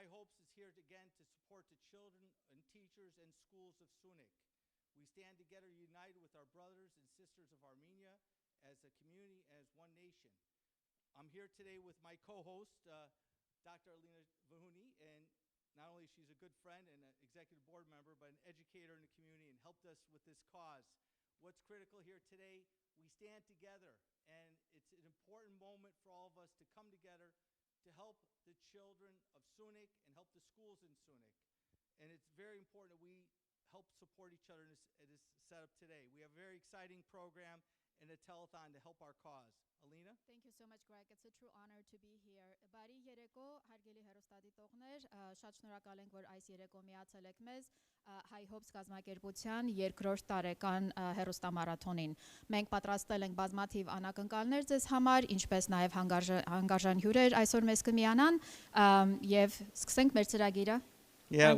Hye Hopes is here again to support the children and teachers and schools of Syunik. We stand together united with our brothers and sisters of Armenia as a community, as one nation. I'm here today with my co-host, Dr. Alina Vahuni, and not only she's a good friend and an executive board member, but an educator in the community and helped us with this cause. What's critical here today, we stand together, and it's an important moment for all of us to come together to help the children of Syunik and help the schools in Syunik. And it's very important that we help support each other in this setup today. We have a very exciting program and a telethon to help our cause. Alina? Thank you so much, Greg. It's a true honor to be here. Բարի երեկո, հարգելի հեռուստադիտողներ, շատ շնորհակալ ենք, որ այս երեկո միացել եք մեզ Hye Hopes կազմակերպության երկրորդ տարեկան հեռուստամարաթոնին։ Մենք պատրաստել ենք բազմաթիվ անակնկալներ ձեզ համար, ինչպես նաև հանգարժան հյուրեր այսօր մեզ կմիանան, եւ սկսենք մեր ծրագիրը։ Yeah,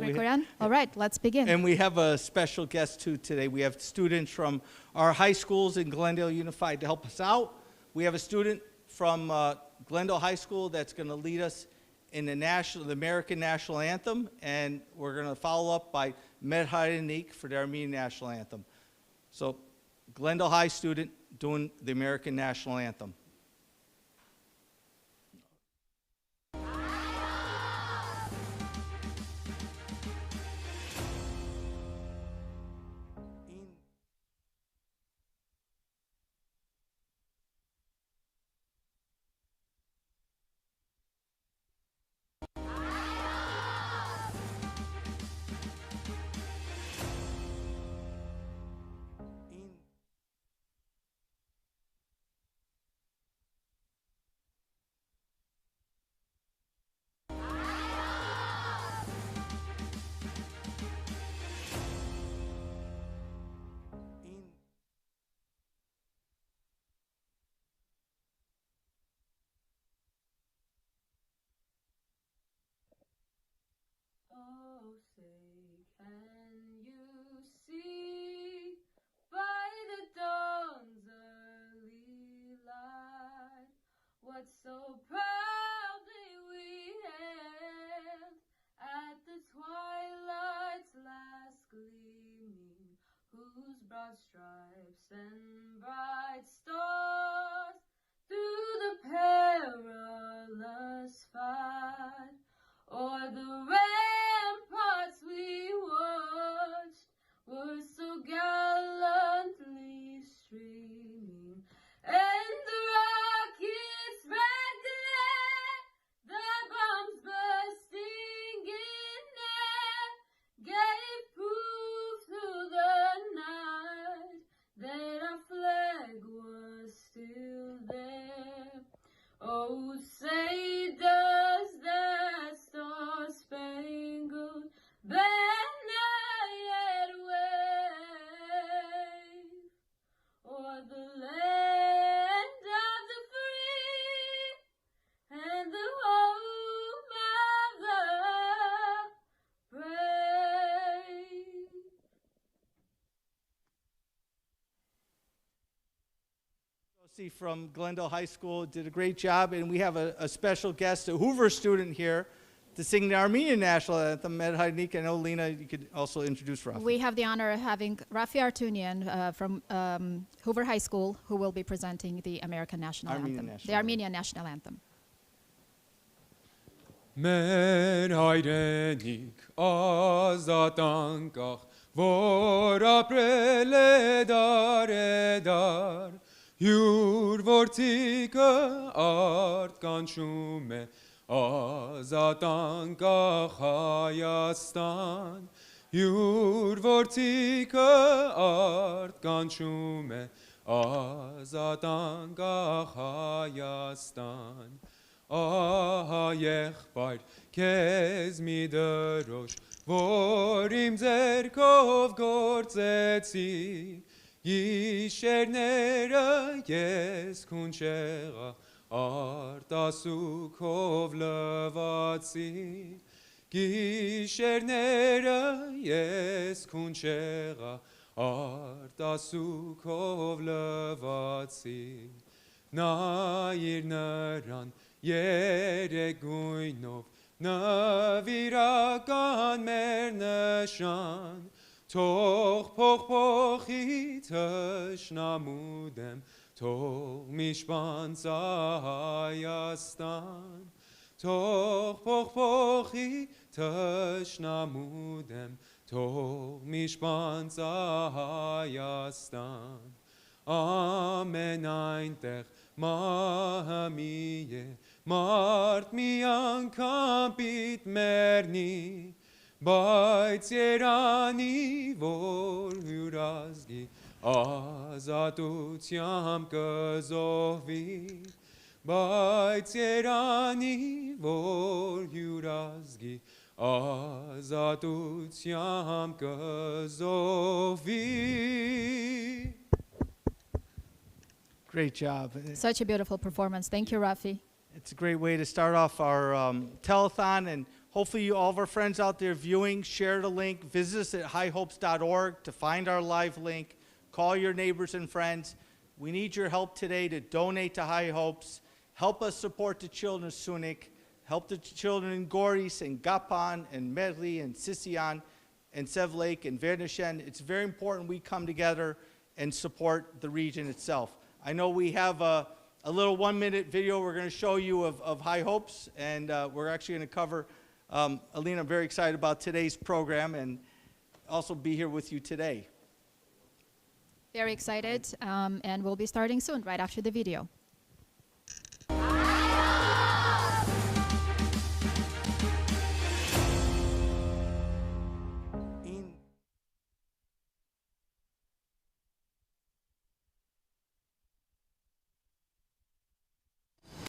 all right, let's begin. And we have a special guest too today. We have students from our high schools in Glendale Unified to help us out. We have a student from Glendale High School that's going to lead us in the American National Anthem, and we're going to follow up by Hadjinian for the Armenian National Anthem. So, Glendale High student doing the American National Anthem. Oh, say, can you see by the dawn's early light what so proudly we hailed at the twilight's last gleaming, whose broad stripes and bright stars through the perilous fight o'er the ramparts we watched were so gallantly streaming, and the rockets red glare, the bombs bursting in air, gave proof through the night that our flag was still there. Oh, say does that star-spangled banner yet wave o'er the land of the free and the home of the brave? From Glendale High School did a great job, and we have a special guest, a Hoover student here, to sing the Armenian National Anthem. Hadjinian, and Lena, you could also introduce Rafi. We have the honor of having Rafi Artunian from Hoover High School, who will be presenting the American National Anthem, the Armenian National Anthem. Մեր հայրենիք ազատ անկախ, որ ապրել է դար, Յուր որդիկը արդ կանչում է ազատ անկախ Հայաստան, Յուր որդիկը արդ կանչում է ազատ անկախ Հայաստան, Ահա եղբայր քեզ մի դրոշ, որ իմ ձեռքով գործեցի, Գիշերները ես քունչեղա արտասուքով լվացի, Գիշերները ես քունչեղա արտասուքով լվացի, Նայիր նրան երեք գույնով, Նվիրական մեր նշան, թող փոխփոխի թշնամու դեմ, թող միշպան Հայաստան, թող փոխփոխի թշնամու դեմ, թող միշպան Հայաստան, ամեն այնտեղ մահը մի է, մարդ մի անգամ պիտ մեռնի, բայց երանի, որ հյուրազգի, ազատությամբ կզոհվի, բայց երանի, որ հյուրազգի, ազատությամբ կզոհվի. Great job. Such a beautiful performance. Thank you, Rafi. It's a great way to start off our telethon, and hopefully all of our friends out there viewing, share the link, visit us at hyehopes.org to find our live link, call your neighbors and friends. We need your help today to donate to Hye Hopes, help us support the children of Syunik, help the children in Goris and Kapan and Medli and Sisian and Sev Lake and Verishen. It's very important we come together and support the region itself. I know we have a little 1-minute video we're going to show you of Hye Hopes, and we're actually going to cover, Alina, I'm very excited about today's program and also be here with you today. Very excited, and we'll be starting soon, right after the video.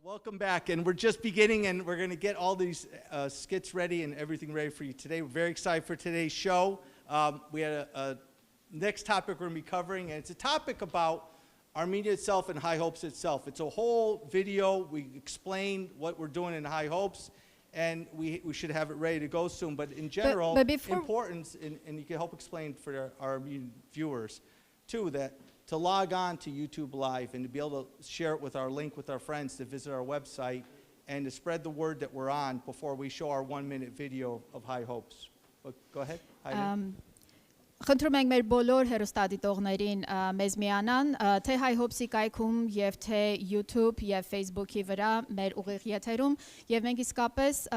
Welcome back, and we're just beginning, and we're going to get all these skits ready and everything ready for you today. We're very excited for today's show. We had a next topic we're going to be covering, and it's a topic about Armenia itself and Hye Hopes itself. It's a whole video. We explain what we're doing in Hye Hopes, and we should have it ready to go soon. But in general, but before importance, and you can help explain for our viewers, too, that to log on to YouTube Live and to be able to share it with our link with our friends to visit our website and to spread the word that we're on before we show our 1-minute video of Hye Hopes. But go ahead. Խնդրում ենք մեր բոլոր հեռուստադիտողներին մեզ միանան, թե Hye Hopes-ի կայքում եւ թե YouTube եւ Facebook-ի վրա մեր ուղիղ եթերում, եւ մենք իսկապես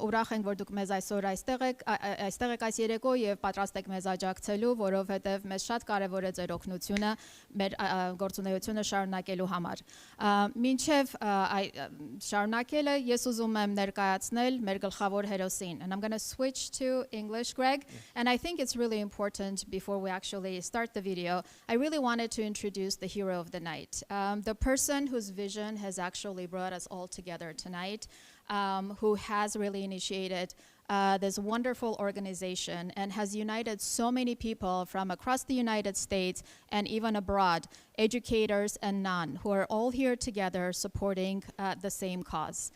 ուրախ ենք, որ դուք մեզ այսօր այստեղ եք այս երեկո եւ պատրաստ եք մեզ աջակցելու, որովհետեւ մեզ շատ կարեւոր է ձեր օգնությունը մեր գործունեությունը շարունակելու համար։ Մինչեւ շարունակելը ես ուզում եմ ներկայացնել մեր գլխավոր հերոսին, and I'm going to switch to English, Greg, and I think it's really important before we actually start the video. I really wanted to introduce the hero of the night, the person whose vision has actually brought us all together tonight, who has really initiated this wonderful organization and has united so many people from across the United States and even abroad, educators and none, who are all here together supporting the same cause.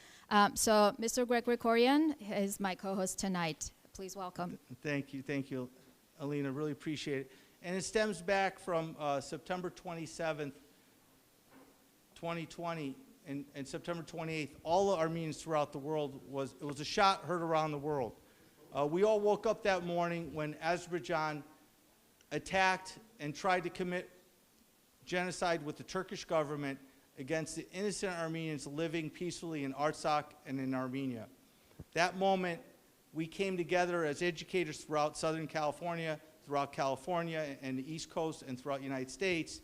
So Mr. Greg Krikorian is my co-host tonight. Please welcome. Thank you, Alina, really appreciate it. And it stems back from September 27th, 2020, and September 28th. All the Armenians throughout the world, it was a shot heard around the world. We all woke up that morning when Azerbaijan attacked and tried to commit genocide with the Turkish government against the innocent Armenians living peacefully in Artsakh and in Armenia. That moment, we came together as educators throughout Southern California, throughout California and the East Coast, and throughout the United States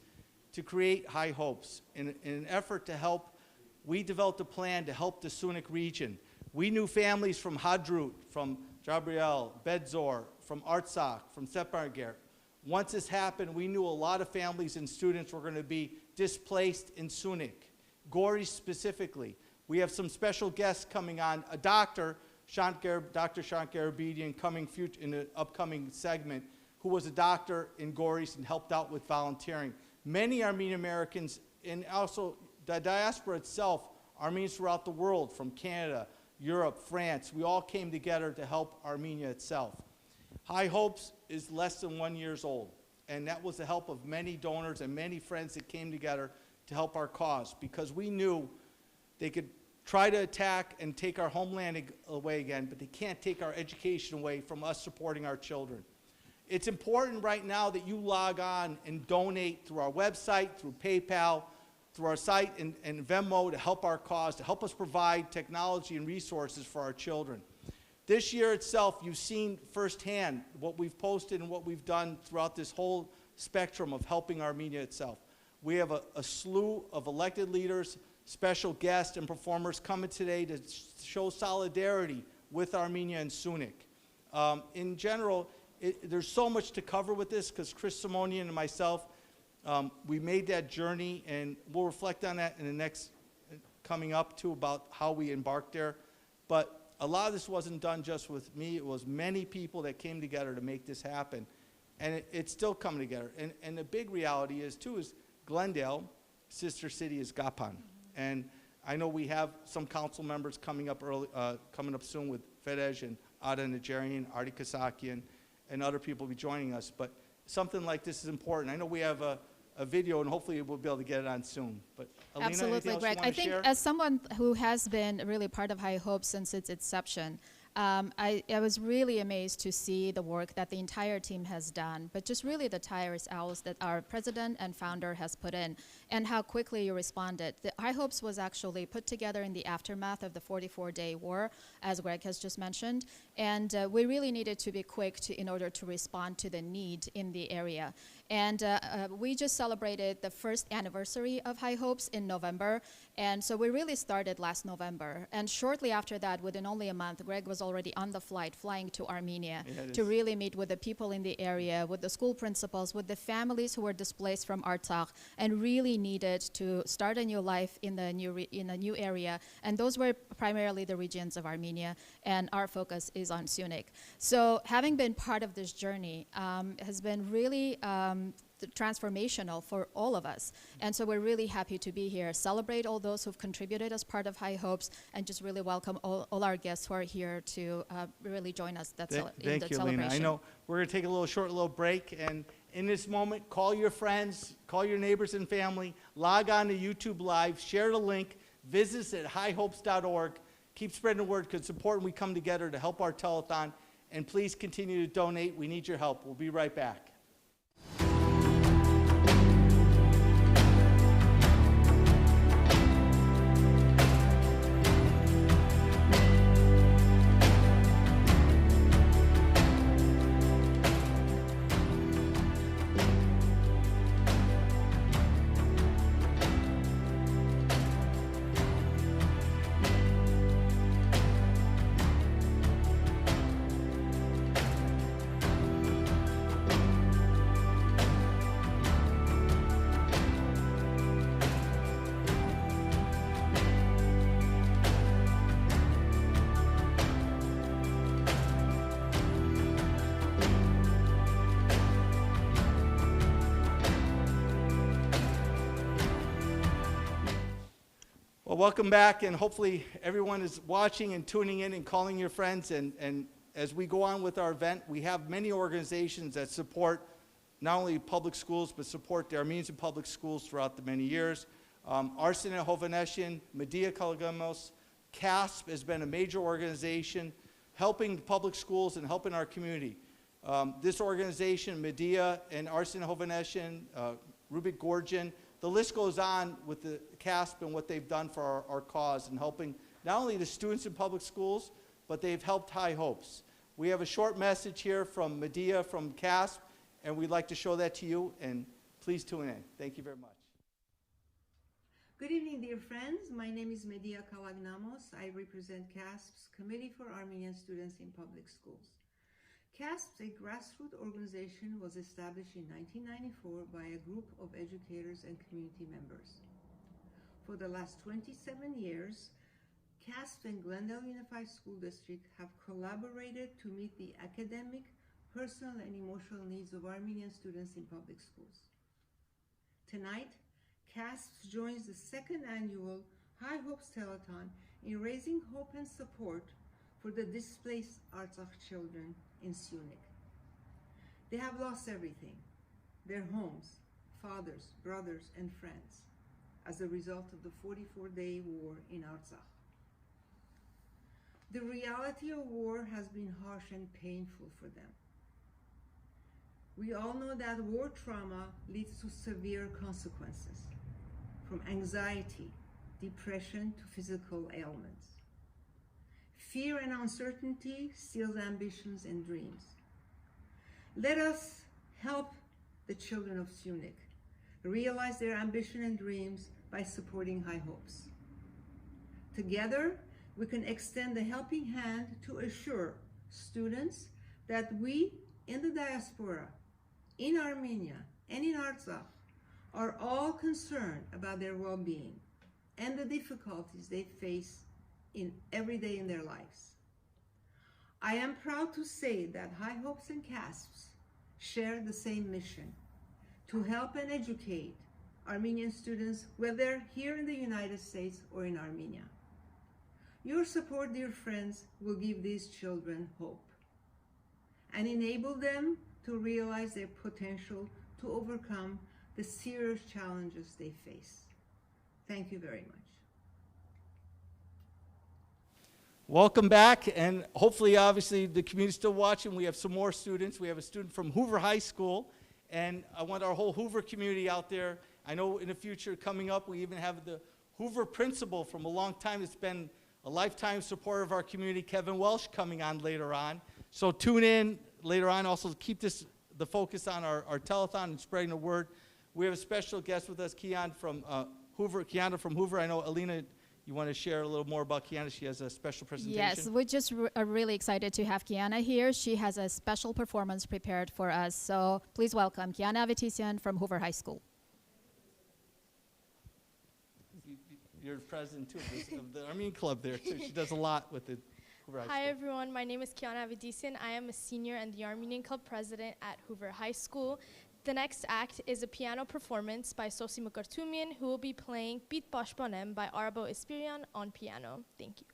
to create Hye Hopes. In an effort to help, we developed a plan to help the Syunik region. We knew families from Hadrut, from Jabriel, Bedzor, from Artsakh, from Separger. Once this happened, we knew a lot of families and students were going to be displaced in Syunik, Goris specifically. We have some special guests coming on, a doctor, Dr. Garabedian, coming in the upcoming segment, who was a doctor in Goris and helped out with volunteering. Many Armenian Americans, and also the diaspora itself, Armenians throughout the world, from Canada, Europe, France, we all came together to help Armenia itself. Hye Hopes is less than 1 year old, and that was the help of many donors and many friends that came together to help our cause, because we knew they could try to attack and take our homeland away again, but they can't take our education away from us supporting our children. It's important right now that you log on and donate through our website, through PayPal, through our site and Venmo to help our cause, to help us provide technology and resources for our children. This year itself, you've seen firsthand what we've posted and what we've done throughout this whole spectrum of helping Armenia itself. We have a slew of elected leaders, special guests, and performers coming today to show solidarity with Armenia and Syunik. In general, there's so much to cover with this because Chris Simonian and myself, we made that journey, and we'll reflect on that in the next coming up too about how we embarked there. But a lot of this wasn't done just with me. It was many people that came together to make this happen. And it's still coming together. And the big reality is, too, is Glendale, sister city is Kapan. And I know we have some council members coming up soon with Verishen, Anita Gabrialian, Ardy Kassakhian, and other people will be joining us. But something like this is important. I know we have a video, and hopefully we'll be able to get it on soon. But Alina, absolutely, Greg. I think as someone who has been really part of Hye Hopes since its inception, I was really amazed to see the work that the entire team has done, but just really the tireless hours that our president and founder has put in, and how quickly you responded. The Hye Hopes was actually put together in the aftermath of the 44-day war, as Greg has just mentioned, and we really needed to be quick in order to respond to the need in the area. And we just celebrated the first anniversary of Hye Hopes in November, and so we really started last November. And shortly after that, within only a month, Greg was already on the flight flying to Armenia to really meet with the people in the area, with the school principals, with the families who were displaced from Artsakh and really needed to start a new life in a new area. And those were primarily the regions of Armenia, and our focus is on Syunik. So having been part of this journey has been really transformational for all of us. And so we're really happy to be here, celebrate all those who've contributed as part of Hye Hopes, and just really welcome all our guests who are here to really join us in the celebration. Alina. I know we're going to take a short break, and in this moment, call your friends, call your neighbors and family, log on to YouTube Live, share the link, visit us at hyehopes.org. Keep spreading the word because it's important we come together to help our telethon, and please continue to donate. We need your help. We'll be right back. Well, welcome back, and hopefully everyone is watching and tuning in and calling your friends. And as we go on with our event, we have many organizations that support not only public schools, but support the Armenians in public schools throughout the many years. Arsenal Hovaneshian, Medea Kalagamos, CASP has been a major organization helping public schools and helping our community. This organization, Medea and Arsenal Hovaneshian, Rubik Gorgian, the list goes on with the CASP and what they've done for our cause and helping not only the students in public schools, but they've helped Hye Hopes. We have a short message here from Medea from CASP, and we'd like to show that to you, and please tune in. Thank you very much. Good evening, dear friends. My name is Medea Kalagnamos. I represent CASP's Committee for Armenian Students in Public Schools. CASP, a grassroots organization, was established in 1994 by a group of educators and community members. For the last 27 years, CASP and Glendale Unified School District have collaborated to meet the academic, personal, and emotional needs of Armenian students in public schools. Tonight, CASP joins the second annual Hye Hopes Telethon in raising hope and support for the displaced Artsakh children in Syunik. They have lost everything, their homes, fathers, brothers, and friends, as a result of the 44-day war in Artsakh. The reality of war has been harsh and painful for them. We all know that war trauma leads to severe consequences, from anxiety, depression to physical ailments. Fear and uncertainty steals ambitions and dreams. Let us help the children of Syunik realize their ambition and dreams by supporting Hye Hopes. Together, we can extend a helping hand to assure students that we in the diaspora, in Armenia and in Artsakh, are all concerned about their well-being and the difficulties they face every day in their lives. I am proud to say that Hye Hopes and CASPs share the same mission, to help and educate Armenian students, whether here in the United States or in Armenia. Your support, dear friends, will give these children hope and enable them to realize their potential to overcome the serious challenges they face. Thank you very much. Welcome back, and hopefully, obviously, the community's still watching. We have some more students. We have a student from Hoover High School, and I want our whole Hoover community out there. I know in the future coming up, we even have the Hoover principal from a long time. It's been a lifetime supporter of our community, Kevin Welsh, coming on later on. So tune in later on. Also, keep the focus on our telethon and spreading the word. We have a special guest with us, Kiana from Hoover. I know, Alina, you want to share a little more about Kiana? She has a special presentation. Yes, we're just are really excited to have Kiana here. She has a special performance prepared for us. So please welcome Hye Garabetian from Hoover High School. You're president, too, of the Armenian Club there, too. She does a lot with the Hoover High School. Hi, everyone. My name is Hye Garabetian. I am a senior and the Armenian Club president at Hoover High School. The next act is a piano performance by Sosi Mukartumian, who will be playing Bit Bashbanem by Arbo Ispirian on piano. Thank you.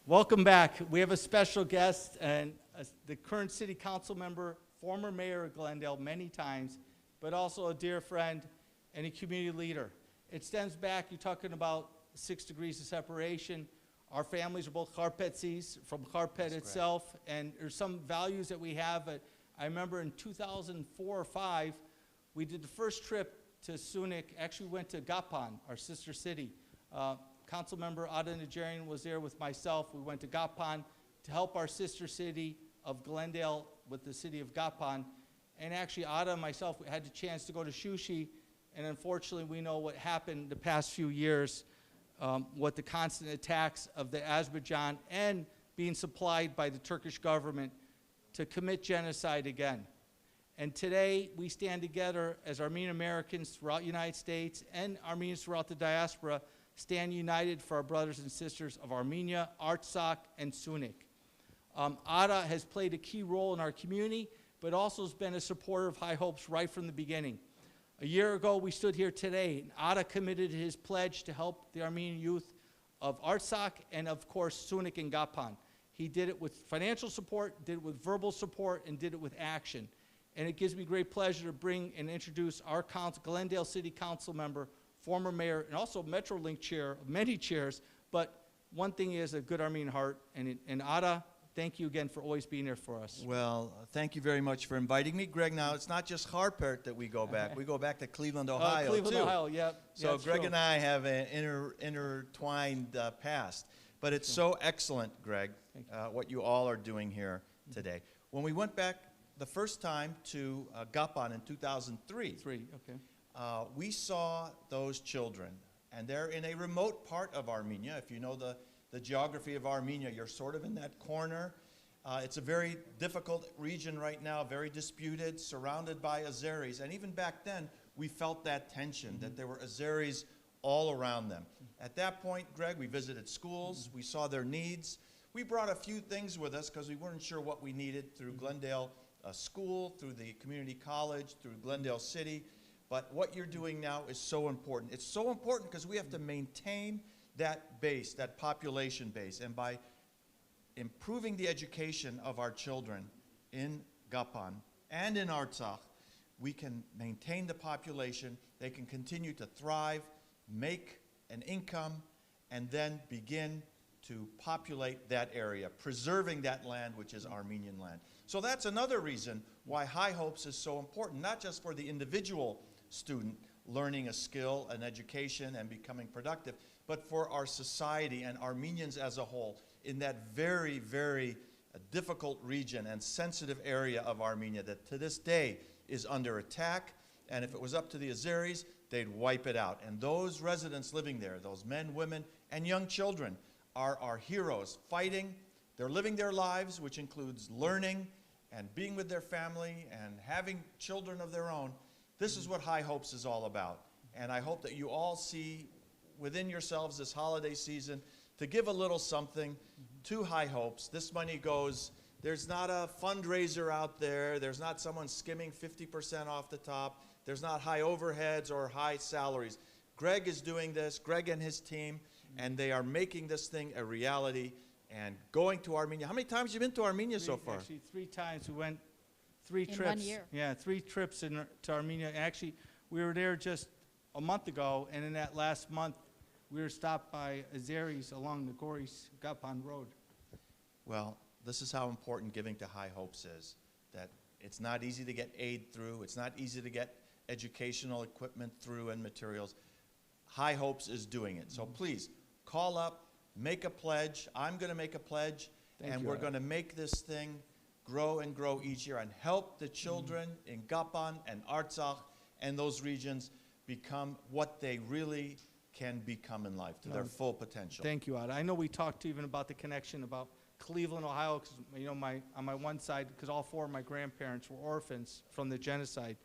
Welcome back. We have a special guest and the current city council member, former mayor of Glendale many times, but also a dear friend and a community leader. It stems back, you're talking about 6 degrees of separation. Our families are both Karpetsis from Karpet itself, and there's some values that we have. I remember in 2004 or 5, we did the first trip to Syunik. Actually, we went to Kapan, our sister city. Council member Ardy Kassakhian was there with myself. We went to Kapan to help our sister city of Glendale with the city of Kapan. And actually, Ardy and myself had the chance to go to Shushi, and unfortunately, we know what happened the past few years, what the constant attacks of the Azerbaijan and being supplied by the Turkish government to commit genocide again. And today, we stand together as Armenian Americans throughout the United States and Armenians throughout the diaspora stand united for our brothers and sisters of Armenia, Artsakh, and Syunik. Ardy has played a key role in our community, but also has been a supporter of Hye Hopes right from the beginning. A year ago, we stood here today, and Ardy committed his pledge to help the Armenian youth of Artsakh and, of course, Syunik and Kapan. He did it with financial support, did it with verbal support, and did it with action. And it gives me great pleasure to bring and introduce our Glendale City Council member, former mayor, and also Metrolink chair, many chairs, but one thing is a good Armenian heart. And Ardy, thank you again for always being there for us. Well, thank you very much for inviting me. Greg, now it's not just Harpert that we go back. We go back to Cleveland, Ohio, Cleveland, too. Ohio, yeah. So yeah, Greg true. and I have an intertwined past. But it's so excellent, Greg, what you all are doing here today. When we went back the first time to Kapan in 2003, we saw those children. And they're in a remote part of Armenia. If you know the geography of Armenia, you're sort of in that corner. It's a very difficult region right now, very disputed, surrounded by Azeris. And even back then, we felt that tension, that there were Azeris all around them. At that point, Greg, we visited schools. We saw their needs. We brought a few things with us because we weren't sure what we needed through Glendale School, through the community college, through Glendale City. But what you're doing now is so important. It's so important because we have to maintain that base, that population base. And by improving the education of our children in Kapan and in Artsakh, we can maintain the population. They can continue to thrive, make an income, and then begin to populate that area, preserving that land, which is Armenian land. So that's another reason why Hye Hopes is so important, not just for the individual student learning a skill, an education, and becoming productive, but for our society and Armenians as a whole in that very, very difficult region and sensitive area of Armenia that to this day is under attack. And if it was up to the Azeris, they'd wipe it out. And those residents living there, those men, women, and young children are our heroes fighting. They're living their lives, which includes learning and being with their family and having children of their own. This is what Hye Hopes is all about. And I hope that you all see within yourselves this holiday season to give a little something to Hye Hopes. This money goes, there's not a fundraiser out there. There's not someone skimming 50% off the top. There's not high overheads or high salaries. Greg is doing this, Greg and his team, and they are making this thing a reality and going to Armenia. How many times have you been to Armenia so far? Actually, 3 times. We went 3 trips. In 1 year. Yeah, 3 trips to Armenia. Actually, we were there just a month ago, and in that last month, we were stopped by Azeris along the Goris-Kapan road. Well, this is how important giving to Hye Hopes is, that it's not easy to get aid through. It's not easy to get educational equipment through and materials. Hye Hopes is doing it. So please, call up, make a pledge. I'm going to make a pledge, and we're going to make this thing grow and grow each year and help the children in Kapan and Artsakh and those regions become what they really can become in life, to their full potential. Thank you, Ardy. I know we talked even about the connection about Cleveland, Ohio, because you know, on my one side, because all 4 of my grandparents were orphans from the genocide,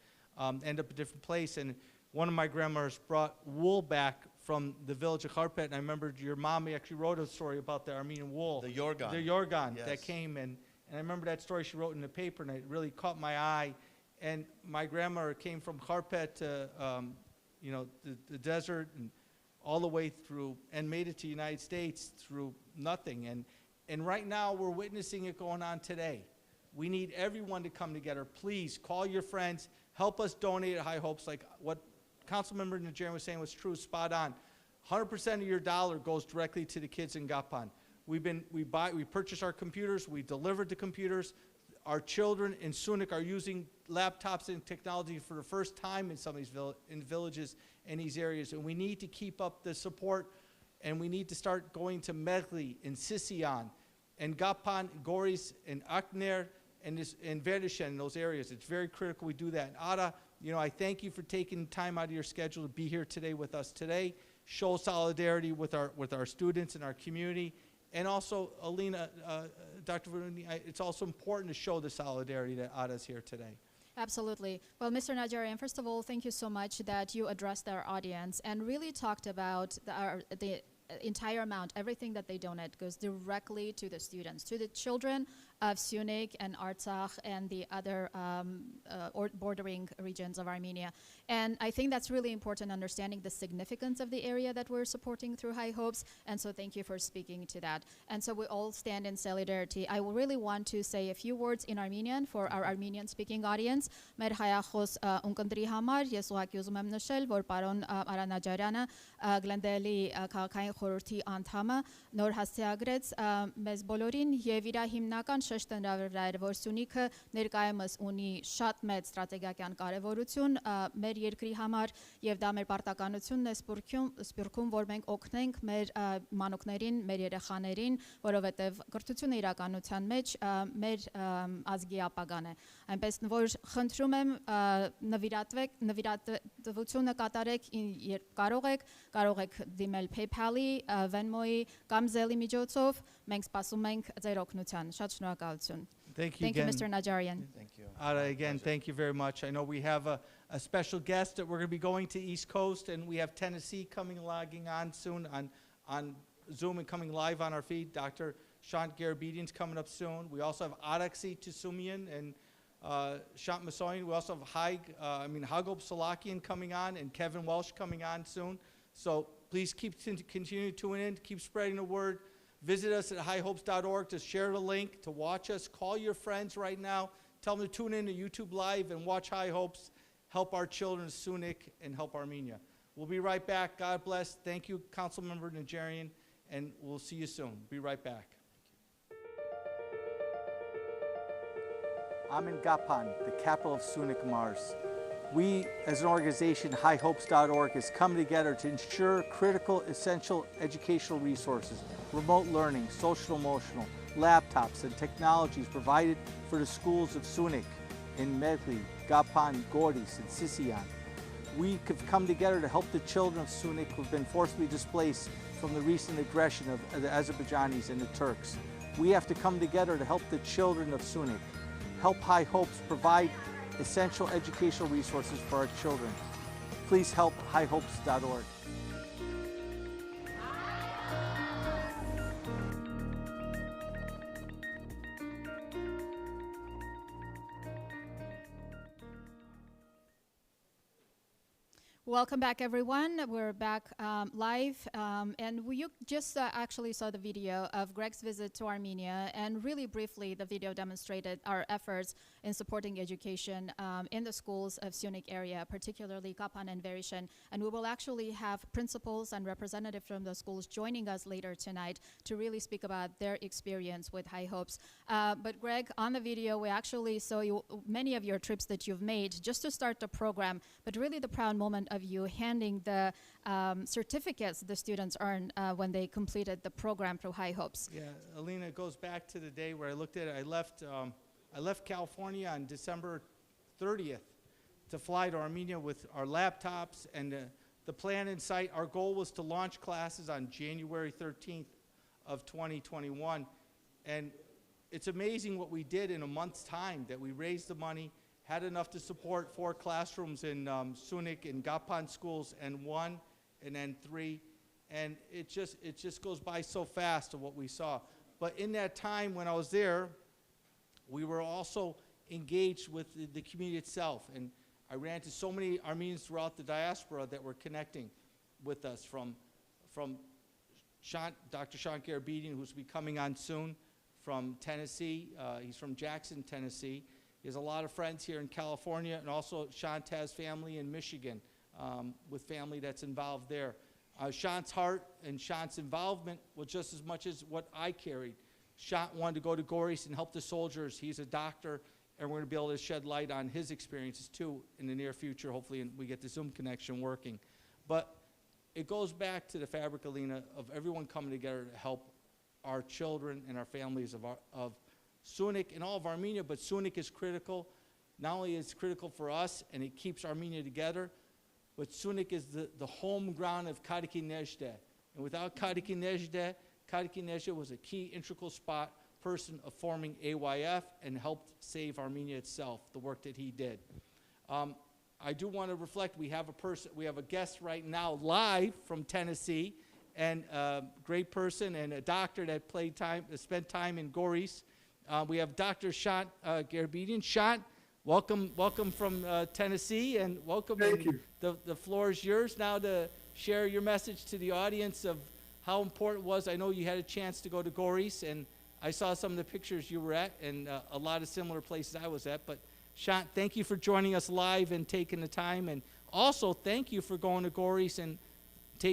end up a different place, and one of my grandmothers brought wool back from the village of Karpet, and I remember your mom actually wrote a story about the Armenian wool. The Yorgan. The Yorgan Yes. that came, and I remember that story she wrote in the paper, and it really caught my eye. And my grandmother came from Karpet to, you know, the desert and all the way through, and made it to the United States through nothing. And right now, we're witnessing it going on today. We need everyone to come together. Please call your friends. Help us donate at Hye Hopes. Like what Councilmember Najarian was saying was true, spot on. 100% of your dollar goes directly to the kids in Kapan. We purchase our computers. We delivered the computers. our children in Syunik are using laptops and technology for the first time in some of these villages in these areas, and we need to keep up the support, and we need to start going to Medli and Sisian and Kapan, Goris, and Akner, and Verishen in those areas. It's very critical we do that. And Ada, I thank you for taking time out of your schedule to be here today with us today, show solidarity with our students and our community. And also, Alina, Dr. Veruni, it's also important to show the solidarity that Ada's here today. Absolutely. Well, Mr. Najarian, first of all, thank you so much that you addressed our audience and really talked about the entire amount, everything that they donate goes directly to the students, to the children of Syunik and Artsakh and the other bordering regions of Armenia. And I think that's really important, understanding the significance of the area that we're supporting through Hye Hopes. And so thank you for speaking to that. And so we all stand in solidarity. I really want to say a few words in Armenian for our Armenian-speaking audience. Մեր հայախոս ունկնդրի համար ես ուղղակի ուզում եմ նշել, որ պարոն Արա Նաջարյանը Գլենդելի քաղաքային խորհրդի անդամը նոր հասցեագրեց մեզ բոլորին եւ իր հիմնական շեշտը նրա էր, որ Syunik-ը ներկայումս ունի շատ մեծ ստրատեգիական կարևորություն մեր երկրի համար եւ դա մեր պարտականությունն է Սփյուռքում, որ մենք օգնենք մեր մանուկներին, մեր երեխաներին, որովհետեւ կրթությունը իրականության մեջ մեր ազգի ապագան է։ Այնպես որ խնդրում եմ նվիրատվությունը կատարեք երբ կարող եք դիմել PayPal-ի, Venmo-ի կամ Zelle-ի միջոցով, մենք սպասում ենք ձեր օգնության։ Շատ շնորհակալություն. Thank you, Mr. Najarian. Thank you. Ada, again, thank you very much. I know we have a special guest that we're going to be going to East Coast, and we have Tennessee logging on soon on Zoom and coming live on our feed. Dr. Shant Garabedian's coming up soon. We also have Araxia Karapetyan and Shant Masoyan. We also have Hagop Solachian coming on and Kevin Welsh coming on soon. So please continue to tune in, keep spreading the word. Visit us at hyehopes.org to share the link, to watch us. Call your friends right now. Tell them to tune in to YouTube Live and watch Hye Hopes. Help our children, Syunik, and help Armenia. We'll be right back. God bless. Thank you, Council Member Najarian, and we'll see you soon. Be right back. I'm in Kapan, the capital of Syunik, Mars. We, as an organization, hyehopes.org, has come together to ensure critical, essential educational resources, remote learning, social emotional, laptops, and technologies provided for the schools of Syunik, in Medli, Kapan, Goris, and Sisian. We have come together to help the children of Syunik who have been forcibly displaced from the recent aggression of the Azerbaijanis and the Turks. We have to come together to help the children of Syunik. Help Hye Hopes provide essential educational resources for our children. Please help hyehopes.org. Welcome back, everyone. We're back live, and you just actually saw the video of Greg's visit to Armenia, and really briefly, the video demonstrated our efforts in supporting education in the schools of Syunik area, particularly Kapan and Verishen, and we will actually have principals and representatives from the schools joining us later tonight to really speak about their experience with Hye Hopes. But Greg, on the video, we actually saw many of your trips that you've made just to start the program, but really the proud moment of you handing the certificates the students earn when they completed the program through Hye Hopes. Yeah, Alina, it goes back to the day where I looked at it. I left California on December 30th to fly to Armenia with our laptops and the plan in sight. Our goal was to launch classes on January 13th of 2021. And it's amazing what we did in a month's time, that we raised the money, had enough to support 4 classrooms in Syunik and Kapan schools, and 1 and then 3. And it just goes by so fast of what we saw. But in that time when I was there, we were also engaged with the community itself. And I ran into so many Armenians throughout the diaspora that were connecting with us, from Dr. Shant Garabedian, who's be coming on soon, from Tennessee. He's from Jackson, Tennessee. He has a lot of friends here in California, and also Shant has family in Michigan, with family that's involved there. Shant's heart and Shant's involvement was just as much as what I carried. Shant wanted to go to Goris and help the soldiers. He's a doctor, and we're going to be able to shed light on his experiences too in the near future, hopefully, and we get the Zoom connection working. But it goes back to the fabric, Alina, of everyone coming together to help our children and our families of Syunik and all of Armenia, but Syunik is critical. Not only is it critical for us, and it keeps Armenia together, but Syunik is the home ground of Kadiki Nejde. And without Kadiki Nejde was a key integral person of forming AYF and helped save Armenia itself, the work that he did. I do want to reflect, we have a guest right now live from Tennessee, and a great person and a doctor that spent time in Goris. We have Dr. Shant Garabedian. Shant, welcome from Tennessee, and welcome. Thank you. The floor is yours now to share your message to the audience of how important it was. I know you had a chance to go to Goris, and I saw some of the pictures you were at, and a lot of similar places I was at. But Shant, thank you for joining us live and taking the time, and also thank you for going to Goris and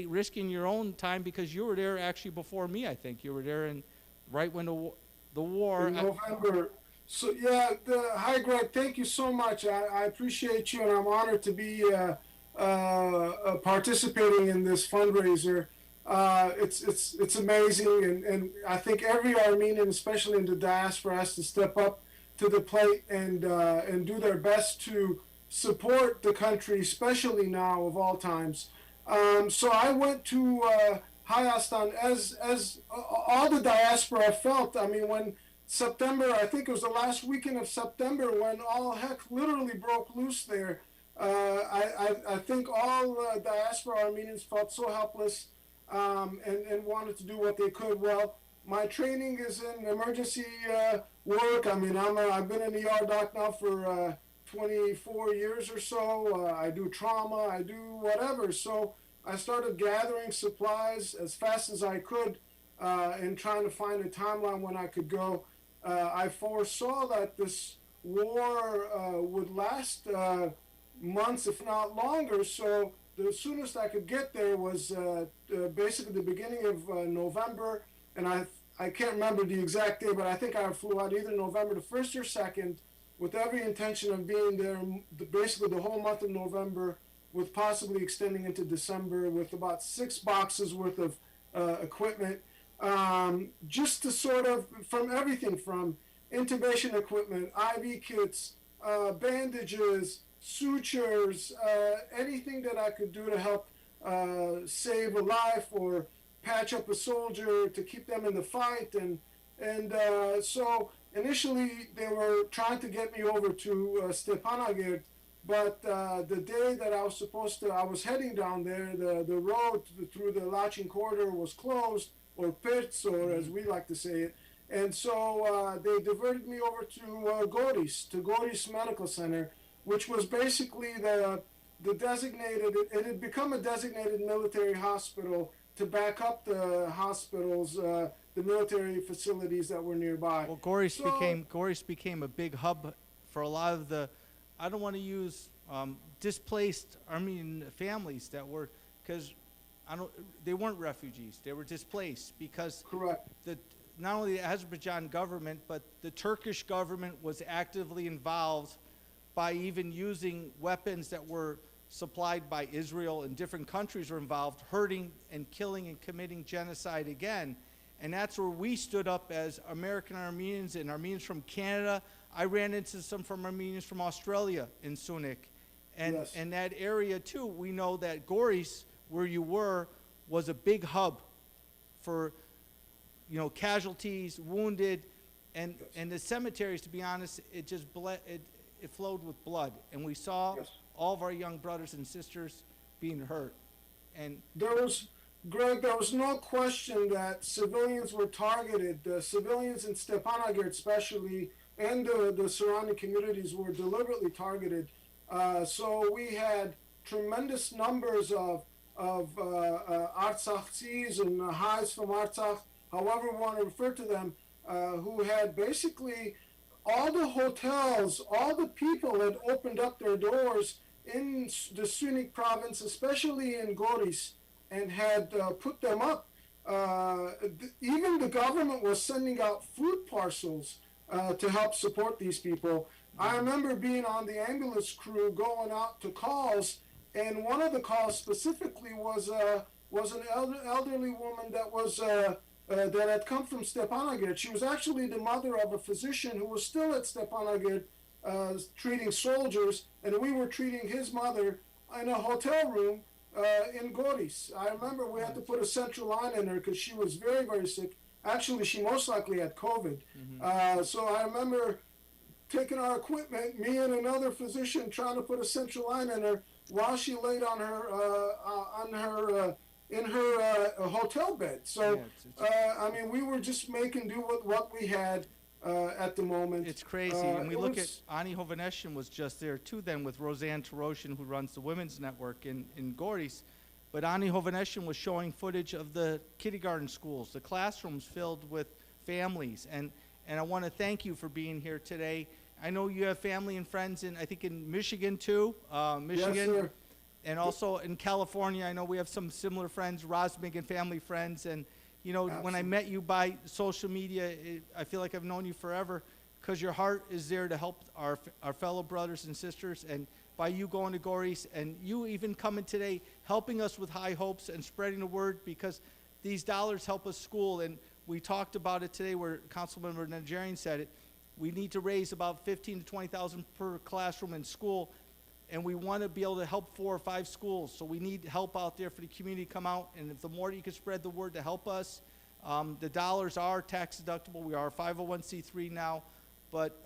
risking your own time, because you were there actually before me. I think you were there, and right when the war. In November. So yeah, hi Greg, thank you so much. I appreciate you, and I'm honored to be participating in this fundraiser. It's amazing, and I think every Armenian, especially in the diaspora, has to step up to the plate and do their best to support the country, especially now of all times. So I went to Hayastan as all the diaspora felt. I mean, when September, I think it was the last weekend of September, when all heck literally broke loose there. I think all diaspora Armenians felt so helpless and wanted to do what they could. Well, my training is in emergency work. I mean, I've been an ER doc now for 24 years or so. I do trauma, I do whatever. So I started gathering supplies as fast as I could and trying to find a timeline when I could go. I foresaw that this war would last months, if not longer, so the soonest I could get there was basically the beginning of November, and I can't remember the exact day, but I think I flew out either November the 1st or 2nd with every intention of being there basically the whole month of November, with possibly extending into December, with about 6 boxes worth of equipment. Just to sort of, from everything from intubation equipment, IV kits, bandages, sutures, anything that I could do to help save a life or patch up a soldier to keep them in the fight. And so initially they were trying to get me over to Stepanakert, but the day that I was heading down there, the road through the Lachin corridor was closed, or Perts, or as we like to say it. And so they diverted me over to Goris Medical Center, which was basically the designated, it had become a designated military hospital to back up the hospitals, the military facilities that were nearby. Well, Goris became a big hub for a lot of the, I don't want to use displaced Armenian families that were, because they weren't refugees, they were displaced because Correct. Not only the Azerbaijan government, but the Turkish government was actively involved by even using weapons that were supplied by Israel, and different countries were involved, hurting and killing and committing genocide again. And that's where we stood up as American Armenians and Armenians from Canada. I ran into some from Armenians from Australia in Syunik. And Yes. in that area too, we know that Goris, where you were, was a big hub for casualties, wounded, and the cemeteries, to be honest, it just it flowed with blood. And we saw Yes. all of our young brothers and sisters being hurt. And Greg, there was no question that civilians were targeted. The civilians in Stepanakert especially, and the surrounding communities were deliberately targeted. So we had tremendous numbers of Artsakhtsis and Hayes from Artsakh, however we want to refer to them, who had basically all the hotels, all the people had opened up their doors in the Syunik province, especially in Goris, and had put them up even the government was sending out food parcels to help support these people. I remember being on the ambulance crew going out to calls, and one of the calls specifically was an elderly woman that was that had come from Stepanakert. She was actually the mother of a physician who was still at Stepanakert treating soldiers, and we were treating his mother in a hotel room in Goris. I remember we had to put a central line in her because she was very, very sick. Actually, she most likely had COVID. So I remember taking our equipment, me and another physician trying to put a central line in her while she laid on her in her hotel bed. So I mean, we were just making do with what we had at the moment. It's crazy. And we look at Ani Hovaneshian was just there too then with Roseanne Taroshian, who runs the Women's Network in Goris. But Ani Hovaneshian was showing footage of the kindergarten schools, the classrooms filled with families. And I want to thank you for being here today. I know you have family and friends in, I think, in Michigan too. Michigan. Yes, sir. And also in California. I know we have some similar friends, Rosmig and family friends. And, you know, when I met you by social media, I feel like I've known you forever because your heart is there to help our fellow brothers and sisters. And by you going to Goris and you even coming today, helping us with Hye Hopes and spreading the word, because these dollars help us school. And we talked about it today where Councilmember Nigerian said it. We need to raise about 15 to 20,000 per classroom in school. And we want to be able to help 4 or 5 schools. So we need help out there for the community to come out. And if the more you can spread the word to help us, the dollars are tax deductible. We are a 501c3 now. But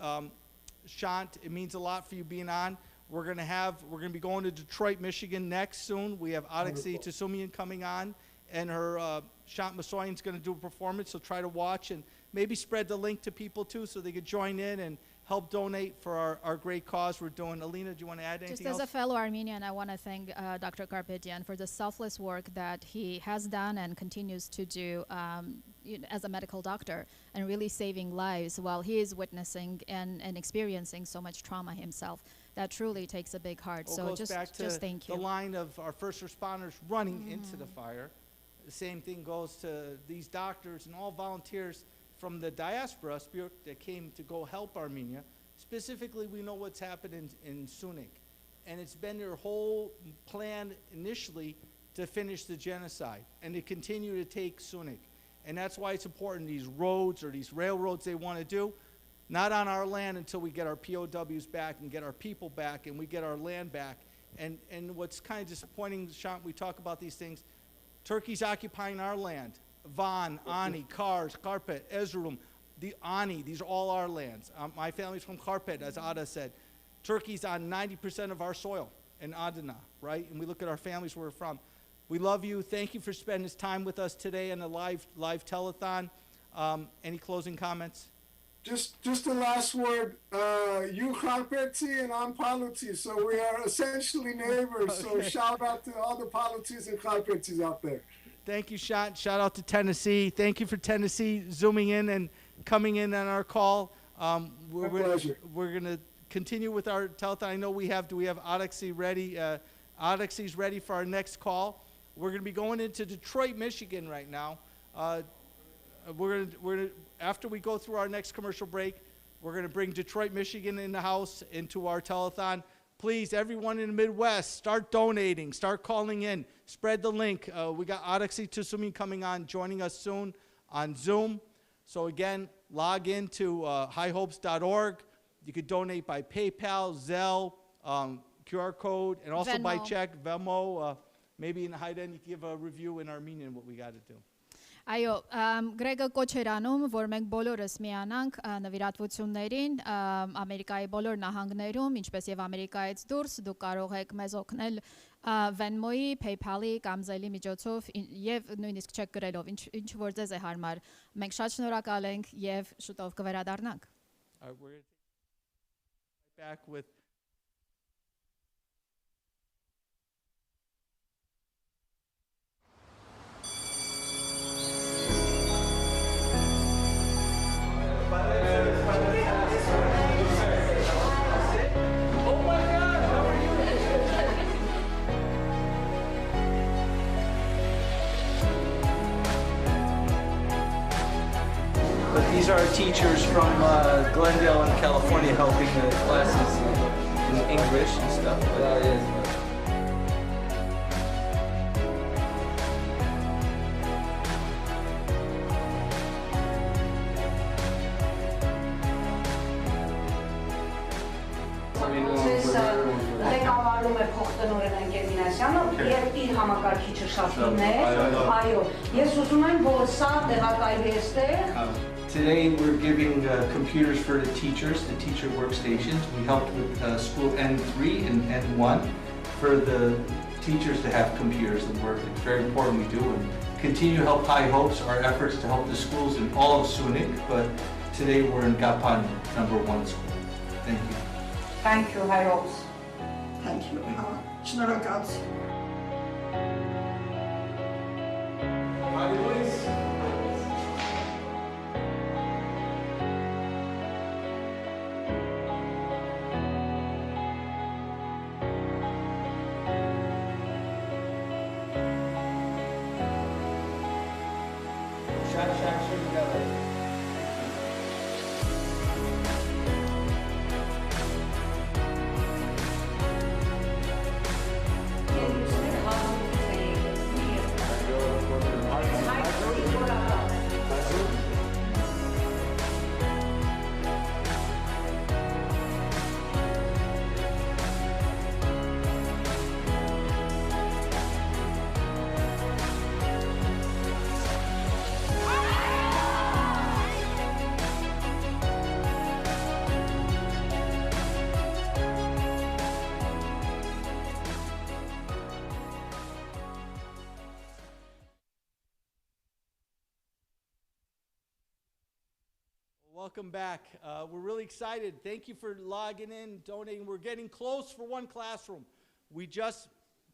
Shant, it means a lot for you being on. We're going to be going to Detroit, Michigan next soon. We have Araxia Karapetyan coming on. And her Shant Masoyan's going to do a performance. So try to watch and maybe spread the link to people too so they could join in and help donate for our great cause we're doing. Alina, do you want to add anything else? Just as a fellow Armenian, I want to thank Dr. Garabedian for the selfless work that he has done and continues to do as a medical doctor and really saving lives while he is witnessing and experiencing so much trauma himself. That truly takes a big heart. Well, so goes back to just thank you. the line of our first responders running into the fire. The same thing goes to these doctors and all volunteers from the diaspora that came to go help Armenia. Specifically, we know what's happened in Syunik. And it's been their whole plan initially to finish the genocide and to continue to take Syunik. And that's why it's important, these roads or these railroads they want to do, not on our land until we get our POWs back and get our people back and we get our land back. And what's kind of disappointing, Shant, we talk about these things, Turkey's occupying our land. Van, Ani, Kars, Karpet, Erzurum, the Ani, these are all our lands. My family's from Karpet, as Ada said. Turkey's on 90% of our soil in Adana, right? And we look at our families where we're from. We love you. Thank you for spending this time with us today on the live telethon. Any closing comments? Just the last word. You Karpetsi and I'm Palutsi, so we are essentially neighbors. So shout out to all the Palutsis and Karpetsis out there. Thank you, Shout out to Tennessee. Thank you for Tennessee zooming in and coming in on our call. We're going to continue with our telethon. I know we have Araxia ready? Araxia's ready for our next call. We're going to be going into Detroit, Michigan right now. After we go through our next commercial break, we're going to bring Detroit, Michigan in the house into our telethon. Please, everyone in the Midwest, start donating, start calling in, spread the link. We got Araxia Karapetyan coming on, joining us soon on Zoom. So again, log in to highhopes.org. You could donate by PayPal, Zelle, QR code, and also Venmo. by check, Venmo. Maybe in Hayden, you can give a review in Armenian what we got to do. Այո, Գրեգը կոչ էր անում, որ մենք բոլորս միանանք նվիրատվություններին Ամերիկայի բոլոր նահանգներում, ինչպես եւ Ամերիկայից դուրս, դուք կարող եք մեզ օգնել Venmo-ի, PayPal-ի կամ Zelle-ի միջոցով եւ նույնիսկ չեք գրելով, ինչ որ ձեզ է հարմար։ Մենք շատ շնորհակալ ենք եւ շուտով կվերադառնանք։ All right, we're going to take back with But these are our teachers from Glendale and California helping the classes in English and stuff. Ղեկավարում է փոխտնօրեն ընկեր Մինասյանը եւ իր համակարգիչը շարքիններ, այո, ես ուզում եմ, որ սա տեղակայվի այստեղ. Today we're giving computers for the teachers, the teacher workstations. We helped with school N3 and N1 for the teachers to have computers and work. It's very important we do and continue to help Hye Hopes, our efforts to help the schools in all of Syunik, but today we're in Kapan, #1 school. Thank you. Thank you, Hye Hopes. Thank you. Շնորհակալություն. Welcome back. We're really excited. Thank you for logging in, donating. We're getting close for one classroom. We just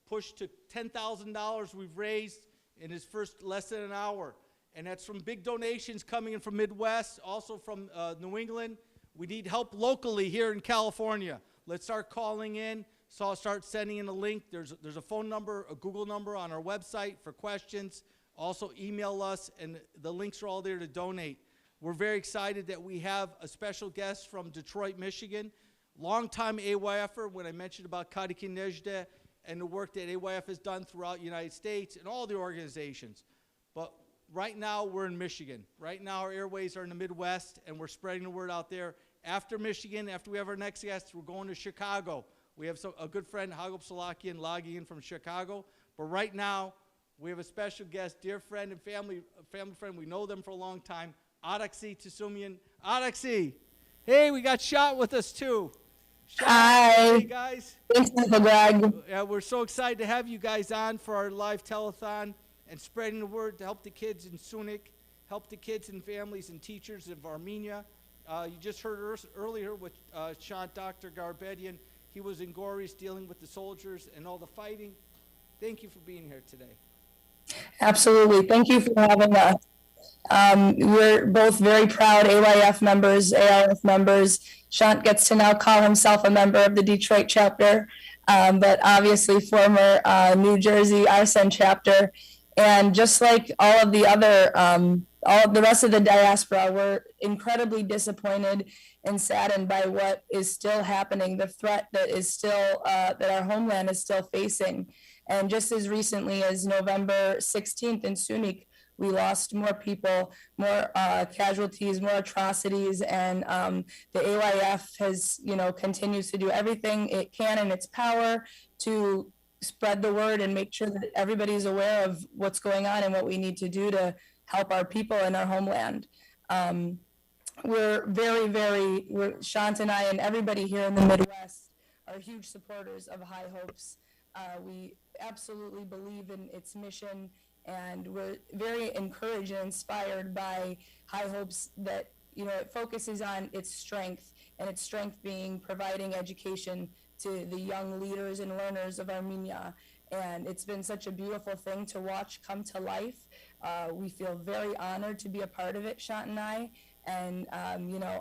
pushed to $10,000 we've raised in his first less than an hour. And that's from big donations coming in from Midwest, also from New England. We need help locally here in California. Let's start calling in. So I'll start sending in a link. There's a phone number, a Google number on our website for questions. Also email us, and the links are all there to donate. We're very excited that we have a special guest from Detroit, Michigan, longtime AYFer. When I mentioned about Kadikin Nejde and the work that AYF has done throughout the United States and all the organizations. But right now, we're in Michigan. Right now, our airways are in the Midwest, and we're spreading the word out there. After Michigan, after we have our next guest, we're going to Chicago. We have a good friend, Hagop Solachian, logging in from Chicago. But right now, we have a special guest, dear friend and family friend. We know them for a long time. Araxia Karapetyan. Araxia, hey, we got Shot with us too. Shot, hi. Hey guys. Thanks, Uncle Greg. Yeah, we're so excited to have you guys on for our live telethon and spreading the word to help the kids in Syunik, help the kids and families and teachers of Armenia. You just heard earlier with Dr. Garabedian. He was in Goris dealing with the soldiers and all the fighting. Thank you for being here today. Absolutely. Thank you for having us. We're both very proud AYF members, ARF members. Shant gets to now call himself a member of the Detroit chapter, but obviously former New Jersey Arsen chapter. And just like all of the other, all of the rest of the diaspora, we're incredibly disappointed and saddened by what is still happening, the threat that is still, that our homeland is still facing. And just as recently as November 16th in Syunik, we lost more people, more casualties, more atrocities, and the AYF has, continues to do everything it can in its power to spread the word and make sure that everybody's aware of what's going on and what we need to do to help our people in our homeland. We're Shant and I and everybody here in the Midwest are huge supporters of Hye Hopes. We absolutely believe in its mission, and we're very encouraged and inspired by Hye Hopes that, it focuses on its strength, and its strength being providing education to the young leaders and learners of Armenia. And it's been such a beautiful thing to watch come to life. We feel very honored to be a part of it, Shant and I. And,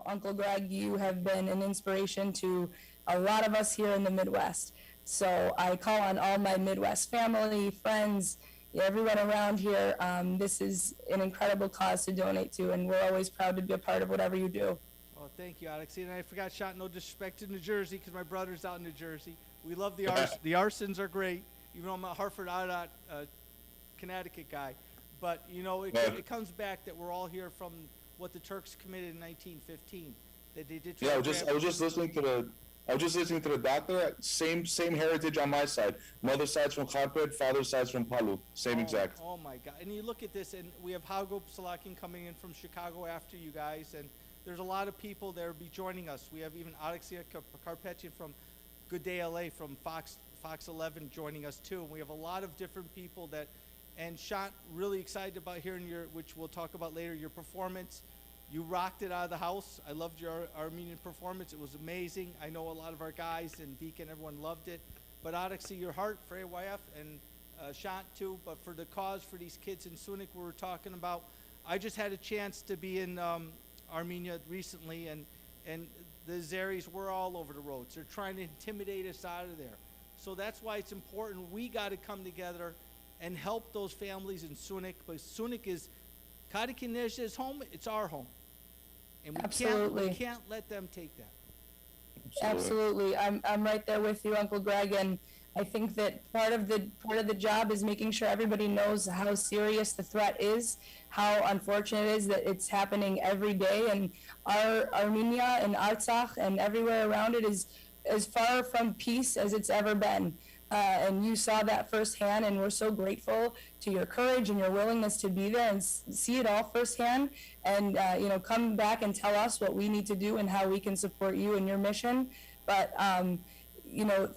Uncle Greg, you have been an inspiration to a lot of us here in the Midwest. So I call on all my Midwest family, friends, everyone around here, this is an incredible cause to donate to, and we're always proud to be a part of whatever you do. Oh, thank you, Araxia. And I forgot, shot no disrespect to New Jersey, because my brother's out in New Jersey. We love the the Arsons are great, even though I'm a Hartford, Connecticut guy. But, you know, it comes back that we're all here from what the Turks committed in 1915. That they did. Yeah, I was just listening to the doctor. Same heritage on my side. Mother's side's from Karpet, father's side's from Palu. Same exact. Oh my God! And you look at this, and we have Hagop Solachian coming in from Chicago after you guys, and there's a lot of people that will be joining us. We have even Araxia Karapetyan from Good Day LA from Fox 11 joining us too. And we have a lot of different people that. And Shant, really excited about hearing which we'll talk about later, your performance. You rocked it out of the house. I loved your Armenian performance. It was amazing. I know a lot of our guys and Deacon, everyone loved it. But Araxia, your heart for AYF and Shant too, but for the cause for these kids in Syunik we were talking about. I just had a chance to be in Armenia recently, and the Azeris were all over the roads. They're trying to intimidate us out of there. So that's why it's important. We got to come together and help those families in Syunik. But Syunik is, Kadikinez's home, it's our home. And we can't let them take that. Absolutely. I'm right there with you, Uncle Greg, and I think that part of the job is making sure everybody knows how serious the threat is, how unfortunate it is that it's happening every day, and our Armenia and Artsakh and everywhere around it is as far from peace as it's ever been. And you saw that firsthand, and we're so grateful to your courage and your willingness to be there and see it all firsthand, and come back and tell us what we need to do and how we can support you in your mission. But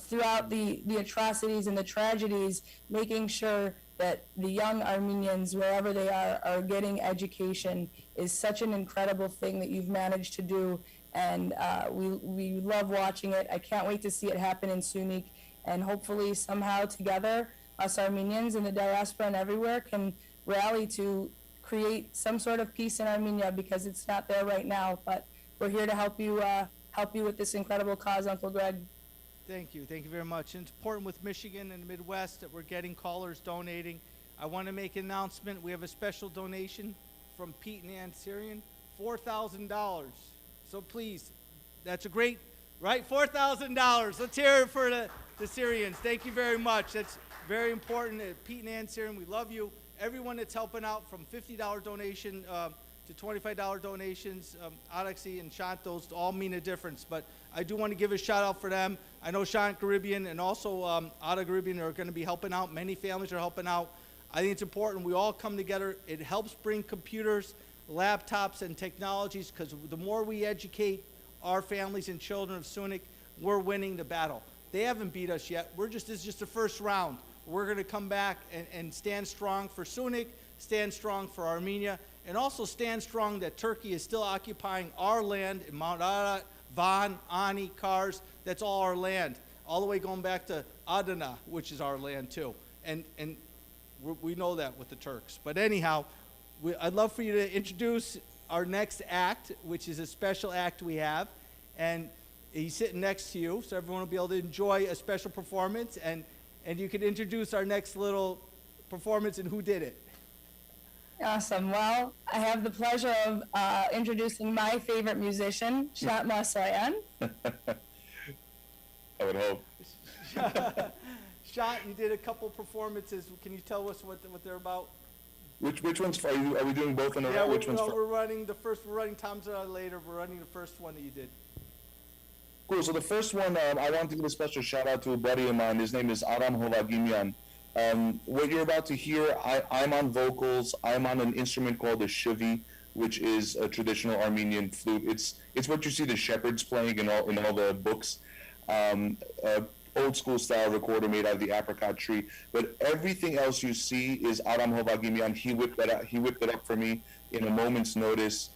throughout the atrocities and the tragedies, making sure that the young Armenians, wherever they are getting education is such an incredible thing that you've managed to do, and we love watching it. I can't wait to see it happen in Syunik. And hopefully somehow together, us Armenians in the diaspora and everywhere can rally to create some sort of peace in Armenia, because it's not there right now. But we're here to help you with this incredible cause, Uncle Greg. Thank you very much. And it's important with Michigan and the Midwest that we're getting callers donating. I want to make an announcement. We have a special donation from Pete and Ann Syrian, $4,000. So please, that's a great, right? $4,000. Let's hear it for the Syrians. Thank you very much. That's very important. Pete and Ann Syrian, we love you. Everyone that's helping out, from $50 donation to $25 donations, Araxia and Shant, those all mean a difference. But I do want to give a shout out for them. I know Shant Garabedian and also Ardy Garabedian are going to be helping out. Many families are helping out. I think it's important we all come together. It helps bring computers, laptops, and technologies, because the more we educate our families and children of Syunik, we're winning the battle. They haven't beat us yet. This is just the first round. We're going to come back and stand strong for Syunik, stand strong for Armenia, and also stand strong that Turkey is still occupying our land in Mount Ararat, Van, Ani, Kars. That's all our land, all the way going back to Adana, which is our land too. And we know that with the Turks. But anyhow, I'd love for you to introduce our next act, which is a special act we have. And he's sitting next to you, so everyone will be able to enjoy a special performance, and you can introduce our next little performance and who did it. Awesome. Well, I have the pleasure of introducing my favorite musician, Shant Masayan. I would hope. Shant, you did a couple performances. Can you tell us what they're about? Which ones are we doing both in a row? Which ones? We're running the first. We're running Tamza later. We're running the first one that you did. Cool. So the first one, I want to give a special shout out to a buddy of mine. His name is Armine Garabetian. What you're about to hear, I'm on vocals. I'm on an instrument called the shivi, which is a traditional Armenian flute. It's what you see the shepherds playing in all the books. Old school style recorder made out of the apricot tree. But everything else you see is Armine Garabetian. He whipped it up for me in a moment's notice.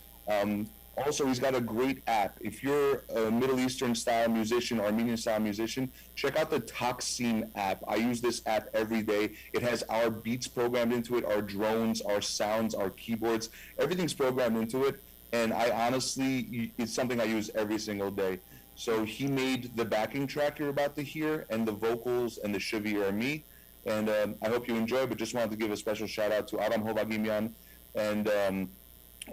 Also, he's got a great app. If you're a Middle Eastern style musician, Armenian style musician, check out the Toxin app. I use this app every day. It has our beats programmed into it, our drones, our sounds, our keyboards. Everything's programmed into it. And it's something I use every single day. So he made the backing track you're about to hear, and the vocals and the shivi are me. and I hope you enjoy. But just wanted to give a special shout out to Ardy Kassakhian and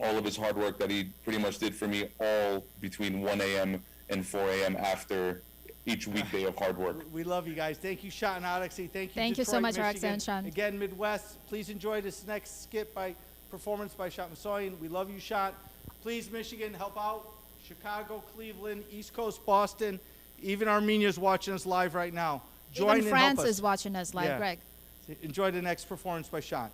all of his hard work that he pretty much did for me all between 1 a.m. and 4 a.m. after each weekday of hard work. We love you guys. Thank you, Shot and Araxia. Thank you so much, Araxia and Shot. Again, Midwest, please enjoy this next skit by performance by Shot Masoyan. We love you, Shot. Please, Michigan, help out. Chicago, Cleveland, East Coast, Boston. Even Armenia is watching us live right now. Join Even France is watching us live, Greg. Enjoy the next performance by Shot.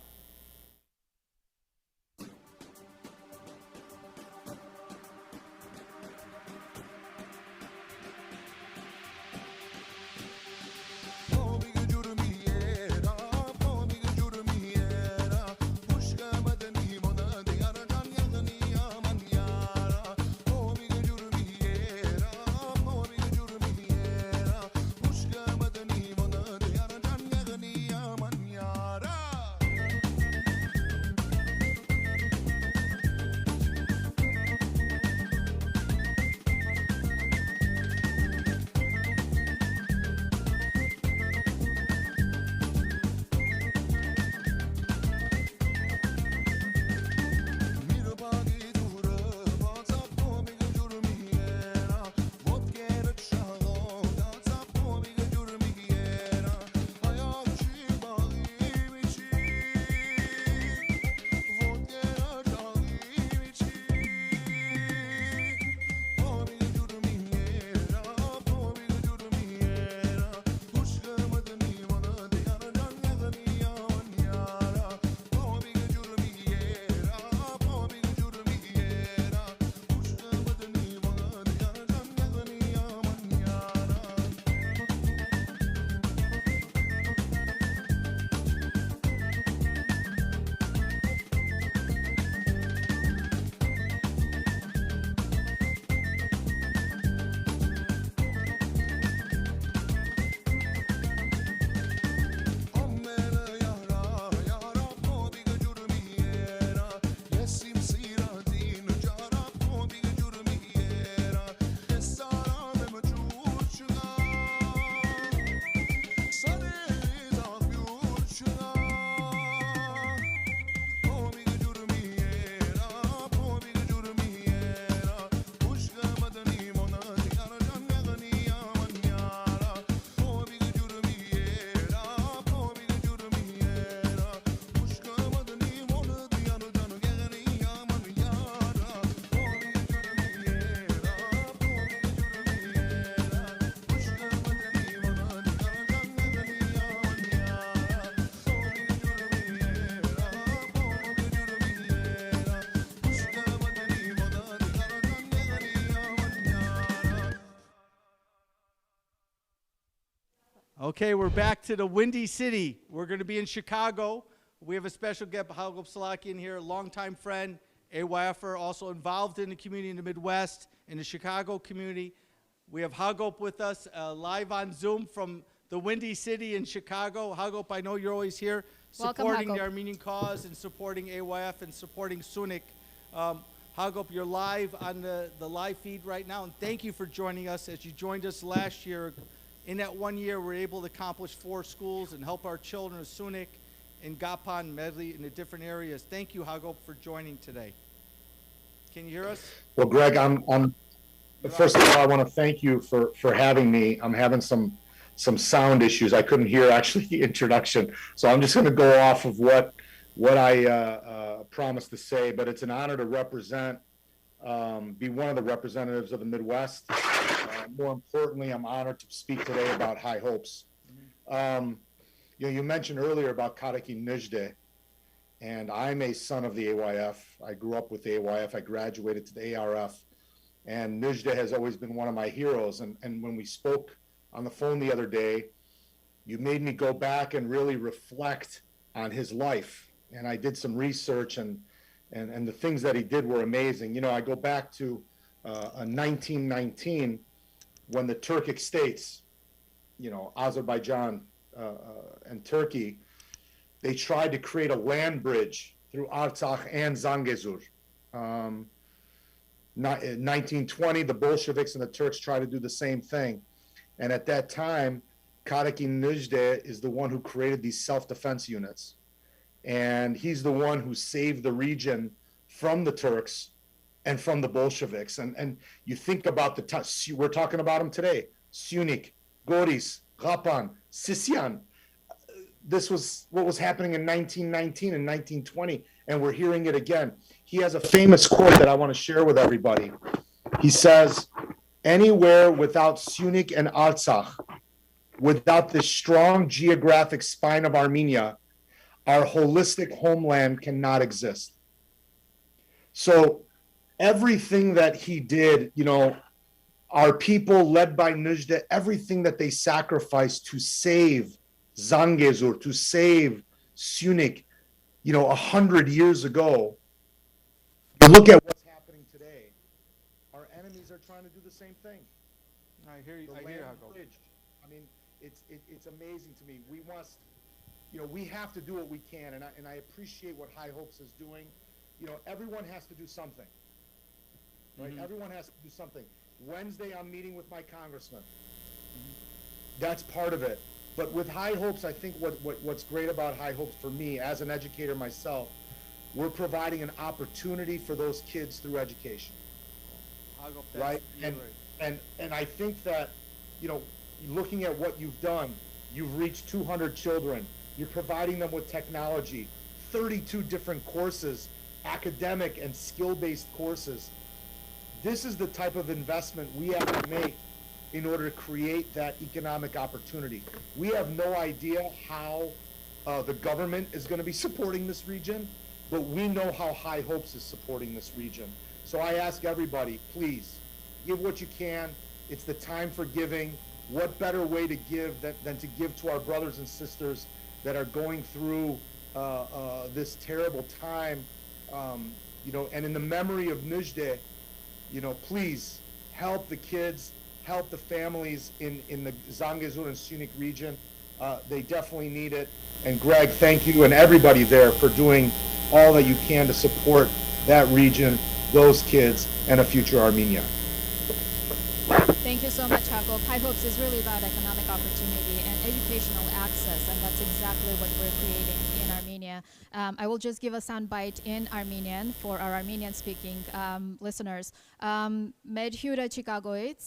Okay, we're back to the Windy City. We're going to be in Chicago. We have a special guest, Hagop Solachian here, a longtime friend, AYFer, also involved in the community in the Midwest, in the Chicago community. We have Hagop with us live on Zoom from the Windy City in Chicago. Hagop, I know you're always here supporting the Armenian cause and supporting AYF and supporting Syunik. Hagop, you're live on the live feed right now, and thank you for joining us as you joined us last year. In that 1 year, we're able to accomplish 4 schools and help our children of Syunik and Kapan, Medley, in the different areas. Thank you, Hagop, for joining today. Can you hear us? Well, Greg, first of all, I want to thank you for having me. I'm having some sound issues. I couldn't hear actually the introduction, so I'm just going to go off of what I promised to say. But it's an honor to represent, be one of the representatives of the Midwest. More importantly, I'm honored to speak today about Hye Hopes. You mentioned earlier about Karaki Nijde, and I'm a son of the AYF. I grew up with the AYF. I graduated to the ARF, and Nijde has always been one of my heroes. And when we spoke on the phone the other day, you made me go back and really reflect on his life. And I did some research, and the things that he did were amazing. You know, I go back to 1919, when the Turkic states, you know, Azerbaijan and Turkey, they tried to create a land bridge through Artsakh and Zangezur. In 1920, the Bolsheviks and the Turks tried to do the same thing. And at that time, Karaki Nujde is the one who created these self-defense units. And he's the one who saved the region from the Turks and from the Bolsheviks. And you think about we're talking about him today, Syunik, Goris, Kapan, Sisyan. This was what was happening in 1919 and 1920, and we're hearing it again. He has a famous quote that I want to share with everybody. He says, anywhere without Syunik and Artsakh, without this strong geographic spine of Armenia, our holistic homeland cannot exist. So everything that he did, our people led by Nujde, everything that they sacrificed to save Zangezur, to save Syunik, 100 years ago, you look at what's happening today. Our enemies are trying to do the same thing. I hear you. The land bridge. I mean, it's amazing to me. We must, we have to do what we can, and I appreciate what Hye Hopes is doing. Everyone has to do something, right? Mm-hmm. Everyone has to do something. Wednesday, I'm meeting with my congressman. Mm-hmm. That's part of it. But with Hye Hopes, I think what's great about Hye Hopes for me, as an educator myself, we're providing an opportunity for those kids through education, right? And I think that, looking at what you've done, you've reached 200 children. You're providing them with technology, 32 different courses, academic and skill-based courses. This is the type of investment we have to make in order to create that economic opportunity. We have no idea how the government is going to be supporting this region, but we know how Hye Hopes is supporting this region. So I ask everybody, please, give what you can. It's the time for giving. What better way to give than to give to our brothers and sisters that are going through this terrible time, and in the memory of Nujde, please help the kids, help the families in the Zangezur and Syunik region. They definitely need it. And Greg, thank you and everybody there for doing all that you can to support that region, those kids, and a future Armenia. Thank you so much, Hagop. Hye Hopes is really about economic opportunity and educational access, and that's exactly what we're creating in Armenia. I will just give a soundbite in Armenian for our Armenian-speaking listeners. Մեր հյուրը Չիկագոից,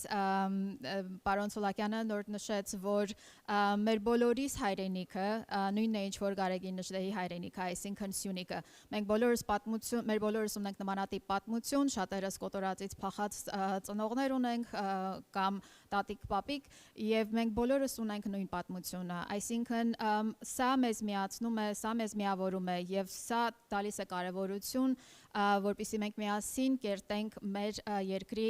պարոն Սոլակյանը նոր նշեց, որ մեր բոլորիս հայրենիքը նույնն է ինչ որ Գարեգին Նժդեհի հայրենիքը, այսինքն Syunik-ը։ Մենք բոլորս պատմություն, մեր բոլորս ունենք նմանատիպ պատմություն, շատերս կոտորածից փախած ծնողներ ունենք կամ տատիկ պապիկ, եւ մենք բոլորս ունենք նույն պատմությունը, այսինքն սա մեզ միացնում է, սա մեզ միավորում է եւ սա տալիս է կարեւորություն, որպեսզի մենք միասին կերտենք մեր երկրի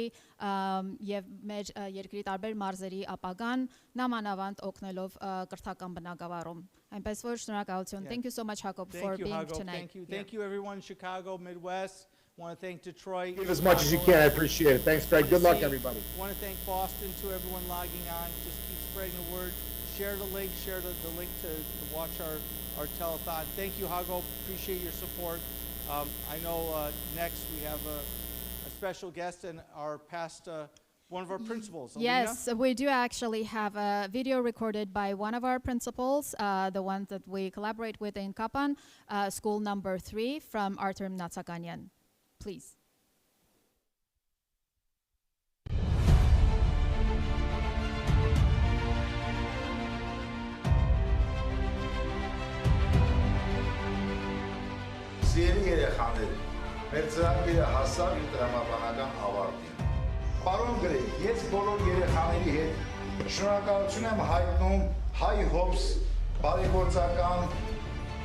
եւ մեր երկրի տարբեր մարզերի ապագան, նամանավանդ օգնելով կրթական բնակավարում։ Այնպես որ շնորհակալություն. Thank you so much, Hagop, for being tonight. Thank you everyone, Chicago, Midwest. Want to thank Detroit. Give as much as you can. I appreciate it. Thanks, Greg. Good luck, everybody. Want to thank Boston, to everyone logging on. Just keep spreading the word. Share the link. Share the link to watch our telethon. Thank you, Hagop. Appreciate your support. I know next we have a special guest and our past one of our principals. Yes, we do actually have a video recorded by one of our principals, the one that we collaborate with in Kapan, school number 3 from Artur Natsakanyan. Please. Սիրելի երեխաներ, մեր ծրագիրը հասավ իր տրամաբանական ավարտին։ Պարոն Գրեգ, ես բոլոր երեխաների հետ շնորհակալություն եմ հայտնում Hye Hopes բարեգործական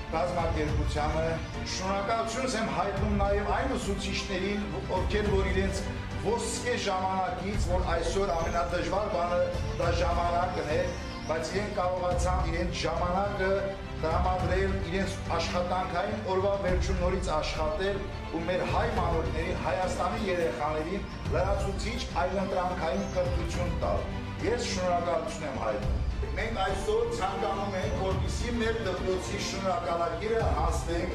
կազմակերպությանը, շնորհակալություն եմ հայտնում նաև այն ուսուցիչներին, ովքեր որ իրենց ոսկե ժամանակից, որ այսօր ամենադժվար բանը դա ժամանակն է, բայց իրենք կարողացան իրենց ժամանակը տրամադրել իրենց աշխատանքային օրվա վերջում նորից աշխատել ու մեր հայ մանուկներին, Հայաստանի երեխաներին լրացուցիչ այլընտրանքային կրթություն տալ։ Ես շնորհակալություն եմ հայտնում։ Մենք այսօր ցանկանում ենք, որպեսզի մեր դպրոցի շնորհակալագիրը հասնենք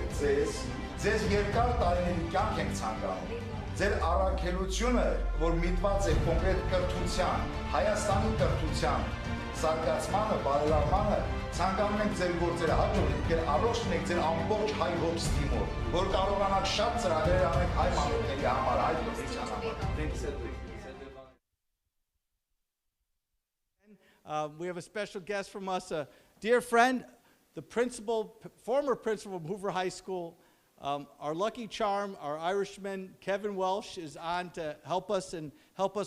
ձեզ երկար տարիների կյանք ենք ցանկանում։ ձեր առաքելությունը, որ միտված է կոնկրետ կրթության, Հայաստանի կրթության, զարգացմանը, բարելավմանը, ցանկանում ենք ձեր գործերը հաջողել, առողջ լինեք ձեր ամբողջ Hye Hopes թիմով, որ կարողանաք շատ ծրագրեր անել հայ մանուկների համար, հայ կրթության համար։ We have a special guest from us, a dear friend, the former principal of Hoover High School. Our lucky charm, our Irishman, Kevin Welsh, is on to help us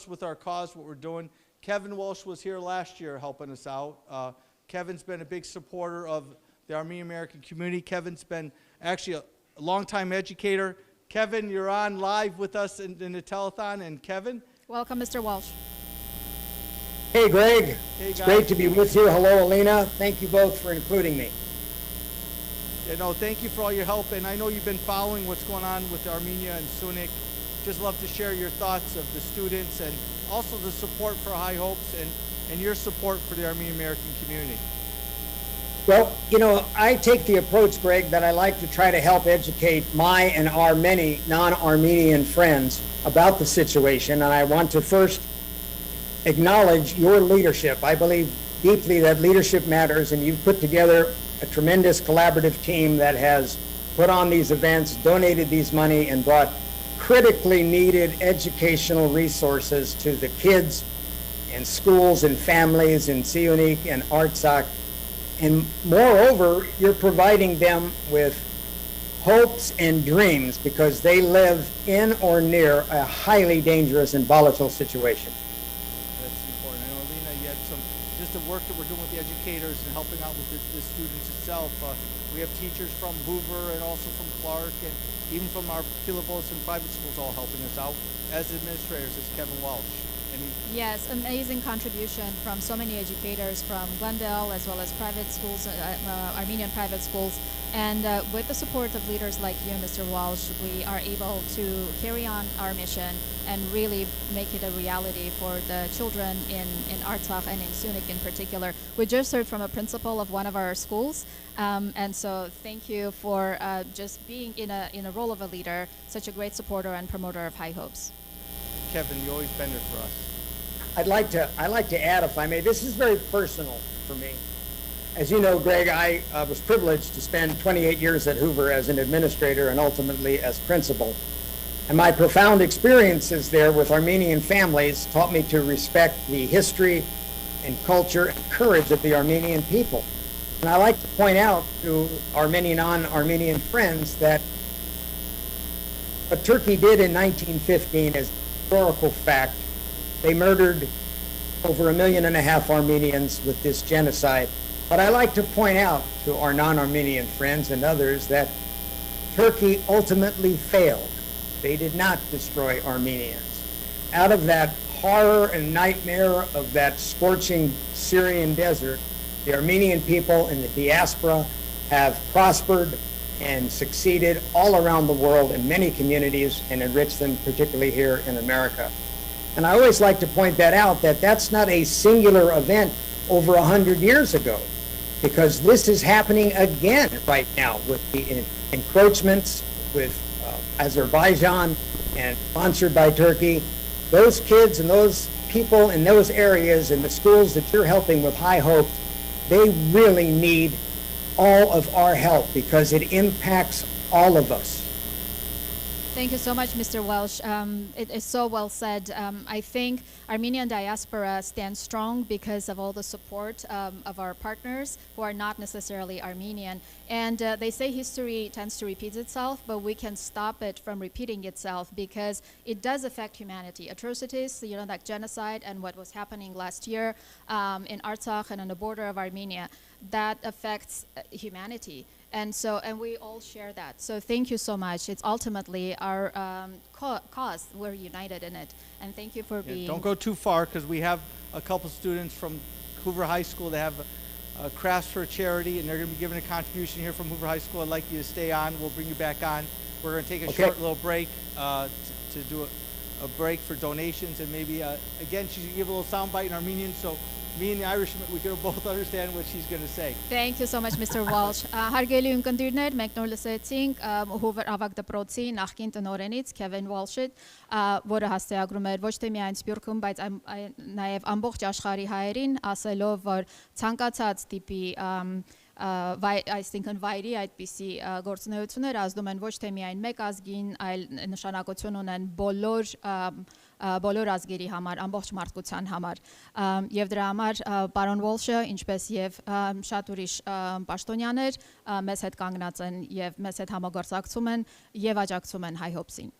with our cause, what we're doing. Kevin Welsh was here last year helping us out. Kevin's been a big supporter of the Armenian American community. Kevin's been actually a longtime educator. Kevin, you're on live with us in the telethon. And Kevin? Welcome, Mr. Welsh. Hey, Greg. Hey, it's guys. great to be with you. Hello, Alina. Thank you both for including me. Thank you for all your help. And I know you've been following what's going on with Armenia and Syunik. Just love to share your thoughts of the students and also the support for Hye Hopes and your support for the Armenian American community. Well, I take the approach, Greg, that I like to try to help educate my and our many non-Armenian friends about the situation. And I want to first acknowledge your leadership. I believe deeply that leadership matters, and you've put together a tremendous collaborative team that has put on these events, donated these money, and brought critically needed educational resources to the kids and schools and families in Syunik and Artsakh. And moreover, you're providing them with hopes and dreams because they live in or near a highly dangerous and volatile situation. That's important. I know, Alina, you had just the work that we're doing with the educators and helping out with the students itself. We have teachers from Hoover and also from Clark and even from our Philipos and private schools all helping us out as administrators, as Kevin Welsh. Yes, amazing contribution from so many educators from Glendale as well as private schools, Armenian private schools. And with the support of leaders like you, Mr. Welsh, we are able to carry on our mission and really make it a reality for the children in Artsakh and in Syunik in particular. We just heard from a principal of one of our schools, and so thank you for just being in a role of a leader, such a great supporter and promoter of Hye Hopes. Kevin, you always been there for us. I'd like to add, if I may, this is very personal for me. As you know, Greg, I was privileged to spend 28 years at Hoover as an administrator and ultimately as principal. And my profound experiences there with Armenian families taught me to respect the history and culture and courage of the Armenian people. And I like to point out to our many non-Armenian friends that what Turkey did in 1915 is a historical fact. They murdered over 1.5 million Armenians with this genocide. But I like to point out to our non-Armenian friends and others that Turkey ultimately failed. They did not destroy Armenians. Out of that horror and nightmare of that scorching Syrian desert, the Armenian people in the diaspora have prospered and succeeded all around the world in many communities and enriched them, particularly here in America. And I always like to point that out, that that's not a singular event over 100 years ago, because this is happening again right now with the encroachments with Azerbaijan and sponsored by Turkey. Those kids and those people in those areas and the schools that you're helping with Hye Hopes, they really need all of our help because it impacts all of us. Thank you so much, Mr. Welsh. It is so well said. I think Armenian diaspora stands strong because of all the support of our partners who are not necessarily Armenian. And they say history tends to repeat itself, but we can stop it from repeating itself because it does affect humanity. Atrocities, like genocide and what was happening last year in Artsakh and on the border of Armenia, that affects humanity. And we all share that. So thank you so much. It's ultimately our cause. We're united in it. And thank you for being. Don't go too far because we have a couple students from Hoover High School that have crafts for a charity, and they're going to be giving a contribution here from Hoover High School. I'd like you to stay on. We'll bring you back on. We're going to take a short little break to do a break for donations, and maybe again she's going to give a little soundbite in Armenian. So me and the Irishman, we could both understand what she's going to say. Thank you so much, Mr. Walsh. Հարգելի ունկնդիրներ, մենք նոր լսեցինք Hoover ավագ դպրոցի նախկին տնօրենից Kevin Walsh-ից, որը հաստատագրում էր ոչ թե միայն Սփյուռքում, բայց նաև ամբողջ աշխարհի հայերին, ասելով, որ ցանկացած տիպի այսինքն վայրի այդպիսի գործունեություններ ազդում են ոչ թե միայն մեկ ազգին, այլ նշանակություն ունեն բոլոր ազգերի համար, ամբողջ մարդկության համար։ Եվ դրա համար պարոն Walsh-ը, ինչպես եւ շատ ուրիշ պաշտոնյաներ մեզ հետ կանգնած են եւ մեզ հետ համագործակցում են եւ աջակցում են Hye Hopes-ին։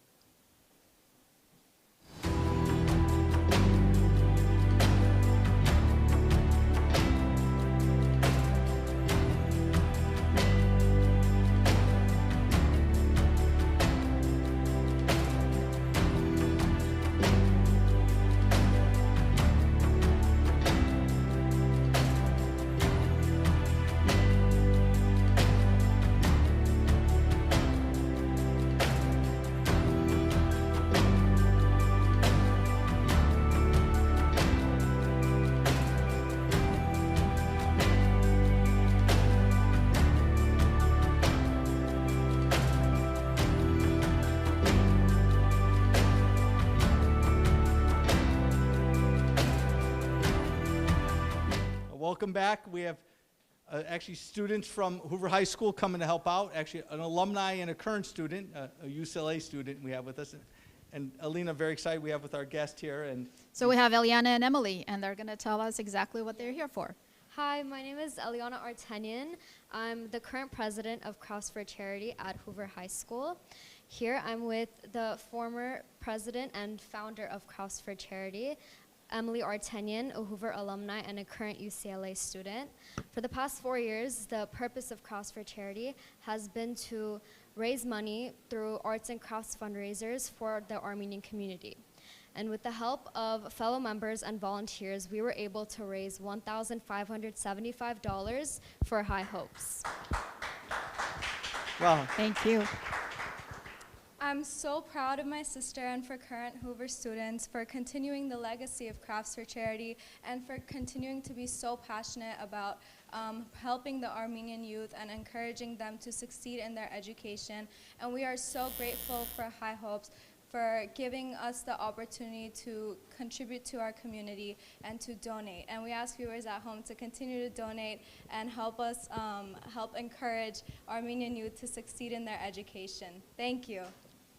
Welcome back. We have actually students from Hoover High School coming to help out. Actually, an alumni and a current student, a UCLA student we have with us. And Alina, very excited we have with our guest here. And so we have Eliana and Emily, and they're going to tell us exactly what they're here for. Hi, my name is Eliana Artelyan. I'm the current president of Crafts for Charity at Hoover High School. Here I'm with the former president and founder of Crafts for Charity, Emily Artelyan, a Hoover alumni and a current UCLA student. For the past 4 years, the purpose of Crafts for Charity has been to raise money through arts and crafts fundraisers for the Armenian community. And with the help of fellow members and volunteers, we were able to raise $1,575 for Hye Hopes. Wow. Thank you. I'm so proud of my sister and for current Hoover students for continuing the legacy of Crafts for Charity and for continuing to be so passionate about helping the Armenian youth and encouraging them to succeed in their education. And we are so grateful for Hye Hopes for giving us the opportunity to contribute to our community and to donate. And we ask viewers at home to continue to donate and help us help encourage Armenian youth to succeed in their education. Thank you.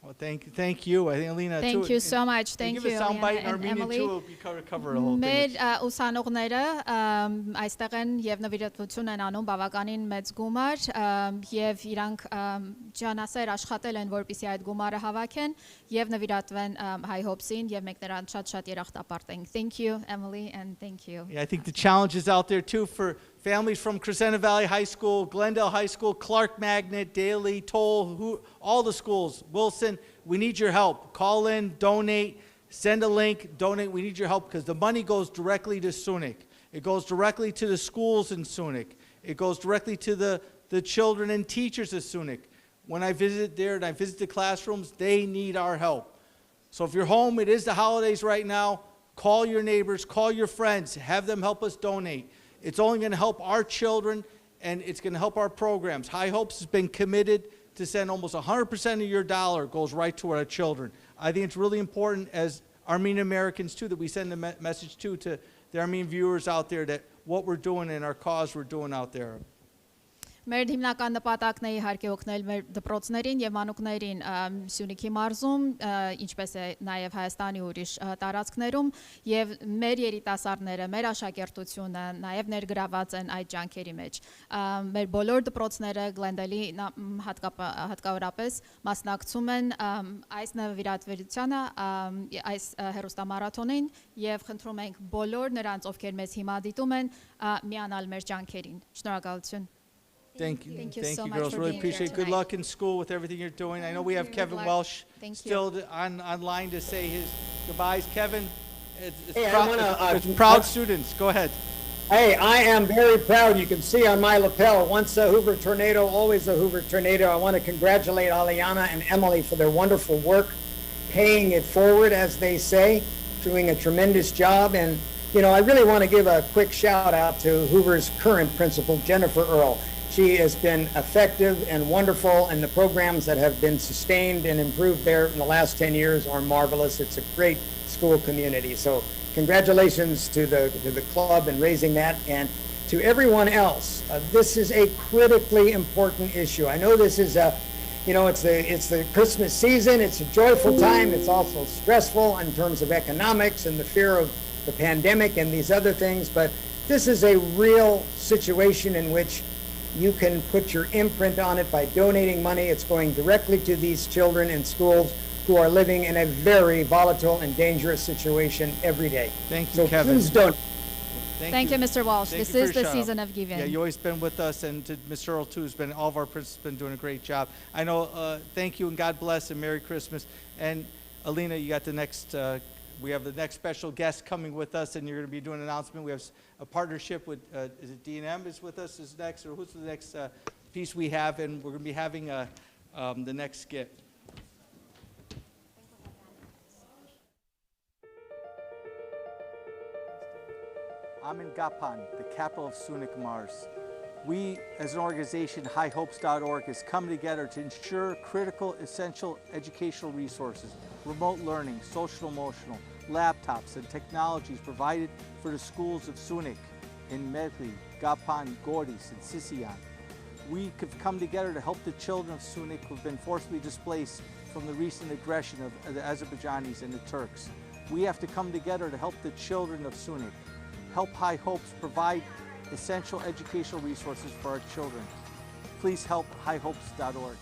Well, thank you. I think Alina, thank too, you so much. Thank you, give a soundbite in and Armenian Emily. too. We cover the whole thing. Մեր ուսանողները այստեղ են եւ նվիրատվություն են անում բավականին մեծ գումար եւ իրանք ջանասեր աշխատել են որպեսզի այդ գումարը հավաքեն եւ նվիրատվեն Hye Hopes-ին եւ մենք նրանց շատ երախտապարտ ենք. Thank you, Emily, and thank you. Yeah, I think the challenge is out there too for families from Crescenta Valley High School, Glendale High School, Clark Magnet, Daly, Toll, all the schools, Wilson. We need your help. Call in, donate, send a link, donate. We need your help because the money goes directly to Syunik. It goes directly to the schools in Syunik. It goes directly to the children and teachers of Syunik. When I visit there and I visit the classrooms, they need our help. So if you're home, it is the holidays right now, call your neighbors, call your friends, have them help us donate. It's only going to help our children, and it's going to help our programs. Hye Hopes has been committed to send almost 100% of your dollar goes right to our children. I think it's really important as Armenian Americans, too, that we send a message, too, to the Armenian viewers out there that what we're doing and our cause we're doing out there. Մեր հիմնական նպատակն է իհարկե օգնել մեր դպրոցներին եւ մանուկներին Syunik-ի մարզում, ինչպես է նաեւ Հայաստանի ուրիշ տարածքներում եւ մեր երիտասարդները, մեր աշակերտությունը նաեւ ներգրաված են այդ ջանքերի մեջ։ Մեր բոլոր դպրոցները Glendale-ի հատկավորապես մասնակցում են այս նվիրատվությանը, այս հերոստամարաթոնին եւ խնդրում ենք բոլոր նրանց, ովքեր մեզ հիմա դիտում են, միանալ մեր ջանքերին։ Շնորհակալություն։ Thank you so much girls. for Really being here appreciate it. Good tonight. luck in school with everything you're doing. I know we have Kevin Welsh still online to say his goodbyes. Kevin, it's proud students. Go ahead. Hey, I am very proud. You can see on my lapel, once a Hoover tornado, always a Hoover tornado. I want to congratulate Aliana and Emily for their wonderful work, paying it forward, as they say, doing a tremendous job. And you know, I really want to give a quick shout out to Hoover's current principal, Jennifer Earle. She has been effective and wonderful, and the programs that have been sustained and improved there in the last 10 years are marvelous. It's a great school community. So congratulations to the club in raising that, and to everyone else. This is a critically important issue. I know this is a, you know, it's the Christmas season. It's a joyful time. It's also stressful in terms of economics and the fear of the pandemic and these other things. But this is a real situation in which you can put your imprint on it by donating money. It's going directly to these children in schools who are living in a very volatile and dangerous situation every day. Thank you, so Kevin. Please donate. Thank you, Mr. Walsh. This is the season of giving. Yeah, you always been with us, and to Mr. Earl too, who's been, all of our principals been doing a great job. I know, thank you and God bless and Merry Christmas. And Alina, you got the next, we have the next special guest coming with us, and you're going to be doing an announcement. We have a partnership with, is it D&M is with us is next, or who's the next piece we have, and we're going to be having the next skit. I'm in Kapan, the capital of Syunik, Mars. We, as an organization, HyeHopes.org, has come together to ensure critical, essential educational resources, remote learning, social emotional, laptops, and technologies provided for the schools of Syunik in Medli, Kapan, Gordis, and Sisian. We have come together to help the children of Syunik who have been forcibly displaced from the recent aggression of the Azerbaijanis and the Turks. We have to come together to help the children of Syunik. Help Hye Hopes provide essential educational resources for our children. Please help HyeHopes.org.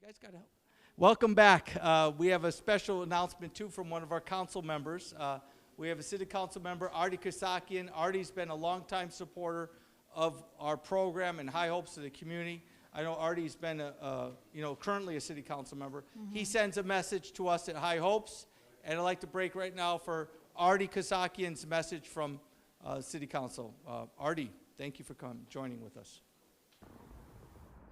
You guys got to help. Welcome back. We have a special announcement too from one of our council members. We have a city council member, Ardy Kassakhian. Ardy's been a longtime supporter of our program and Hye Hopes to the community. I know Ardy's been currently a city council member. Mm-hmm. He sends a message to us at Hye Hopes, and I'd like to break right now for Ardy Kassakhian's message from city council. Ardy, thank you for joining with us.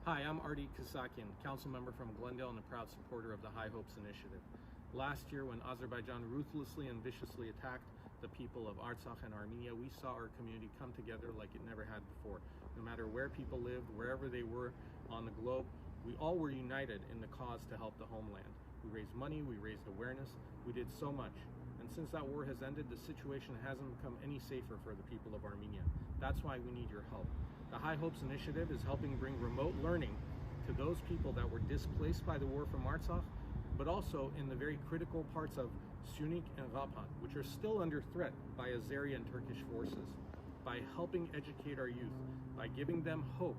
Hi, I'm Ardy Kassakhian, council member from Glendale and a proud supporter of the Hye Hopes initiative. Last year, when Azerbaijan ruthlessly and viciously attacked the people of Artsakh and Armenia, we saw our community come together like it never had before. No matter where people lived, wherever they were on the globe, we all were united in the cause to help the homeland. We raised money, we raised awareness, we did so much. And since that war has ended, the situation hasn't become any safer for the people of Armenia. That's why we need your help. The Hye Hopes initiative is helping bring remote learning to those people that were displaced by the war from Artsakh, but also in the very critical parts of Syunik and Kapan, which are still under threat by Azeri and Turkish forces. By helping educate our youth, by giving them hope,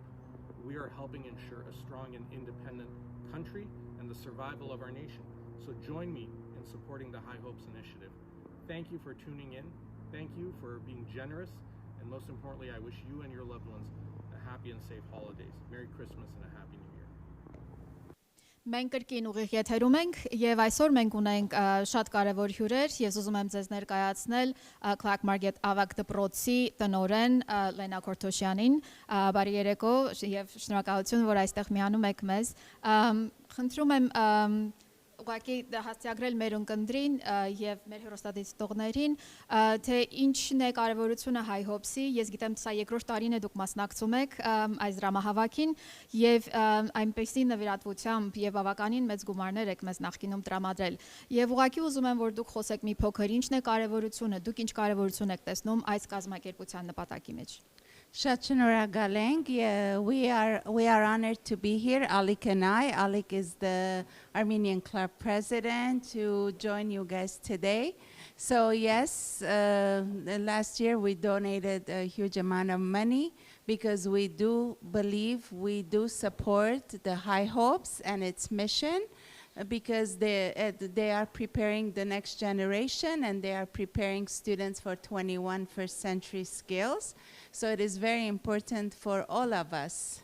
we are helping ensure a strong and independent country and the survival of our nation. So join me in supporting the Hye Hopes initiative. Thank you for tuning in. Thank you for being generous. And most importantly, I wish you and your loved ones a happy and safe holidays. Merry Christmas and a Happy New Year. Մենք կրկին ուղիղ եթերում ենք եւ այսօր մենք ունենք շատ կարեւոր հյուրեր եւ ուզում եմ ձեզ ներկայացնել Clark Market ավագ դպրոցի տնօրեն Լենա Քորթոշյանին բարի երեկո եւ շնորհակալություն որ այստեղ միանում եք մեզ խնդրում եմ ուղղակի հասցեագրել մեր ունկնդրին եւ մեր հեռուստադիտողներին թե ինչն է կարեւորությունը Hye Hopes-ի ես գիտեմ սա երկրորդ տարին է դուք մասնակցում եք այս դրամահավաքին եւ այնպեսի նվիրատվությամբ եւ բավականին մեծ գումարներ եք մեզ նախկինում տրամադրել եւ ուղղակի ուզում եմ որ դուք խոսեք մի փոքր ինչն է կարեւորությունը դուք ինչ կարեւորություն եք տեսնում այս կազմակերպության նպատակի մեջ Շատ շնորհակալ ենք. We are honored to be here, Alik and I. Alik is the Armenian club president to join you guys today. So yes, last year we donated a huge amount of money because we do believe, we do support the Hye Hopes and its mission. Because they are preparing the next generation and they are preparing students for 21st century skills. So it is very important for all of us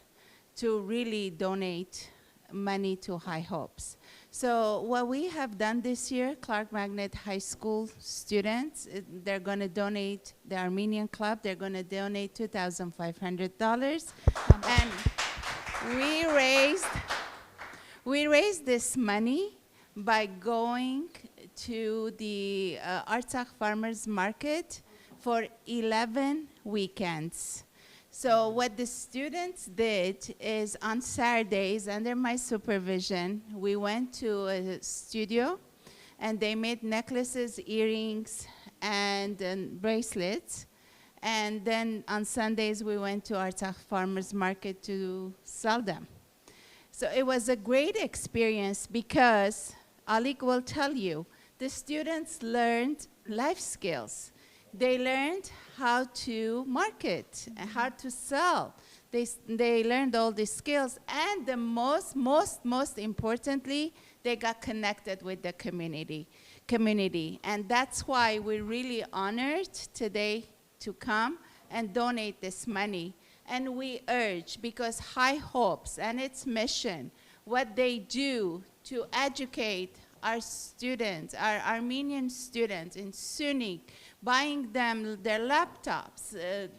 to really donate money to Hye Hopes. So what we have done this year, Clark Magnet High School students, they're going to donate, the Armenian Club, they're going to donate $2,500. And we raised this money by going to the Artsakh Farmers Market for 11 weekends. So what the students did is on Saturdays, under my supervision, we went to a studio and they made necklaces, earrings, and bracelets. And then on Sundays, we went to Artsakh Farmers Market to sell them. So it was a great experience because, Alik will tell you, the students learned life skills. They learned how to market, how to sell. They learned all these skills, and the most importantly, they got connected with the community. And that's why we're really honored today to come and donate this money. And we urge, because Hye Hopes and its mission, what they do to educate our students, our Armenian students in Syunik, buying them their laptops,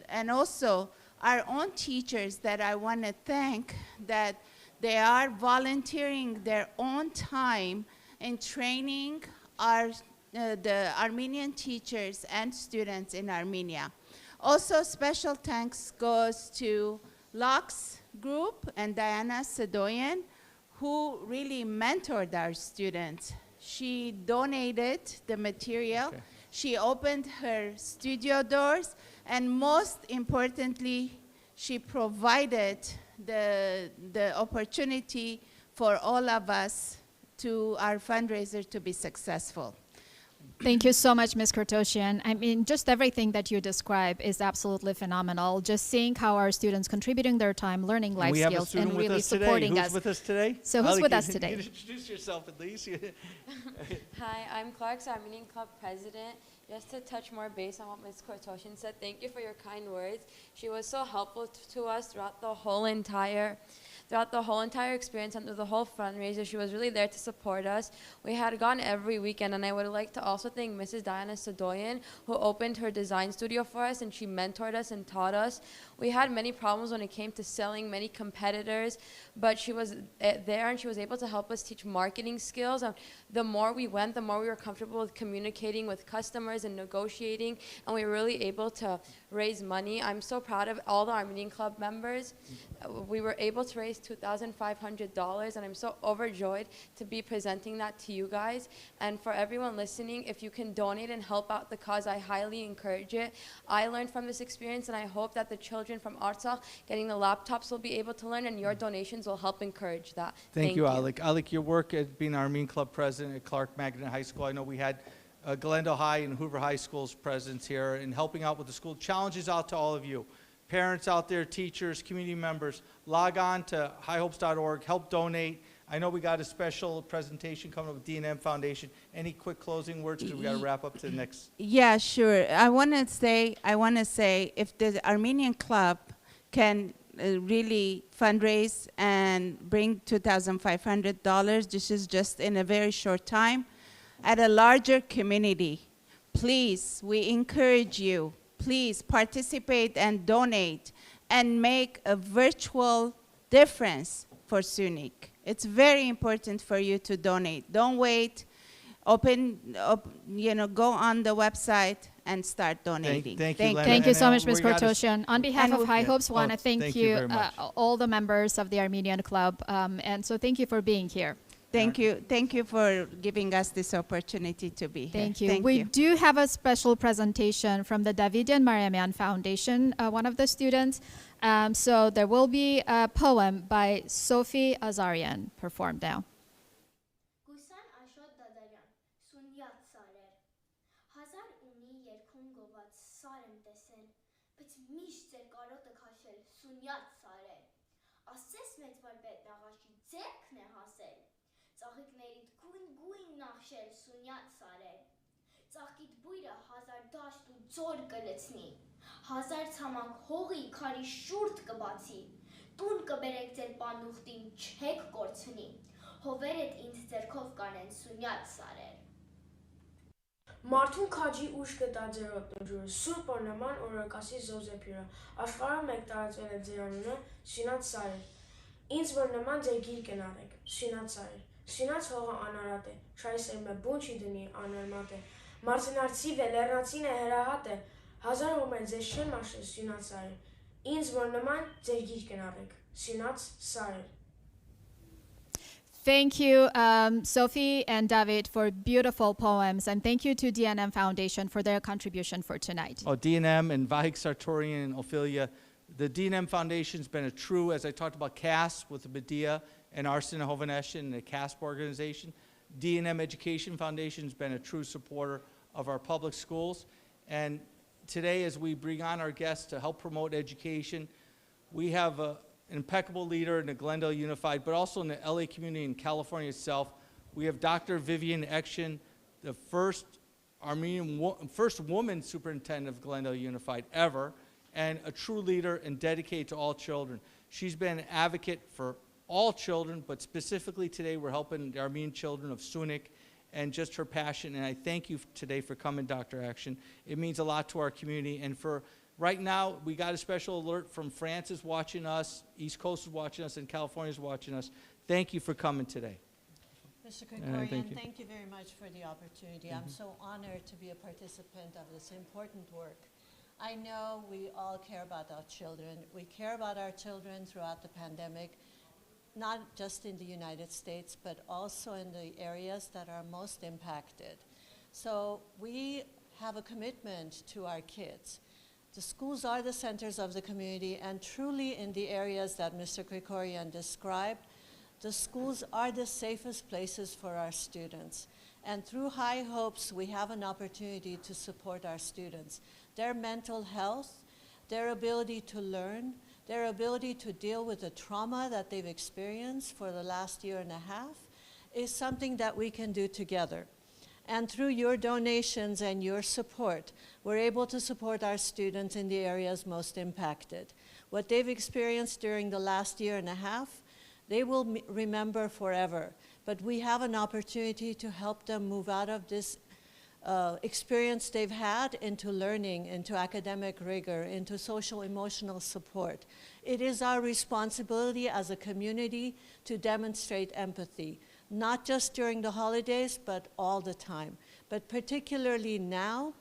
and also our own teachers that I want to thank, that they are volunteering their own time in training the Armenian teachers and students in Armenia. Also, special thanks goes to Locke's group and Diana Sadoyan, who really mentored our students. She donated the material. Okay. She opened her studio doors, and most importantly, she provided the opportunity for all of us to our fundraiser to be successful. Thank you so much, Ms. Tatosian. I mean, just everything that you describe is absolutely phenomenal. Just seeing how our students contributing their time, learning life skills, and really supporting us. Who's with us today? So who's with us today? Introduce yourself at least. Hi, I'm Clark's Armenian Club president. Just to touch more base on what Ms. Tatosian said, thank you for your kind words. She was so helpful to us throughout the whole entire experience and through the whole fundraiser. She was really there to support us. We had gone every weekend, and I would like to also thank Mrs. Diana Sadoyan, who opened her design studio for us, and she mentored us and taught us. We had many problems when it came to selling, many competitors, but she was there, and she was able to help us teach marketing skills. And the more we went, the more we were comfortable with communicating with customers and negotiating, and we were really able to raise money. I'm so proud of all the Armenian Club members. We were able to raise $2,500, and I'm so overjoyed to be presenting that to you guys. And for everyone listening, if you can donate and help out the cause, I highly encourage it. I learned from this experience, and I hope that the children from Artsakh getting the laptops will be able to learn, and your donations will help encourage that. Thank you, Alik. Alik, your work at being Armenian Club president at Clark Magnet High School, I know we had Glendale High and Hoover High School's presence here and helping out with the school. Challenges out to all of you. Parents out there, teachers, community members, log on to highhopes.org, help donate. I know we got a special presentation coming up with D&M Foundation. Any quick closing words, because we got to wrap up to the next. Yeah, sure. I want to say if the Armenian Club can really fundraise and bring $2,500, this is just in a very short time, at a larger community, please, we encourage you, please participate and donate and make a virtual difference for Syunik. It's very important for you to donate. Don't wait. Go on the website and start donating. Thank you so much, Ms. Tatosian. On behalf of Hye Hopes, want to thank you all the members of the Armenian Club. And so thank you for being here. Thank you for giving us this opportunity to be here. Thank you. We do have a special presentation from the Davidian Mariamian Foundation, one of the students. So there will be a poem by Sophie Azarian performed now. Ծաղիկներիդ գույն նախշել սունյատ սարել, ծաղկիդ բույրը հազար դաշտ ու ձոր կլցնի, հազար ցամաք հողի քարի շուրթ կբացի, Տուն կբերեք ձեր պանուխտին չեք կորցնի, հովերդ ինձ ձերքով կանեն սունյատ սարեր։ Մարդուն քաջի ուշ կտա ձեր օտնջուրը, Սուրբ օրնաման օրակասի Զոզեփյուրը, աշխարհը մեկ տարածվել է ձեր անունը, Սյունած սարեր։ Ինձ որ նման ձեր գիրկն արեք, Սյունած սարեր։ Սյունած հողը անարատ է, շայսերմը բուն չի դնի անարմատ է, Մարցնարցի վելեռնացին է հրահատ է, հազար հոմեր ձեզ չեն մաշել, Սյունած սարեր։ Ինձ որ նման ձեր գիրկն արեք, Սյունած սարեր։ Thank you, Sophie and David, for beautiful poems, and thank you to DNM Foundation for their contribution for tonight. Oh, DNM and Vahik Sartorian and Ophelia. The DNM Foundation's been a true, as I talked about CASP with the Medea and Arsene Hovaneshin and the CASP organization, DNM Education Foundation's been a true supporter of our public schools. And today, as we bring on our guests to help promote education, we have an impeccable leader in the Glendale Unified, but also in the LA community in California itself. We have Dr. Vivian Ekchian, the first woman superintendent of Glendale Unified ever, and a true leader and dedicated to all children. She's been an advocate for all children, but specifically today we're helping the Armenian children of Syunik, and just her passion. And I thank you today for coming, Dr. Ekchian. It means a lot to our community. And for right now, we got a special alert from France is watching us, East Coast is watching us, and California is watching us. Thank you for coming today. Mr. Krikorian, thank you very much for the opportunity. I'm so honored to be a participant of this important work. I know we all care about our children. We care about our children throughout the pandemic, not just in the United States, but also in the areas that are most impacted. So we have a commitment to our kids. The schools are the centers of the community, and truly in the areas that Mr. Krikorian described, the schools are the safest places for our students. And through Hye Hopes, we have an opportunity to support our students. Their mental health, their ability to learn, their ability to deal with the trauma that they've experienced for the last year and a half is something that we can do together. And through your donations and your support, we're able to support our students in the areas most impacted. What they've experienced during the last year and a half, they will remember forever. But we have an opportunity to help them move out of this experience they've had into learning, into academic rigor, into social emotional support. It is our responsibility as a community to demonstrate empathy, not just during the holidays, but all the time. But particularly now,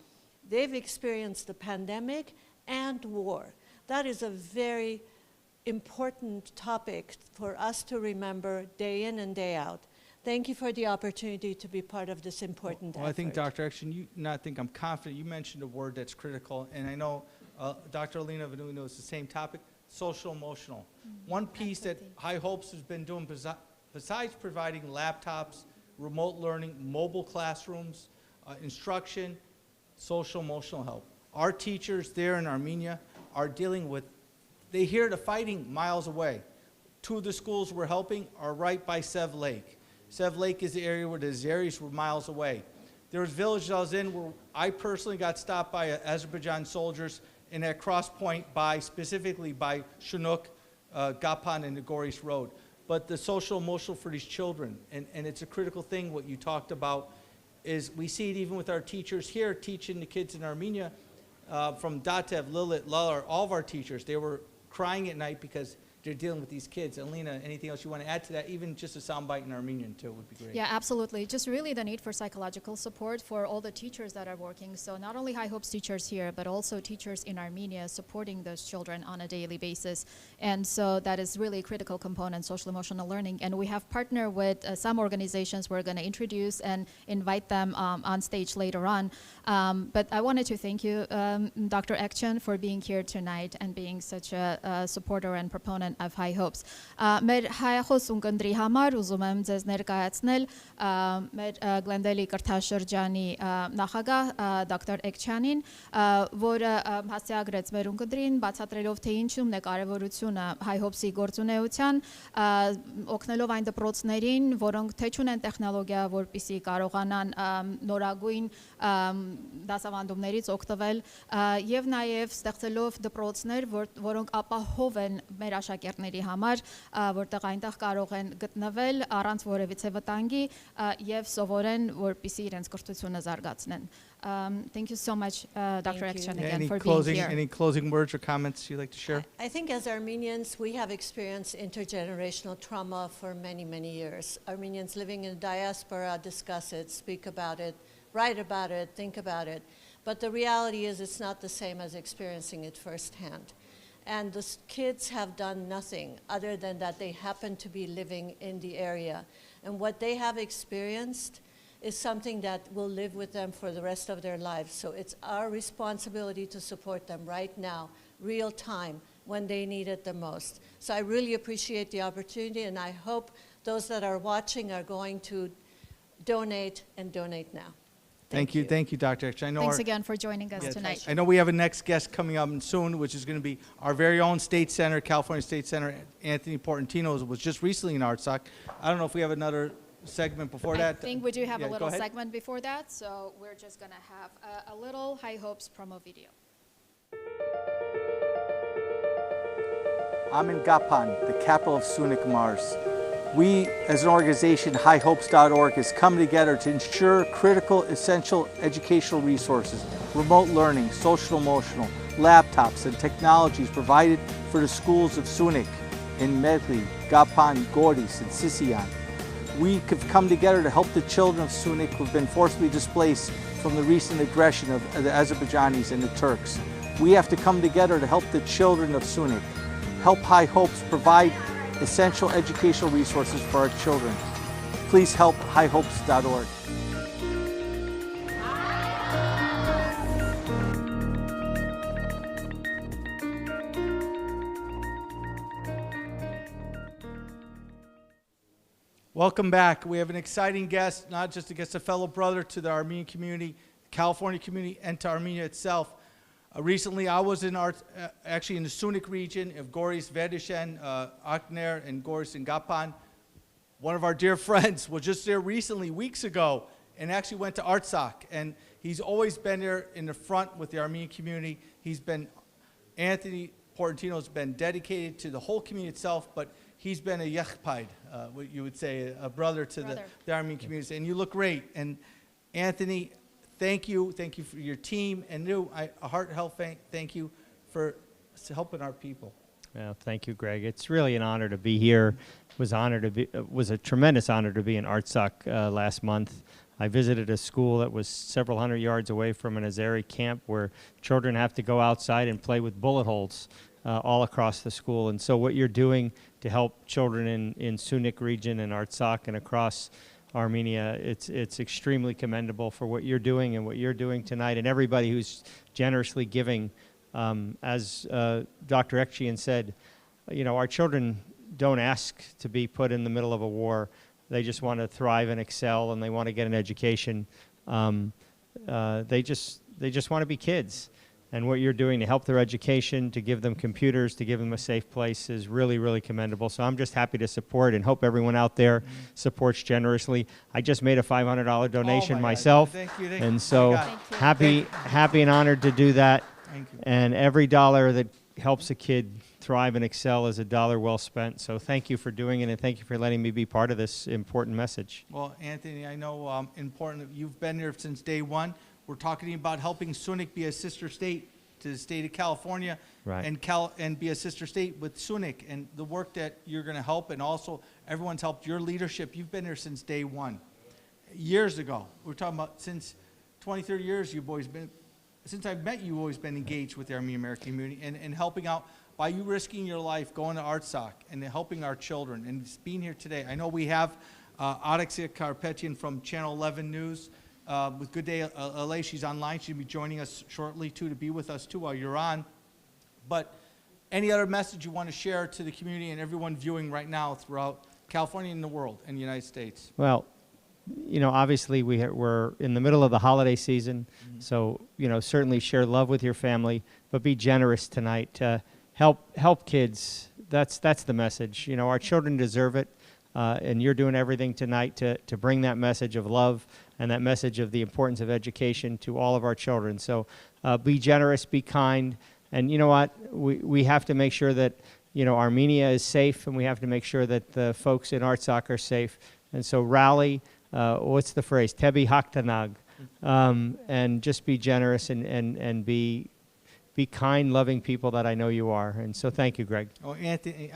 they've experienced the pandemic and war. That is a very important topic for us to remember day in and day out. Thank you for the opportunity to be part of this important effort. I think, Dr. Ekchian, I'm confident you mentioned a word that's critical, and I know Dr. Alina Vanu knows the same topic, social emotional. One piece that Hye Hopes has been doing besides providing laptops, remote learning, mobile classrooms, instruction, social emotional help. Our teachers there in Armenia are dealing with, they hear the fighting miles away. Two of the schools we're helping are right by Sev Lake. Sev Lake is the area where the Zaris were miles away. There was villages I was in where I personally got stopped by Azerbaijan soldiers in that cross point specifically by Syunik, Kapan, and the Goris Road. But the social emotional for these children, and it's a critical thing what you talked about, is we see it even with our teachers here teaching the kids in Armenia, from Datev, Lilit, Lalar, all of our teachers, they were crying at night because they're dealing with these kids. Alina, anything else you want to add to that? Even just a soundbite in Armenian too would be great. Yeah, absolutely. Just really the need for psychological support for all the teachers that are working. So not only Hye Hopes teachers here, but also teachers in Armenia supporting those children on a daily basis. And so that is really a critical component, social emotional learning. And we have partnered with some organizations we're going to introduce and invite them on stage later on. But I wanted to thank you, Dr. Ekchian, for being here tonight and being such a supporter and proponent of Hye Hopes. Մեր հայախոս ունկնդրի համար ուզում եմ ձեզ ներկայացնել մեր Գլենդելի կրթաշրջանի նախագահ դոկտոր Էքչյանին, որը հասցեագրեց մեր ունկնդրին, բացատրելով թե ինչումն է կարևորությունը Hye Hopes-ի գործունեության, օգնելով այն դպրոցներին, որոնք թե չունեն տեխնոլոգիա, որպեսզի կարողանան նորագույն դասավանդումներից օգտվել, եւ նաեւ ստեղծելով դպրոցներ, որոնք ապահով են մեր աշակերտների աշակերտների համար, որտեղ այնտեղ կարող են գտնվել առանց որևիցե վտանգի եւ սովորեն, որպեսզի իրենց կրթությունը զարգացնեն. Thank you so much, Dr. Ekchian, again, for being here. Any closing words or comments you'd like to share? I think as Armenians, we have experienced intergenerational trauma for many, many years. Armenians living in diaspora discuss it, speak about it, write about it, think about it. But the reality is it's not the same as experiencing it firsthand. And the kids have done nothing other than that they happen to be living in the area. And what they have experienced is something that will live with them for the rest of their lives. So it's our responsibility to support them right now, real time, when they need it the most. So I really appreciate the opportunity, and I hope those that are watching are going to donate and donate now. Thank you, Dr. Ekchian. Thanks again for joining us tonight. I know we have a next guest coming up soon, which is going to be our very own State Senator, California State Senator Anthony Portantino, who was just recently in ARTSOC. I don't know if we have another segment before that. I think we do have a little go ahead. segment before that, so we're just going to have a little Hye Hopes promo video. I'm in Kapan, the capital of Syunik, Mars. We, as an organization, HyeHopes.org, has come together to ensure critical, essential educational resources, remote learning, social emotional, laptops, and technologies provided for the schools of Syunik in Medli, Kapan, Goris, and Sisian. We have come together to help the children of Syunik who have been forcibly displaced from the recent aggression of the Azerbaijanis and the Turks. We have to come together to help the children of Syunik. Help Hye Hopes provide essential educational resources for our children. Please help HyeHopes.org. Welcome back. We have an exciting guest, not just a guest, a fellow brother to the Armenian community, California community, and to Armenia itself. Recently, I was in actually in the Syunik region of Goris, Verishen, Akner, and Goris and Kapan. One of our dear friends was just there recently, weeks ago, and actually went to ARTSOC. And he's always been there in the front with the Armenian community. Anthony Portantino has been dedicated to the whole community itself, but he's been a yechpaid, what you would say, a brother to the Armenian community. And you look great. And Anthony, thank you for your team, and a heartfelt thank you for helping our people. Well, thank you, Greg. It's really an honor to be here. Was a tremendous honor to be in ARTSOC last month. I visited a school that was several hundred yards away from an Azeri camp where children have to go outside and play with bullet holes all across the school. And so what you're doing to help children in Syunik region and ARTSOC and across Armenia, it's extremely commendable for what you're doing and what you're doing tonight, and everybody who's generously giving. As Dr. Ekchian said, our children don't ask to be put in the middle of a war. They just want to thrive and excel, and they want to get an education. They just want to be kids. And what you're doing to help their education, to give them computers, to give them a safe place is really, really commendable. So I'm just happy to support and hope everyone out there supports generously. I just made a $500 donation myself. Thank you. And so happy and honored to do that. Thank you. And every dollar that helps a kid thrive and excel is a dollar well spent. So thank you for doing it, and thank you for letting me be part of this important message. Well, Anthony, I know important. You've been here since day one. We're talking about helping Syunik be a sister state to the state of California, right, and be a sister state with Syunik, and the work that you're going to help, and also everyone's helped your leadership. You've been here since day one. Years ago, we're talking about since 20, 30 years, you've always been, since I've met you, you've always been engaged with the Armenian American community and helping out by you risking your life, going to ARTSOC and helping our children and just being here today. I know we have Araxia Karapetyan from Channel 11 News. With Good Day LA, she's online. She'll be joining us shortly too, to be with us too while you're on. But any other message you want to share to the community and everyone viewing right now throughout California and the world and the United States? Well, obviously we're in the middle of the holiday season, so certainly share love with your family, but be generous tonight. Help kids. That's the message. Our children deserve it. And you're doing everything tonight to bring that message of love and that message of the importance of education to all of our children. So be generous, be kind, and you know what? We have to make sure that Armenia is safe, and we have to make sure that the folks in Artsakh are safe. And so rally, what's the phrase? Tebi haktanag. And just be generous and be kind, loving people that I know you are. And so thank you, Greg. Oh, Anthony,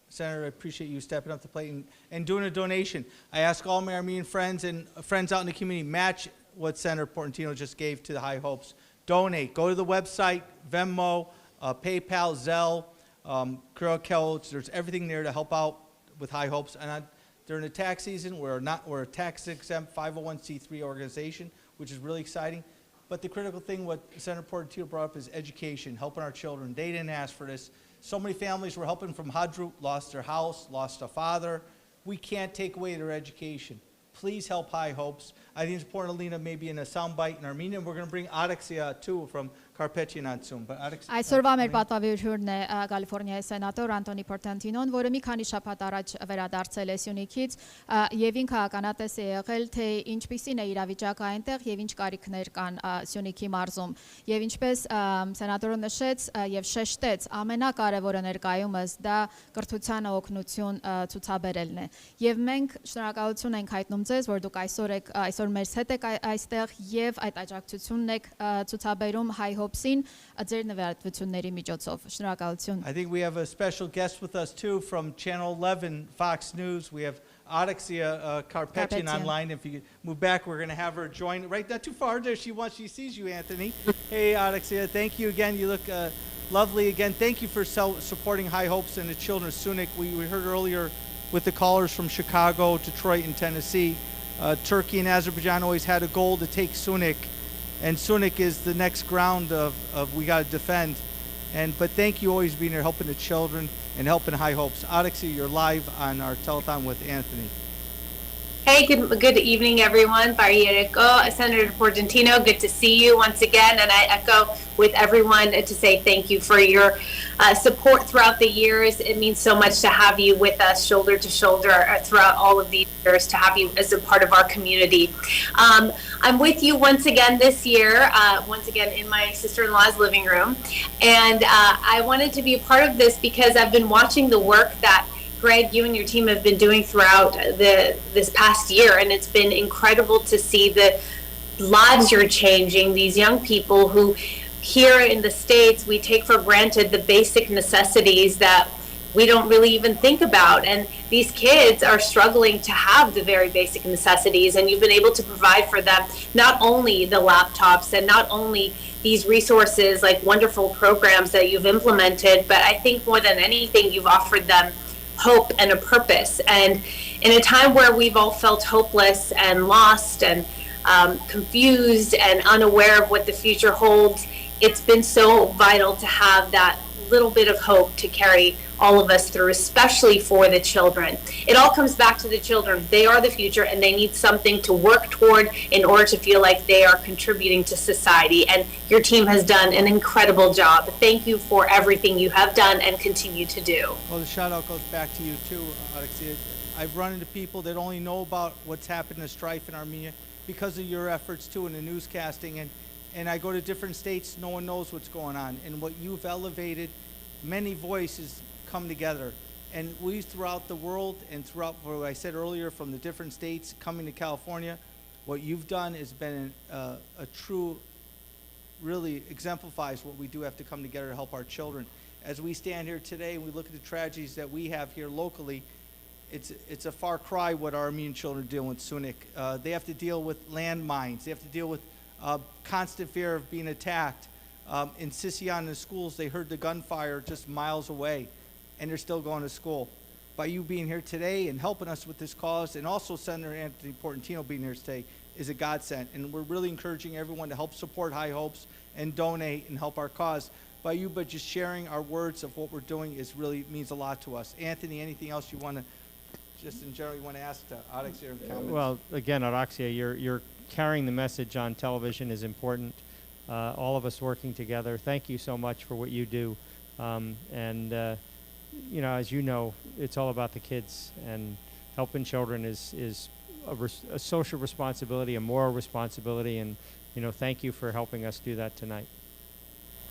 Senator, I appreciate you stepping up to the plate and doing a donation. I ask all my Armenian friends and friends out in the community, match what Senator Portantino just gave to the Hye Hopes. Donate. Go to the website, Venmo, PayPal, Zelle, QR codes. There's everything there to help out with Hye Hopes. And during the tax season, we're a tax-exempt 501c3 organization, which is really exciting. But the critical thing, what Senator Portantino brought up, is education, helping our children. They didn't ask for this. So many families we're helping from Hadru lost their house, lost a father. We can't take away their education. Please help Hye Hopes. I think it's important, Alina, maybe in a soundbite in Armenian. We're going to bring Araxia, too, from Karapetyan on soon. But Այսօրվա մեր պատվավիճուրն է Կալիֆոռնիայի սենատոր Անտոնի Portantinoն, որը մի քանի շաբաթ առաջ վերադարձել է Syunikից, եւ ինքը ականատես է եղել, թե ինչպիսին է իրավիճակը այնտեղ եւ ինչ կարիքներ կան Syunikի մարզում։ Եվ ինչպես սենատորը նշեց եւ շեշտեց, ամենակարևորը ներկայումս դա կրթությանը օգնություն ցուցաբերելն է։ Եվ մենք շնորհակալություն ենք հայտնում ձեզ, որ դուք այսօր մեզ հետ եք այստեղ եւ այդ աջակցությունն եք ցուցաբերում Hye Hopes-ին ձեր նվիրատվությունների միջոցով։ Շնորհակալություն։ I think we have a special guest with us too from Channel 11 Fox News. We have Araxia Karapetyan online. If you could move back, we're going to have her join. Right, not too far there. She sees you, Anthony. Hey, Araxia, thank you again. You look lovely again. Thank you for supporting Hye Hopes and the children of Syunik. We heard earlier with the callers from Chicago, Detroit, and Tennessee. Turkey and Azerbaijan always had a goal to take Syunik, and Syunik is the next ground of we got to defend. But thank you always being here, helping the children and helping Hye Hopes. Araxia, you're live on our telethon with Anthony. Hey, good evening, everyone. Senator Portantino, good to see you once again. And I echo with everyone to say thank you for your support throughout the years. It means so much to have you with us shoulder to shoulder throughout all of these years, to have you as a part of our community. I'm with you once again this year, once again in my sister-in-law's living room. And I wanted to be a part of this because I've been watching the work that Greg, you and your team have been doing throughout this past year, and it's been incredible to see the lives you're changing, these young people who here in the States, we take for granted the basic necessities that we don't really even think about. And these kids are struggling to have the very basic necessities, and you've been able to provide for them not only the laptops and not only these resources, like wonderful programs that you've implemented, but I think more than anything, you've offered them hope and a purpose. And in a time where we've all felt hopeless and lost and confused and unaware of what the future holds, it's been so vital to have that little bit of hope to carry all of us through, especially for the children. It all comes back to the children. They are the future, and they need something to work toward in order to feel like they are contributing to society. And your team has done an incredible job. Thank you for everything you have done and continue to do. Well, the shout out goes back to you too, Araxia. I've run into people that only know about what's happened in the strife in Armenia because of your efforts too in the newscasting. And I go to different states, no one knows what's going on. And what you've elevated, many voices come together. And we throughout the world and throughout what I said earlier from the different states coming to California, what you've done has been a true, really exemplifies what we do have to come together to help our children. As we stand here today and we look at the tragedies that we have here locally, it's a far cry what our Armenian children are dealing with Syunik. They have to deal with landmines. They have to deal with constant fear of being attacked. In Syunik, in the schools, they heard the gunfire just miles away, and they're still going to school. By you being here today and helping us with this cause, and also Senator Anthony Portantino being here today, is a godsend. And we're really encouraging everyone to help support Hye Hopes and donate and help our cause. By you, but just sharing our words of what we're doing really means a lot to us. Anthony, anything else you want to, just in general, you want to ask to Araxia or comments? Well, again, Araxia, you're carrying the message on television is important. All of us working together. Thank you so much for what you do. You know, as you know, it's all about the kids, and helping children is a social responsibility, a moral responsibility, and you know, thank you for helping us do that tonight.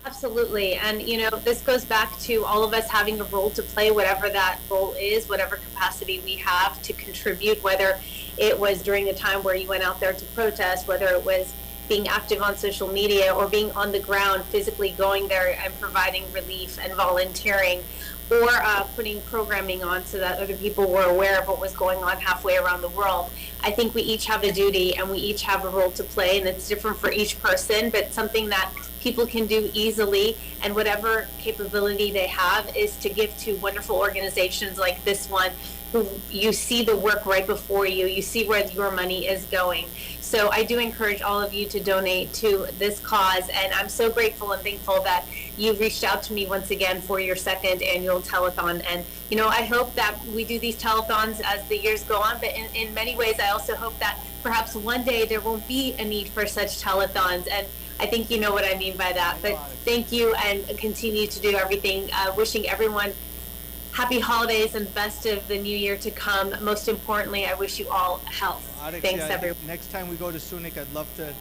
Absolutely. And, this goes back to all of us having a role to play, whatever that role is, whatever capacity we have to contribute, whether it was during a time where you went out there to protest, whether it was being active on social media or being on the ground, physically going there and providing relief and volunteering, or putting programming on so that other people were aware of what was going on halfway around the world. I think we each have a duty and we each have a role to play, and it's different for each person, but something that people can do easily, and whatever capability they have is to give to wonderful organizations like this one, who you see the work right before you, you see where your money is going. So I do encourage all of you to donate to this cause, and I'm so grateful and thankful that you've reached out to me once again for your second annual telethon. And I hope that we do these telethons as the years go on, but in many ways I also hope that perhaps one day there won't be a need for such telethons, and I think you know what I mean by that. But thank you, and continue to do everything. Wishing everyone happy holidays and best of the new year to come. Most importantly, I wish you all health. Thanks, everyone. Next time we go to Syunik, I'd love to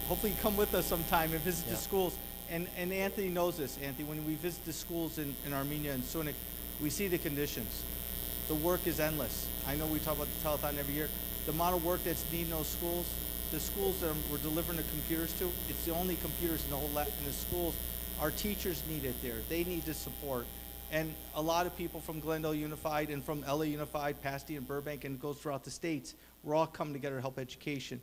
hopefully come with us sometime and visit the schools. And Anthony knows this, Anthony. When we visit the schools in Armenia and Syunik, we see the conditions. The work is endless. I know we talk about the telethon every year. The amount of work that's needed in those schools, the schools that we're delivering the computers to, it's the only computers in the whole in the schools. Our teachers need it there. They need the support. And a lot of people from Glendale Unified and from LA Unified, Pasadena, Burbank, and it goes throughout the states. We're all coming together to help education.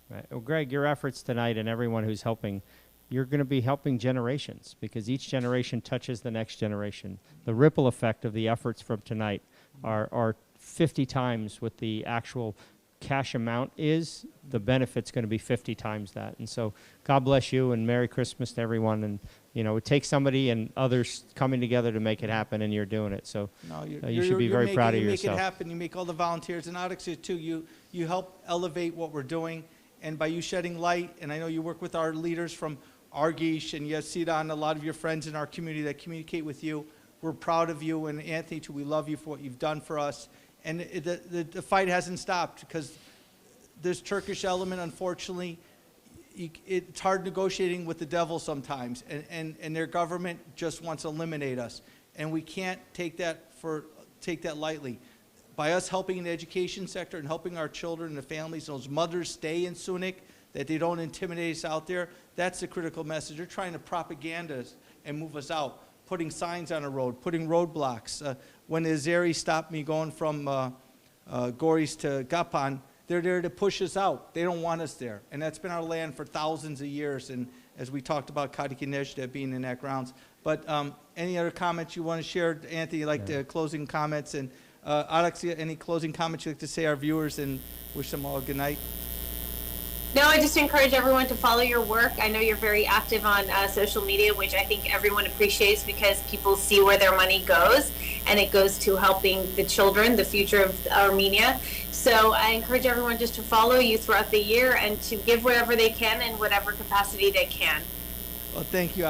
Right. Well, Greg, your efforts tonight and everyone who's helping, you're going to be helping generations, because each generation touches the next generation. The ripple effect of the efforts from tonight are 50 times what the actual cash amount is. The benefit's going to be 50 times that. And so God bless you, and Merry Christmas to everyone. And it takes somebody and others coming together to make it happen, and you're doing it. So you should be very proud of yourself. You make it happen. You make all the volunteers, and Araxia too. You help elevate what we're doing, and by you shedding light, and I know you work with our leaders from Argish and Yasida and a lot of your friends in our community that communicate with you. We're proud of you, and Anthony too. We love you for what you've done for us. And the fight hasn't stopped, because this Turkish element, unfortunately, it's hard negotiating with the devil sometimes, and their government just wants to eliminate us, and we can't take that lightly. By us helping in the education sector and helping our children and the families, those mothers stay in Syunik, that they don't intimidate us out there, that's the critical message. They're trying to propaganda us and move us out, putting signs on the road, putting roadblocks. When the Azeri stopped me going from Goris to Kapan, they're there to push us out. They don't want us there. And that's been our land for thousands of years. And as we talked about Kadikineshta being in that grounds. But any other comments you want to share, Anthony, the closing comments? And Araxia, any closing comments you'd like to say to our viewers, and wish them all a good night? No, I just encourage everyone to follow your work. I know you're very active on social media, which I think everyone appreciates, because people see where their money goes, and it goes to helping the children, the future of Armenia. So I encourage everyone just to follow you throughout the year and to give whatever they can in whatever capacity they can. Well, thank you.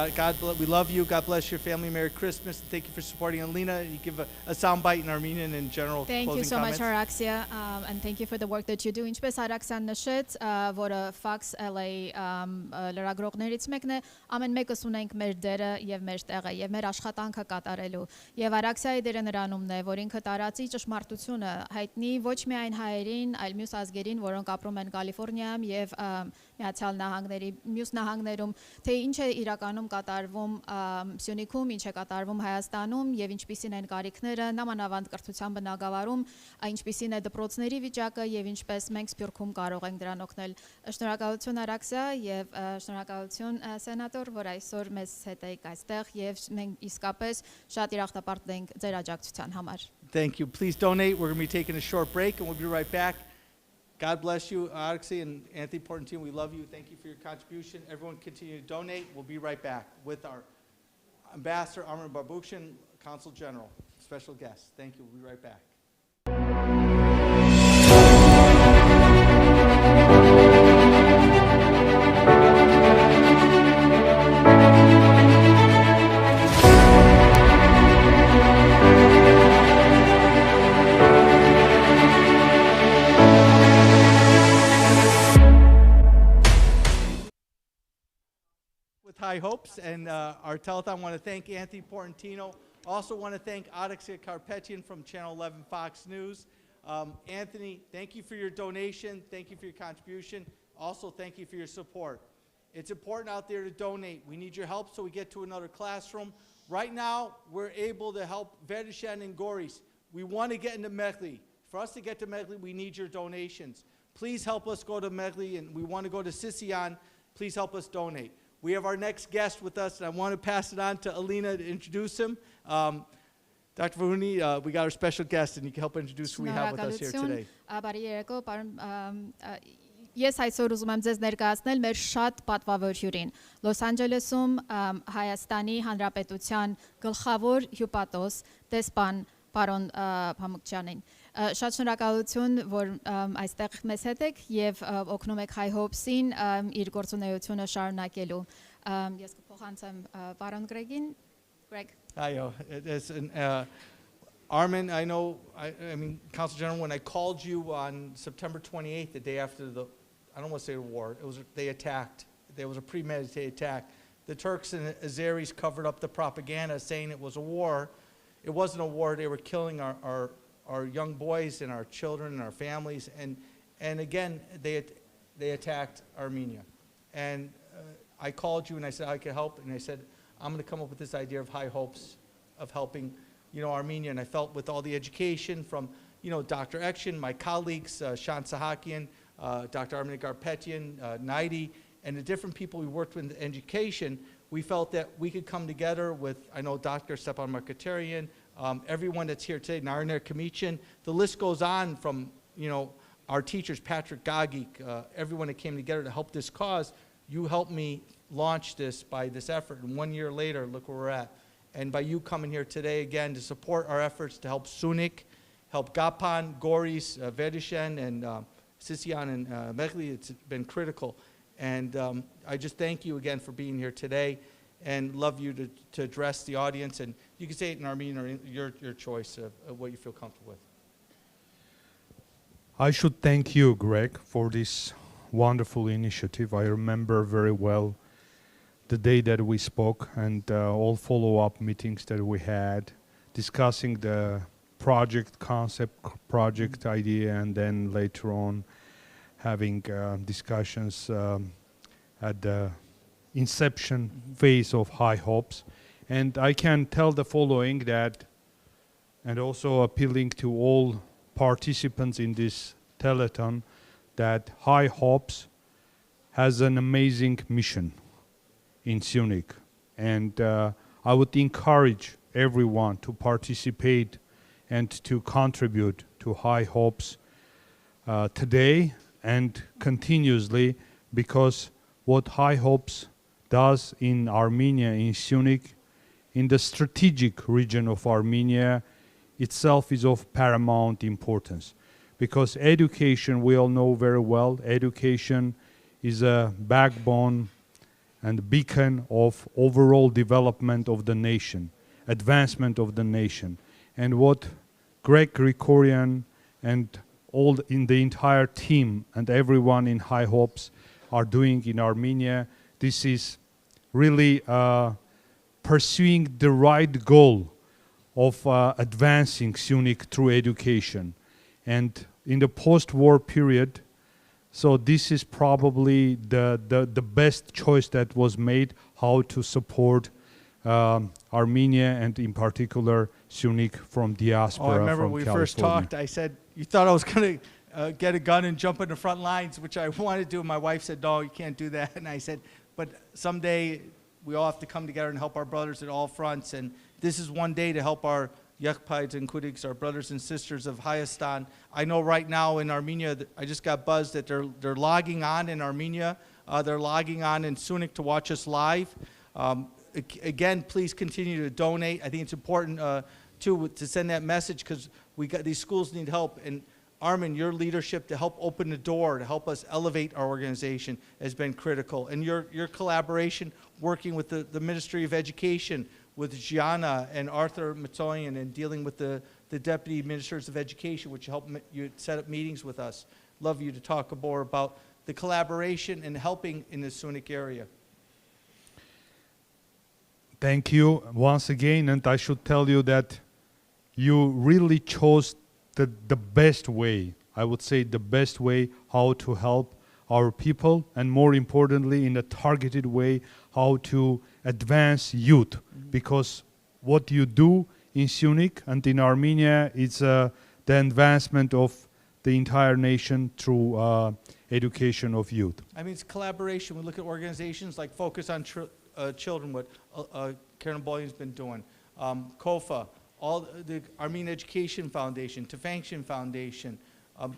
We love you. God bless your family. Merry Christmas. And thank you for supporting Alina. You give a soundbite in Armenian in general. Thank you so much, Araxia, and thank you for the work that you do. Ինչպես Araxian նշեց, որը Fox LA լրագրողներից մեկն է, ամեն մեկս ունենք մեր դերը եւ մեր տեղը եւ մեր աշխատանքը կատարելու։ Եվ Araxiայի դերը նրանումն է, որ ինքը տարածի ճշմարտությունը, հայտնի ոչ միայն հայերին, այլ մյուս ազգերին, որոնք ապրում են Կալիֆոռնիայում եւ Միացյալ Նահանգների մյուս նահանգներում, թե ինչ է իրականում կատարվում Syunik-ում, ինչ է կատարվում Հայաստանում եւ ինչպիսին են կարիքները նամանավանդ կրթության բնագավառում, ինչպիսին է դպրոցների վիճակը եւ ինչպես մենք Սփյուռքում կարող ենք դրան օգնել։ Շնորհակալություն Araxia եւ շնորհակալություն սենատոր, որ այսօր մեզ հետ եք այստեղ եւ մենք իսկապես շատ իրախտապարտ ենք ձեր աջակցության համար։ Thank you. Please donate. We're going to be taking a short break, and we'll be right back. God bless you, Araxia and Anthony Portantino. We love you. Thank you for your contribution. Everyone continue to donate. We'll be right back with our Ambassador, Armine Garabetian, Consul General, special guest. Thank you. We'll be right back. Hye Hye Hopes and our telethon. I want to thank Anthony Portantino. Also want to thank Araxia Karapetyan from Channel 11 Fox News. Anthony, thank you for your donation. Thank you for your contribution. Also, thank you for your support. It's important out there to donate. We need your help so we get to another classroom. Right now, we're able to help Verishen and Goris. We want to get into Mehli. For us to get to Mehli, we need your donations. Please help us go to Mehli, and we want to go to Sahakian. Please help us donate. We have our next guest with us, and I want to pass it on to Alina to introduce him. Dr. Vahuni, we got our special guest, and you can help introduce who we have with us here today. Ես այսօր ուզում եմ ձեզ ներկայացնել մեր շատ պատվավոր հյուրին, Լոս Անջելեսում Հայաստանի Հանրապետության գլխավոր հյուպատոս դեսպան պարոն Փամուկչյանին։ Շատ շնորհակալություն, որ այստեղ մեզ հետ եք եւ օգնում եք Hye Hopes-ին իր գործունեությունը շարունակելու։ Ես կփոխանցեմ պարոն Գրեգին։ Greg. Armin, I know, I mean, Consul General, when I called you on September 28th, the day after the, I don't want to say the war, they attacked. There was a premeditated attack. The Turks and the Azeris covered up the propaganda saying it was a war. It wasn't a war. They were killing our young boys and our children and our families. And again, they attacked Armenia. And I called you and I said I could help. And I said, I'm going to come up with this idea of Hye Hopes, of helping Armenia, and I felt with all the education from, Dr. Ekchian, my colleagues, Sahakian, Dr. Armine Garabetian, Naidi, and the different people we worked with in education, we felt that we could come together with, I know Dr. Stepan Markatarian, everyone that's here today, Ardy Kassakhian, the list goes on from, our teachers, Patrick Gagik, everyone that came together to help this cause. You helped me launch this by this effort, and 1 year later, look where we're at. And by you coming here today again to support our efforts to help Syunik, help Kapan, Goris, Verishen, and Sahakian and Mehli, it's been critical. And I just thank you again for being here today and love you to address the audience. And you can say it in Armenian or your choice of what you feel comfortable with. I should thank you, Greg, for this wonderful initiative. I remember very well the day that we spoke and all follow-up meetings that we had discussing the project concept, project idea, and then later on having discussions at the inception phase of Hye Hopes. And I can tell the following that, and also appealing to all participants in this telethon, that Hye Hopes has an amazing mission in Syunik, and I would encourage everyone to participate and to contribute to Hye Hopes today and continuously, because what Hye Hopes does in Armenia, in Syunik, in the strategic region of Armenia itself is of paramount importance. Because education, we all know very well, education is a backbone and beacon of overall development of the nation, advancement of the nation. And what Jojo Krikorian and all in the entire team and everyone in Hye Hopes are doing in Armenia, this is really pursuing the right goal of advancing Syunik through education. And in the post-war period, so this is probably the best choice that was made, how to support Armenia and in particular Syunik from diaspora. Oh, I remember from when we California. first talked, I said, you thought I was going to get a gun and jump in the front lines, which I wanted to do. My wife said, no, you can't do that. And I said, but someday we all have to come together and help our brothers at all fronts. And this is one day to help our Yakpides and Kudiks, our brothers and sisters of Hayastan. I know right now in Armenia, I just got buzzed that they're logging on in Armenia. They're logging on in Syunik to watch us live. Again, please continue to donate. I think it's important to send that message because these schools need help. And Armin, your leadership to help open the door, to help us elevate our organization has been critical. And your collaboration working with the Ministry of Education, with Gianna and Arthur Matoyan, and dealing with the Deputy Ministers of Education, which helped you set up meetings with us. Love you to talk more about the collaboration and helping in the Syunik area. Thank you once again, and I should tell you that you really chose the best way, I would say the best way how to help our people, and more importantly, in a targeted way, how to advance youth. Because what you do in Syunik and in Armenia is the advancement of the entire nation through education of youth. I mean, it's collaboration. We look at organizations like Focus on Children, what Karen Bolyan's been doing, COFA, all the Armenian Education Foundation, Tafanction Foundation,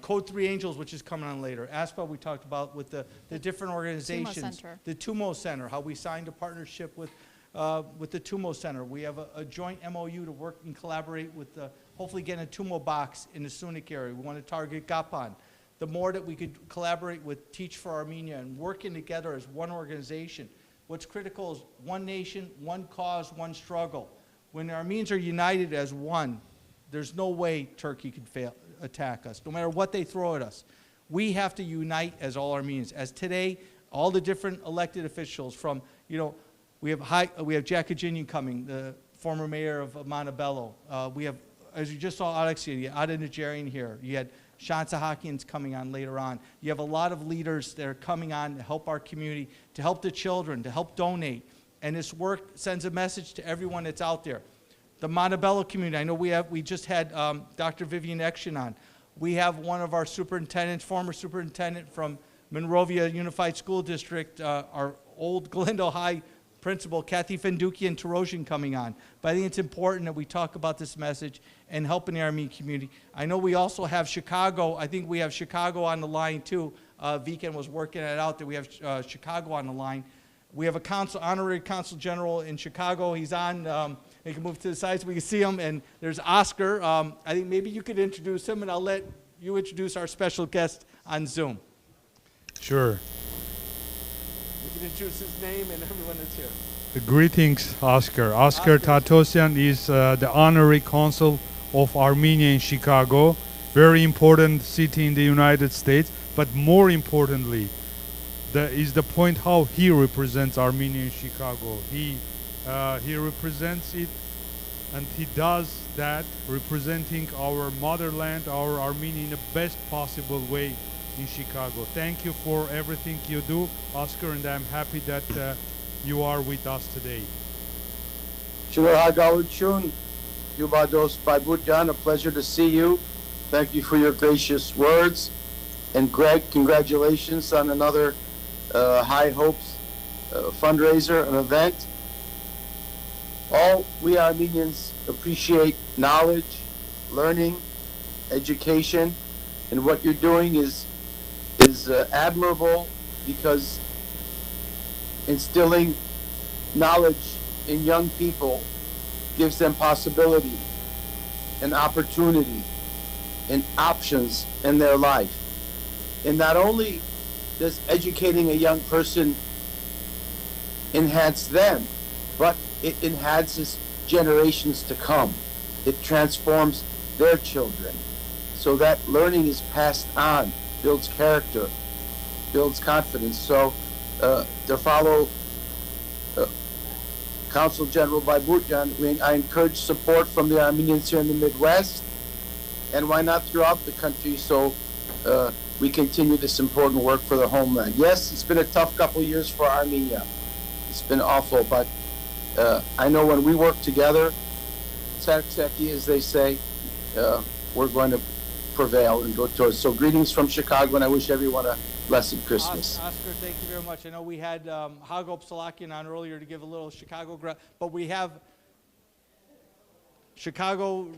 Code 3 Angels, which is coming on later. ASPA, we talked about with the different organizations. The TUMO Center, how we signed a partnership with the TUMO Center. We have a joint MOU to work and collaborate with hopefully getting a TUMO box in the Syunik area. We want to target Kapan. The more that we could collaborate with Teach for Armenia and working together as one organization. What's critical is one nation, one cause, one struggle. When the Armenians are united as one, there's no way Turkey could attack us, no matter what they throw at us. We have to unite as all Armenians. As today, all the different elected officials from, we have Jack Hadjinian coming, the former mayor of Montebello. We have, as you just saw, Araxia, you had Anita Gabrialian here. You had Sahakian's coming on later on. You have a lot of leaders that are coming on to help our community, to help the children, to help donate. And this work sends a message to everyone that's out there. The Montebello community, I know we just had Dr. Vivian Ekchian on. We have one of our superintendents, former superintendent from Monrovia Unified School District, our old Glendale High principal, Kathy Fandukian Tatosian, coming on. But I think it's important that we talk about this message and helping the Armenian community. I know we also have Chicago. I think we have Chicago on the line too. Vivian was working it out that we have Chicago on the line. We have a consul, honorary consul general in Chicago. He's on. He can move to the side so we can see him. And there's Oscar. I think maybe you could introduce him, and I'll let you introduce our special guest on Zoom. Sure. You can introduce his name and everyone that's here. Greetings, Oscar. Oscar Tatosian is the honorary consul of Armenia in Chicago. Very important city in the United States. But more importantly, is the point how he represents Armenia in Chicago. He represents it, and he does that representing our motherland, our Armenia, in the best possible way in Chicago. Thank you for everything you do, Oscar, and I'm happy that you are with us today. Hagop Solachian, a pleasure to see you. Thank you for your gracious words. And Greg, congratulations on another Hye Hopes fundraiser, an event. All we Armenians appreciate knowledge, learning, education, and what you're doing is admirable, because instilling knowledge in young people gives them possibility and opportunity and options in their life. And not only does educating a young person enhance them, but it enhances generations to come. It transforms their children. So that learning is passed on, builds character, builds confidence. So to follow Consul General Bayburtyan, I encourage support from the Armenians here in the Midwest, and why not throughout the country, so we continue this important work for the homeland. Yes, it's been a tough couple of years for Armenia. It's been awful, but I know when we work together, Sahakian, as they say, we're going to prevail and go towards. So greetings from Chicago, and I wish everyone a blessed Christmas. Oscar, thank you very much. I know we had Hagop Solachian on earlier to give a little Chicago, but we have Chicago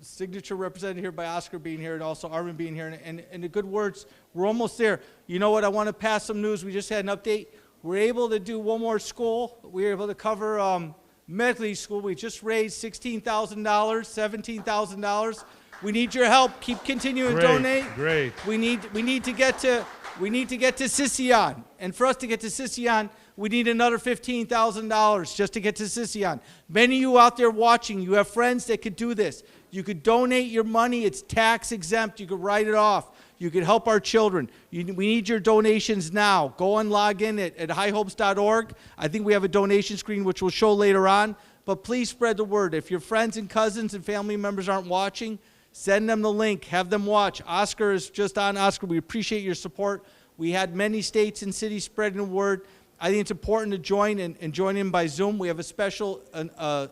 signature represented here by Oscar being here, and also Armin being here, and the good words. We're almost there. You know what? I want to pass some news. We just had an update. We're able to do one more school. We were able to cover Medley School. We just raised $16,000, $17,000. We need your help. Keep continuing to donate. Great. We need to get to Syunik. And for us to get to Syunik, We need another $15,000 just to get to Syunik. Many of you out there watching, you have friends that could do this. You could donate your money. It's tax exempt. You could write it off. You could help our children. We need your donations now. Go and log in at hyehopes.org. I think we have a donation screen which we'll show later on. But please spread the word. If your friends and cousins and family members aren't watching, send them the link. Have them watch. Oscar is just on. Oscar, we appreciate your support. We had many states and cities spreading the word. I think it's important to join and join in by Zoom. We have a special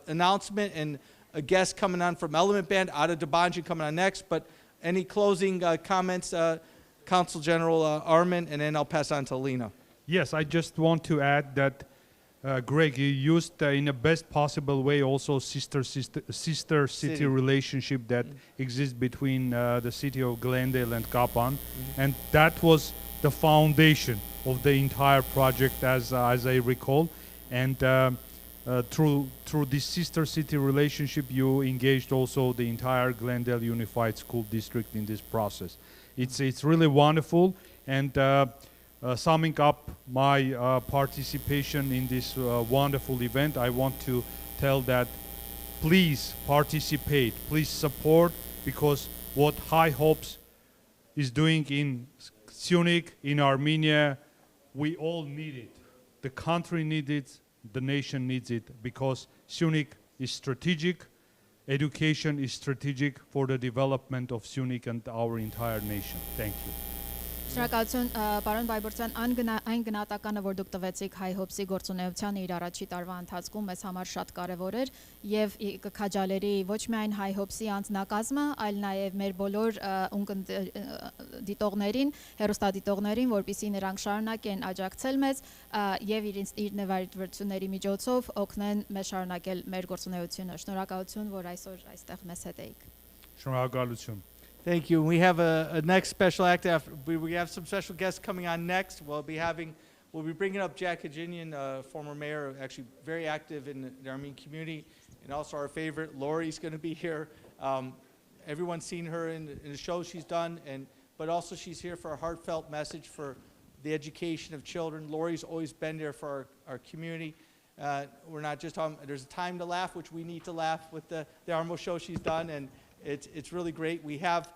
announcement and a guest coming on from Element Band, Ada Dabanjan coming on next. But any closing comments, Consul General Armine, and then I'll pass on to Lena. Yes, I just want to add that, Greg, you used in the best possible way also sister-city relationship that exists between the city of Glendale and Kapan, and that was the foundation of the entire project, as I recall. And through this sister city relationship, you engaged also the entire Glendale Unified School District in this process. It's really wonderful. And summing up my participation in this wonderful event, I want to tell that please participate, please support, because what Hye Hopes is doing in Syunik, in Armenia, we all need it. The country needs it, the nation needs it, because Syunik is strategic, education is strategic for the development of Syunik and our entire nation. Thank you. Շնորհակալություն, պարոն Բայբուրցյան, այն գնահատականը, որ դուք տվեցիք Hye Hopes-ի գործունեության իր առաջի տարվա ընթացքում, մեզ համար շատ կարևոր էր եւ կքաջալերի ոչ միայն Hye Hopes-ի անձնակազմը, այլ նաեւ մեր բոլոր դիտողներին, հեռուստադիտողներին, որպեսզի նրանք շարունակեն աջակցել մեզ եւ իր նվիրատվությունների միջոցով օգնեն մեզ շարունակել մեր գործունեությունը։ Շնորհակալություն, որ այսօր այստեղ մեզ հետ եք։ Շնորհակալություն. Thank you. We have a next special act. We have some special guests coming on next. We'll be bringing up Jack Hadjinian, former mayor, actually very active in the Armenian community, and also our favorite, Lori's going to be here. Everyone's seen her in the shows she's done, but also she's here for a heartfelt message for the education of children. Lori's always been there for our community. We're not just there's a time to laugh, which we need to laugh with the Armo show she's done, and it's really great. We have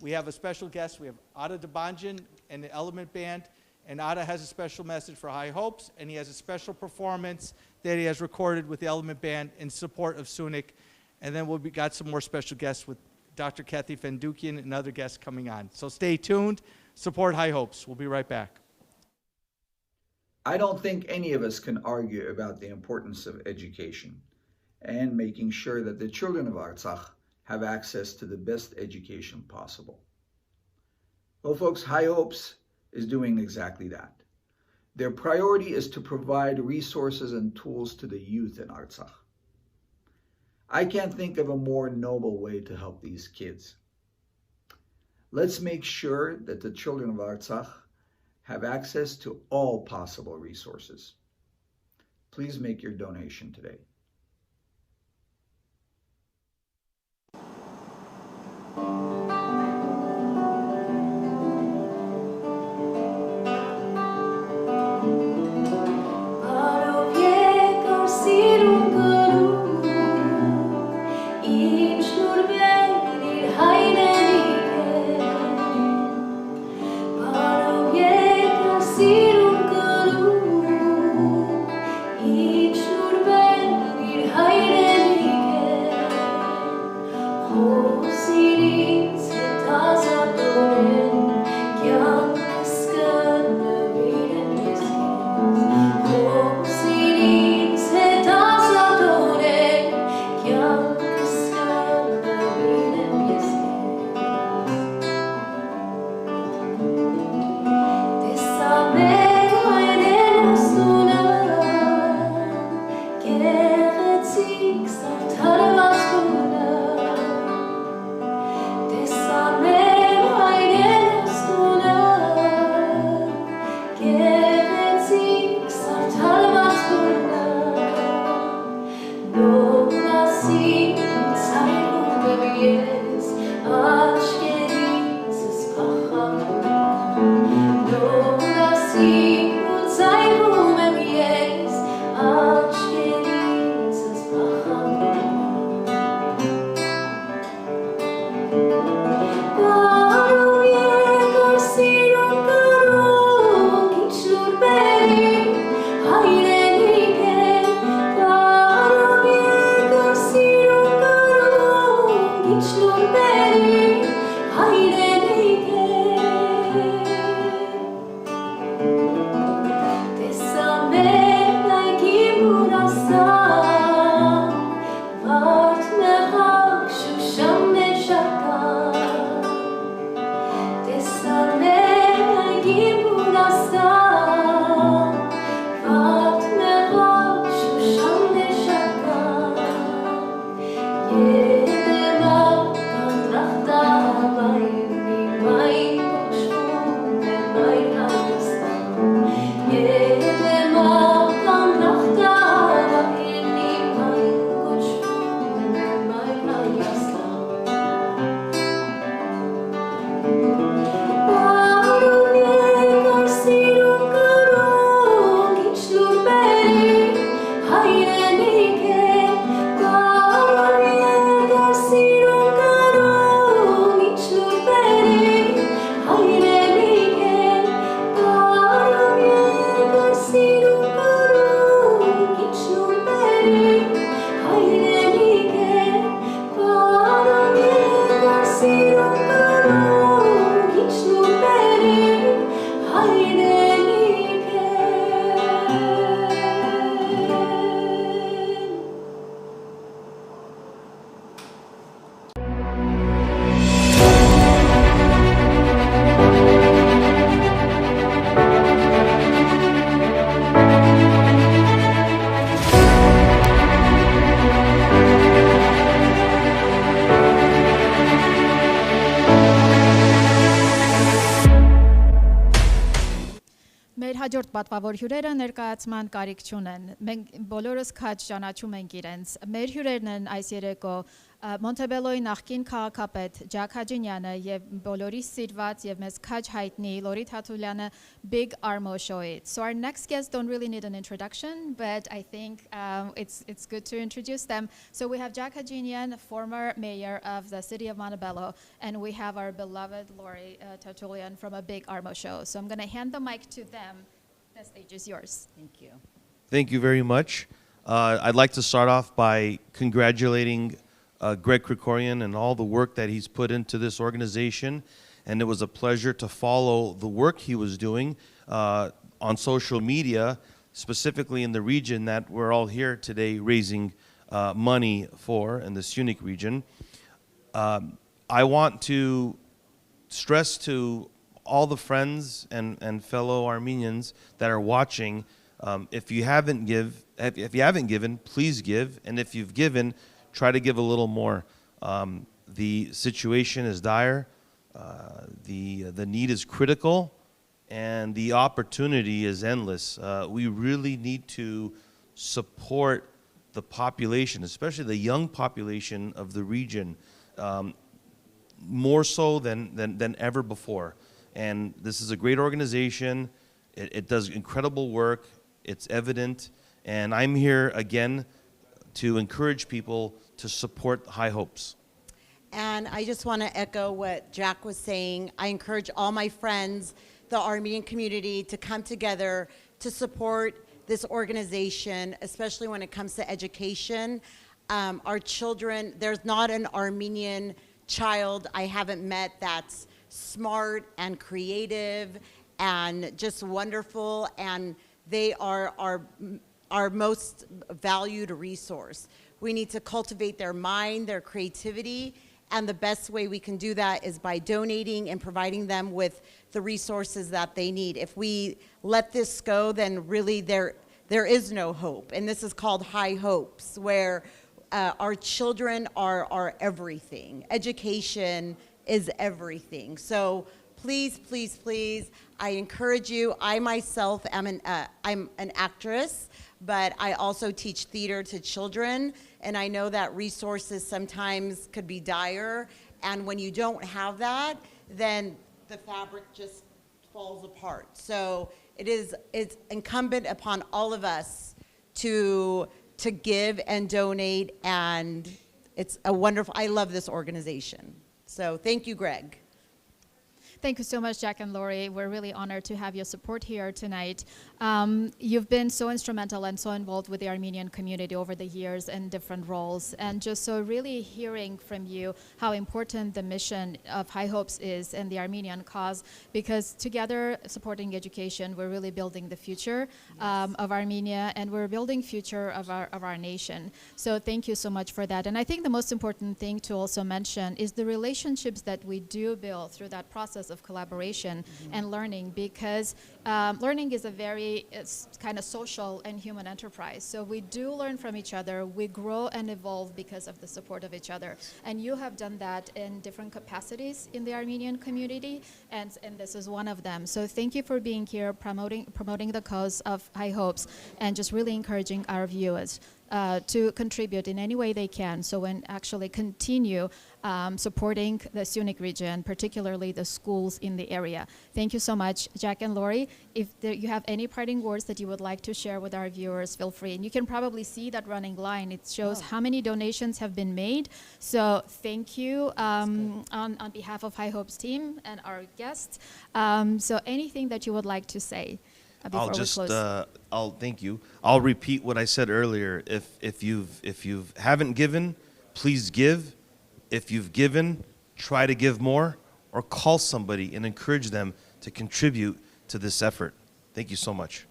a special guest. We have Ada Dabanjan and the Element Band, and Ada has a special message for Hye Hopes, and he has a special performance that he has recorded with the Element Band in support of Syunik. And then we got some more special guests with Dr. Kathy Fandukian and other guests coming on. So stay tuned. Support Hye Hopes. We'll be right back. I don't think any of us can argue about the importance of education and making sure that the children of Artsakh have access to the best education possible. Well, folks, Hye Hopes is doing exactly that. Their priority is to provide resources and tools to the youth in Artsakh. I can't think of a more noble way to help these kids. Let's make sure that the children of Artsakh have access to all possible resources. Please make your donation today. Մեր հաջորդ պատվավոր հյուրերը ներկայացման կարիք չունեն։ Մենք բոլորս քաջ ճանաչում ենք իրենց։ Մեր հյուրերն են այս երեկո Մոնտեբելոյի նախկին քաղաքապետ Ջակ Հաջինյանը եւ բոլորի սիրված եւ մեզ քաջ հայտնի Լորի Թաթուլյանը Big Armo Show-ից. So our next guests don't really need an introduction, but I think it's good to introduce them. So we have Jack Hadjinian, former mayor of the city of Montebello, and we have our beloved Lori Tatulian from a Big Armo Show. So I'm going to hand the mic to them. The stage is yours. Thank you. Thank you very much. I'd like to start off by congratulating Greg Krikorian and all the work that he's put into this organization, and it was a pleasure to follow the work he was doing on social media, specifically in the region that we're all here today raising money for, in the Syunik region. I want to stress to all the friends and fellow Armenians that are watching, if you haven't given, please give, and if you've given, try to give a little more. The situation is dire, the need is critical, and the opportunity is endless. We really need to support the population, especially the young population of the region, more so than ever before. And this is a great organization. It does incredible work. It's evident. And I'm here again to encourage people to support Hye Hopes. And I just want to echo what Jack was saying. I encourage all my friends, the Armenian community, to come together to support this organization, especially when it comes to education. Our children, there's not an Armenian child I haven't met that's smart and creative and just wonderful, and they are our most valued resource. We need to cultivate their mind, their creativity, and the best way we can do that is by donating and providing them with the resources that they need. If we let this go, then really there is no hope. And this is called Hye Hopes, where our children are everything. Education is everything. So please, please, please, I encourage you. I myself am I'm an actress, but I also teach theater to children, and I know that resources sometimes could be dire, and when you don't have that, then the fabric just falls apart. So it's incumbent upon all of us to give and donate, and it's a wonderful, I love this organization. So thank you, Greg. Thank you so much, Jack and Lori. We're really honored to have your support here tonight. You've been so instrumental and so involved with the Armenian community over the years in different roles. And just so really hearing from you how important the mission of Hye Hopes is in the Armenian cause, because together supporting education, we're really building the future of Armenia, and we're building future of our nation. So thank you so much for that. And I think the most important thing to also mention is the relationships that we do build through that process of collaboration and learning, because learning is it's kind of social and human enterprise. So we do learn from each other, we grow and evolve because of the support of each other. And you have done that in different capacities in the Armenian community, and this is one of them. So thank you for being here, promoting the cause of Hye Hopes, and just really encouraging our viewers to contribute in any way they can, so when actually continue supporting the Syunik region, particularly the schools in the area. Thank you so much, Jack and Lori. If you have any parting words that you would like to share with our viewers, feel free. And you can probably see that running line. It shows how many donations have been made. So thank you on behalf of Hye Hopes team and our guests. So anything that you would like to say? I'll thank you. I'll repeat what I said earlier. If you haven't given, please give. If you've given, try to give more, or call somebody and encourage them to contribute to this effort. Thank you so much.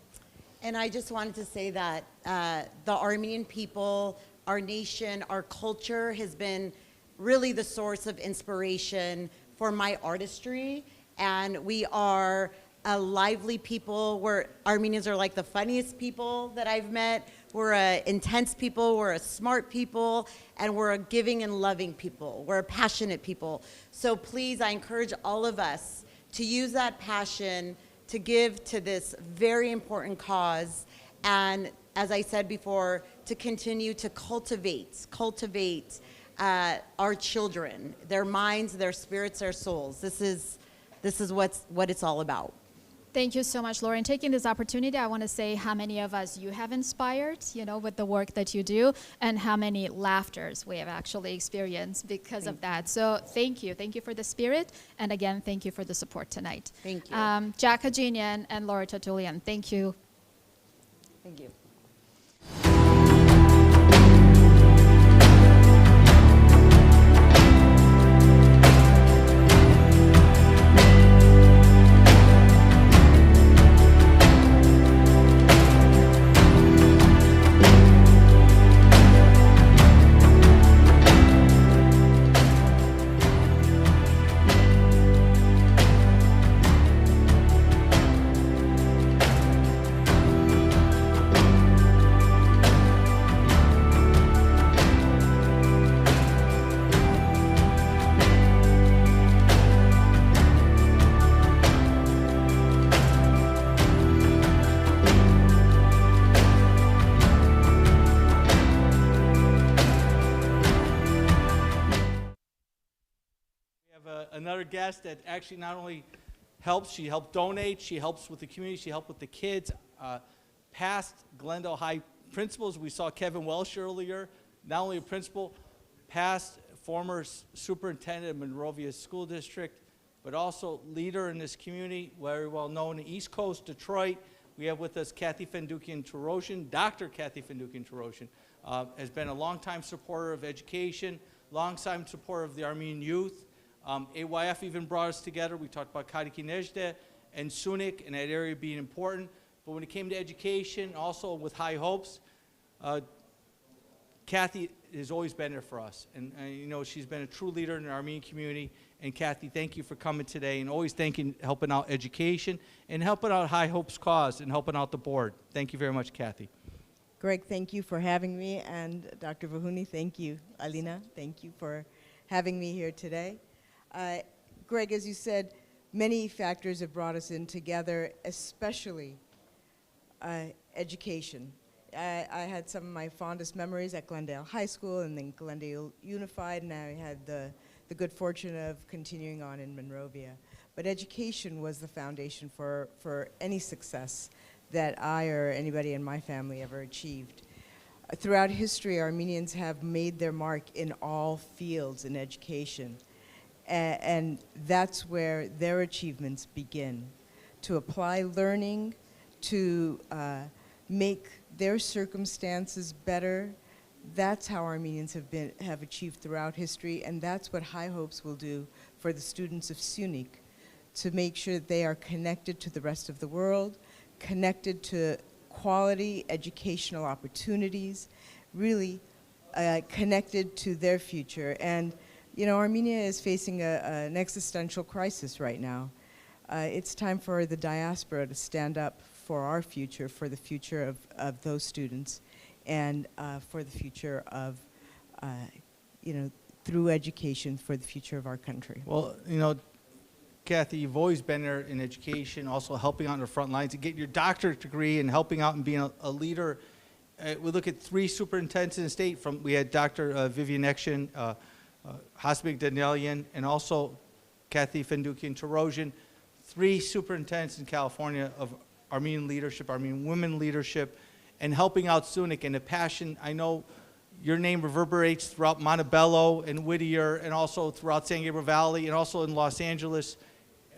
And I just wanted to say that the Armenian people, our nation, our culture has been really the source of inspiration for my artistry, and we are a lively people. Armenians are like the funniest people that I've met. We're a intense people, we're a smart people, and we're a giving and loving people. We're a passionate people. So please, I encourage all of us to use that passion to give to this very important cause. And as I said before, to continue to cultivate our children, their minds, their spirits, their souls. This is what it's all about. Thank you so much, Lauren. Taking this opportunity, I want to say how many of us you have inspired, with the work that you do, and how many laughters we have actually experienced because of that. So thank you. Thank you for the spirit. And again, thank you for the support tonight. Thank you. Jack Hadjinian and Laura Tatolian, thank you. Thank you. Another guest that actually not only helps, she helped donate, she helps with the community, she helped with the kids. Past Glendale High principals, we saw Kevin Welsh earlier, not only a principal, past former superintendent of Monrovia School District, but also leader in this community, very well known in East Coast, Detroit. We have with us Kathy Fandukian-Taroshian. Dr. Kathy Fandukian-Taroshian has been a longtime supporter of education, longtime supporter of the Armenian youth. AYF even brought us together. We talked about Kadiki Nejde and Syunik and that area being important. But when it came to education, also with Hye Hopes, Kathy has always been there for us. And she's been a true leader in the Armenian community. And Kathy, thank you for coming today and always helping out education and helping out Hye Hopes cause and helping out the board. Thank you very much, Kathy. Greg, thank you for having me. And Dr. Vahuni, thank you. Alina, thank you for having me here today. Greg, as you said, many factors have brought us in together, especially education. I had some of my fondest memories at Glendale High School and then Glendale Unified, and I had the good fortune of continuing on in Monrovia. But education was the foundation for any success that I or anybody in my family ever achieved. Throughout history, Armenians have made their mark in all fields in education. And that's where their achievements begin, to apply learning, to make their circumstances better. That's how Armenians have achieved throughout history, and that's what Hye Hopes will do for the students of Syunik, to make sure that they are connected to the rest of the world, connected to quality educational opportunities, really connected to their future. And you know, Armenia is facing an existential crisis right now. It's time for the diaspora to stand up for our future, for the future of those students, and for the future of, you know, through education, for the future of our country. Well, you know, Kathy, you've always been there in education, also helping out on the front lines to get your doctorate degree and helping out and being a leader. We look at 3 superintendents in the state. We had Dr. Vivian Ekchian, Ardy Kassakhian, and also Kathy Fandukian Tatosian, 3 superintendents in California of Armenian leadership, Armenian women leadership, and helping out Syunik, and a passion. I know your name reverberates throughout Montebello and Whittier, and also throughout San Gabriel Valley, and also in Los Angeles.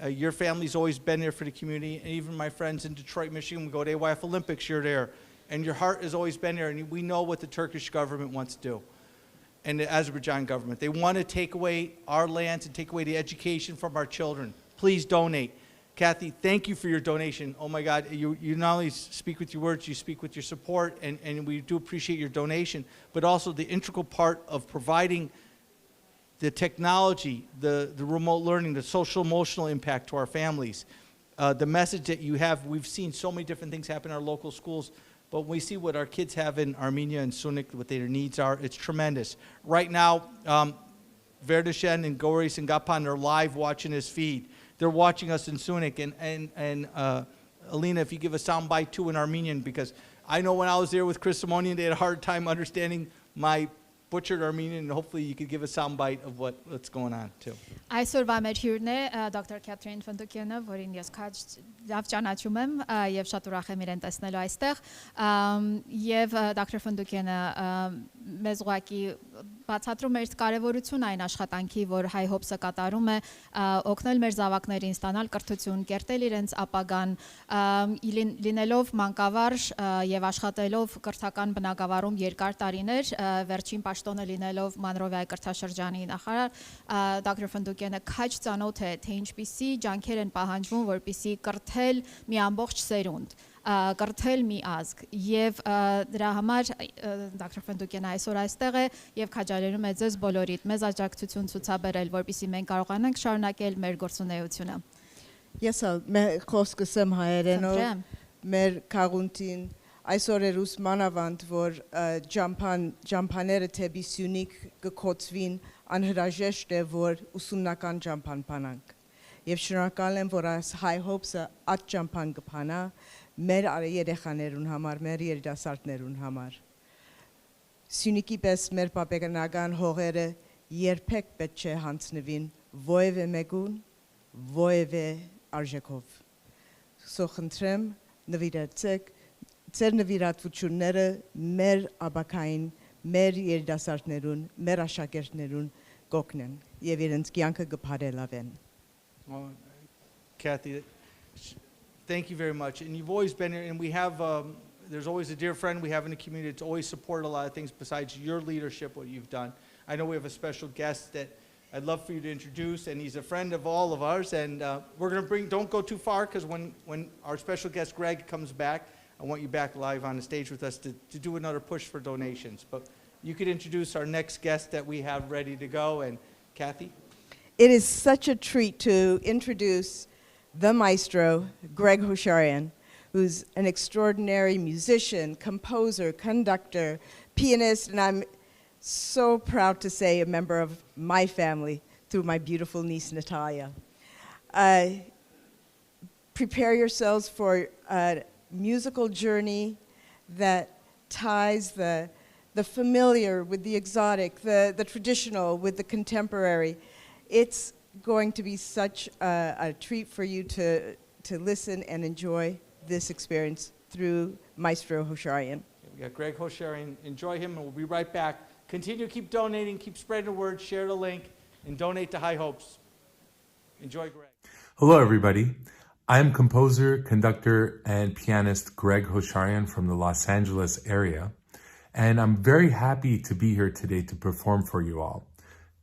Your family's always been there for the community, and even my friends in Detroit, Michigan, we go to AYF Olympics, you're there. And your heart has always been there, and we know what the Turkish government wants to do, and the Azerbaijan government. They want to take away our lands and take away the education from our children. Please donate. Kathy, thank you for your donation. Oh my God, you not only speak with your words, you speak with your support, and we do appreciate your donation, but also the integral part of providing the technology, the remote learning, the social emotional impact to our families. The message that you have, we've seen so many different things happen in our local schools, but when we see what our kids have in Armenia and Syunik, what their needs are, it's tremendous. Right now, Verishen and Goris and Kapan are live watching this feed. They're watching us in Syunik, and Alina, if you give a sound bite too in Armenian, because I know when I was there with Chris Simonian, they had a hard time understanding my butchered Armenian, and hopefully you could give a sound bite of what's going on too. Այսօրվա մեր հյուրն է Dr. Catherine Fandukian-ը, որին ես քաջ լավ ճանաչում եմ եւ շատ ուրախ եմ իրեն տեսնելու այստեղ, եւ Dr. Fandukian-ը մեզ ուղղակի բացատրում է իր կարևորությունը այն աշխատանքի, որ Hye Hopes-ը կատարում է, օգնել մեր զավակներին ստանալ կրթություն, կերտել իրենց ապագան, լինելով մանկավարժ եւ աշխատելով կրթական բնակավարում երկար տարիներ, վերջին պաշտոնը լինելով Մանրովիայի կրթաշրջանի նախարար, Dr. Fandukian-ը քաջ ծանոթ է, թե ինչպիսի ջանքեր են պահանջվում, որպիսի կրթել մի ամբողջ սերունդ, կրթել մի ազգ, եւ դրա համար Dr. Fandukian-ը այսօր այստեղ է եւ քաջալերում է ձեզ բոլորիդ մեզ աջակցություն ցուցաբերել, որպիսի մենք կարողանանք շարունակել մեր գործունեությունը։ Ես խոսքս եմ հայերենով, մեր քաղունտին այսօր էր ուսմանավանդ, որ ջամփաները թեպի Syunik կկոչվին, անհրաժեշտ է, որ ուսումնական ջամփան փանանք։ Եվ շնորհակալ եմ, որ այս Hye Hopes-ը այդ ջամփան կփանա մեր երեխաներուն համար, մեր երիտասարդներուն համար։ Syunik-ի պես մեր պապեկանական հողերը երբեք պետք չէ հանձնվին ովևէ մեկուն, ովևէ արժեքով։ Սո խնդրեմ, նվիրեցեք ձեր նվիրատվությունները մեր աբակային, մեր երիտասարդներուն, մեր աշակերտներուն կօգնեն եւ իրենց կյանքը կփարելավեն։ Well, Kathy, thank you very much. And you've always been here, and we have, there's always a dear friend we have in the community that's always supported a lot of things besides your leadership, what you've done. I know we have a special guest that I'd love for you to introduce, and he's a friend of all of ours, and we're going to don't go too far, because when our special guest Greg comes back, I want you back live on the stage with us to do another push for donations. But you could introduce our next guest that we have ready to go, and Kathy? It is such a treat to introduce the maestro, Greg Hosharyan, who's an extraordinary musician, composer, conductor, pianist, and I'm so proud to say a member of my family through my beautiful niece, Natalia. Prepare yourselves for a musical journey that ties the familiar with the exotic, the traditional with the contemporary. It's going to be such a treat for you to listen and enjoy this experience through Maestro Hosharyan. We got Greg Hosharyan. Enjoy him, and we'll be right back. Continue to keep donating, keep spreading the word, share the link, and donate to Hye Hopes. Enjoy, Greg. Hello, everybody. I'm composer, conductor, and pianist Greg Hosharyan from the Los Angeles area, and I'm very happy to be here today to perform for you all.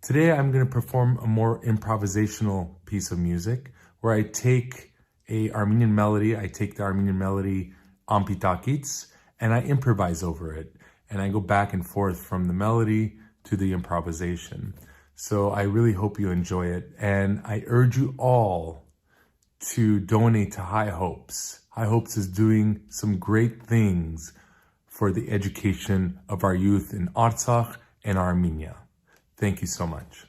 Today, I'm going to perform a more improvisational piece of music where I take a Armenian melody, I take the Armenian melody Ampitakits, and I improvise over it. And I go back and forth from the melody to the improvisation. So I really hope you enjoy it. And I urge you all to donate to Hye Hopes. Hye Hopes is doing some great things for the education of our youth in Artsakh and Armenia. Thank you so much.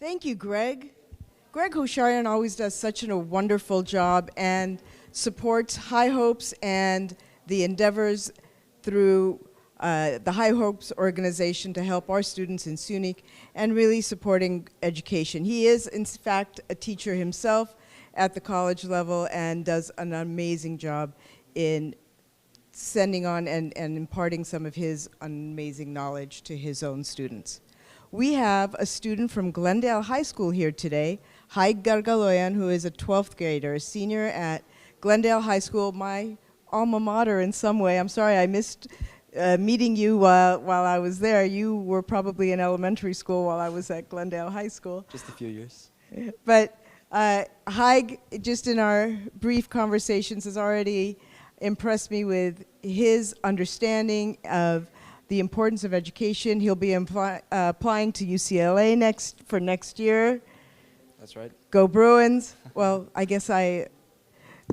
Thank you, Greg. Greg Hosharyan always does such a wonderful job and supports Hye Hopes and the endeavors through the Hye Hopes organization to help our students in Syunik and really supporting education. He is, in fact, a teacher himself at the college level and does an amazing job in sending on and imparting some of his amazing knowledge to his own students. We have a student from Glendale High School here today, Hye Gargaloyan, who is a 12th grader, a senior at Glendale High School, my alma mater in some way. I'm sorry I missed meeting you while I was there. You were probably in elementary school while I was at Glendale High School. Just a few years. But Hye, just in our brief conversations, has already impressed me with his understanding of the importance of education. He'll be applying to UCLA next year. That's right. Go Bruins. Well, I guess I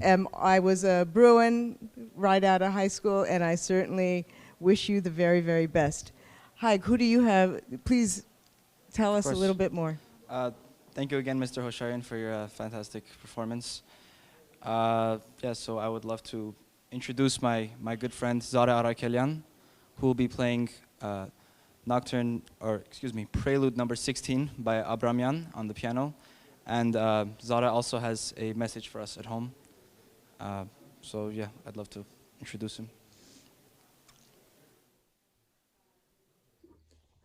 was a Bruin right out of high school, and I certainly wish you the very, very best. Hye, who do you have? Please tell us a little bit more. Thank you again, Mr. Hosharyan, for your fantastic performance. So I would love to introduce my good friend Zaria Arakelyan, who will be playing Prelude number 16 by Abramyan on the piano. And Zaria also has a message for us at home. I'd love to introduce him.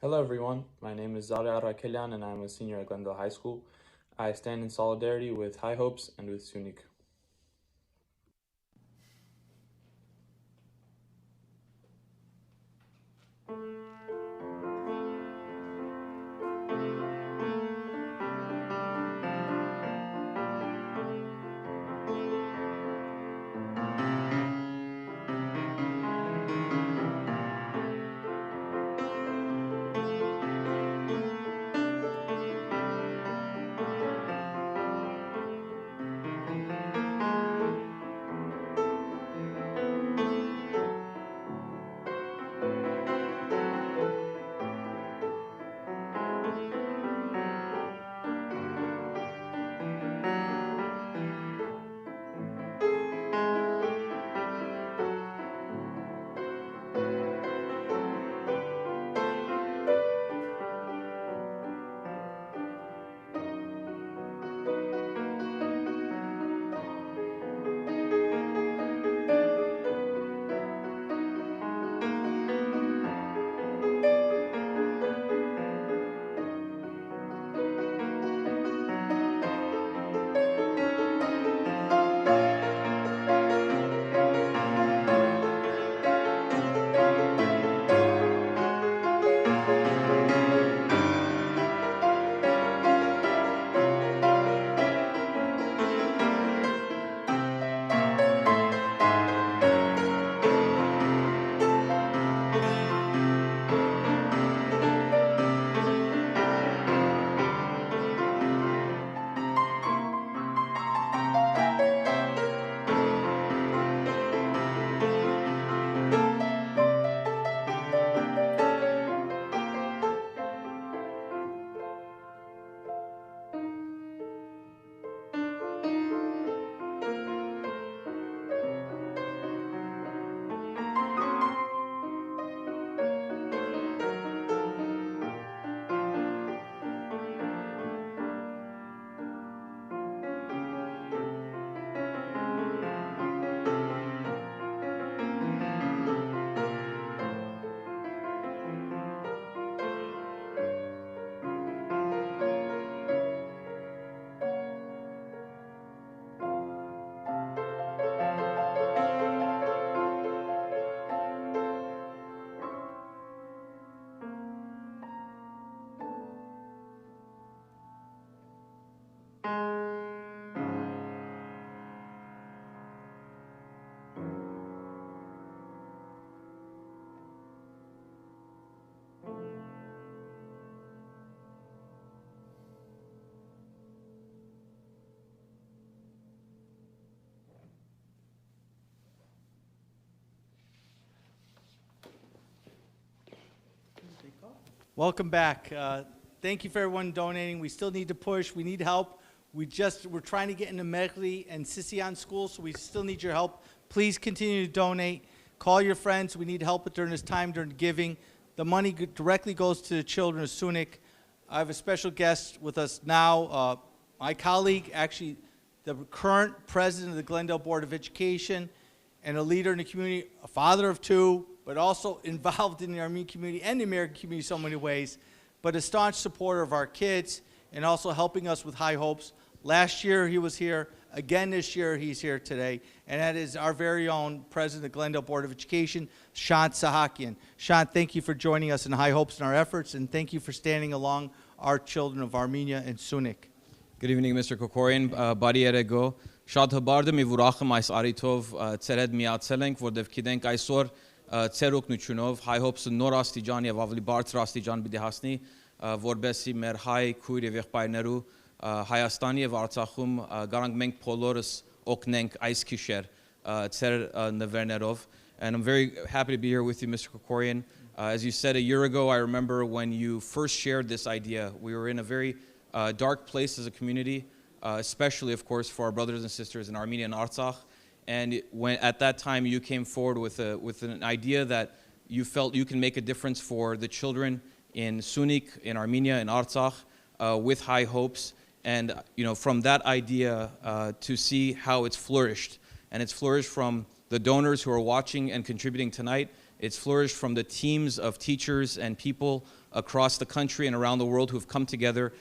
Hello everyone, my name is Zaria Arakelyan and I'm a senior at Glendale High School. I stand in solidarity with Hye Hopes and with Syunik. Welcome back. Thank you for everyone donating. We still need to push. We need help. We're trying to get into Mehri and Sisian schools, so we still need your help. Please continue to donate. Call your friends. We need help during this time, during giving. The money directly goes to the children of Syunik. I have a special guest with us now, my colleague, actually the current president of the Glendale Board of Education and a leader in the community, a father of two, but also involved in the Armenian community and the American community in so many ways, but a staunch supporter of our kids and also helping us with Hye Hopes. Last year he was here. Again this year he's here today. And that is our very own president of the Glendale Board of Education, Sean Sahakian. Sean, thank you for joining us in Hye Hopes in our efforts, and thank you for standing along our children of Armenia and Syunik. Good evening, Mr. Krikorian. Բարի երեկո։ Շատ հբարդ եմ եւ ուրախ եմ այս արիթով ցեր հետ միացել ենք, որովհետեւ գիտենք այսօր ցեր օգնությունով Hye Hopes-ը նոր աստիճան եւ ավելի բարձր աստիճան պիտի հասնի, որբեսի մեր հայ քույր եւ եղբայրներու Հայաստանի եւ Արցախում գարանք մենք բոլորս օգնենք այս գիշեր ցեր նվերներով. And I'm very happy to be here with you, Mr. Krikorian. As you said a year ago, I remember when you first shared this idea, we were in a very dark place as a community, especially, of course, for our brothers and sisters in Armenia and Artsakh. And when at that time you came forward with an idea that you felt you can make a difference for the children in Syunik, in Armenia, in Artsakh, with Hye Hopes. And from that idea to see how it's flourished. And it's flourished from the donors who are watching and contributing tonight. It's flourished from the teams of teachers and people across the country and around the world who have come together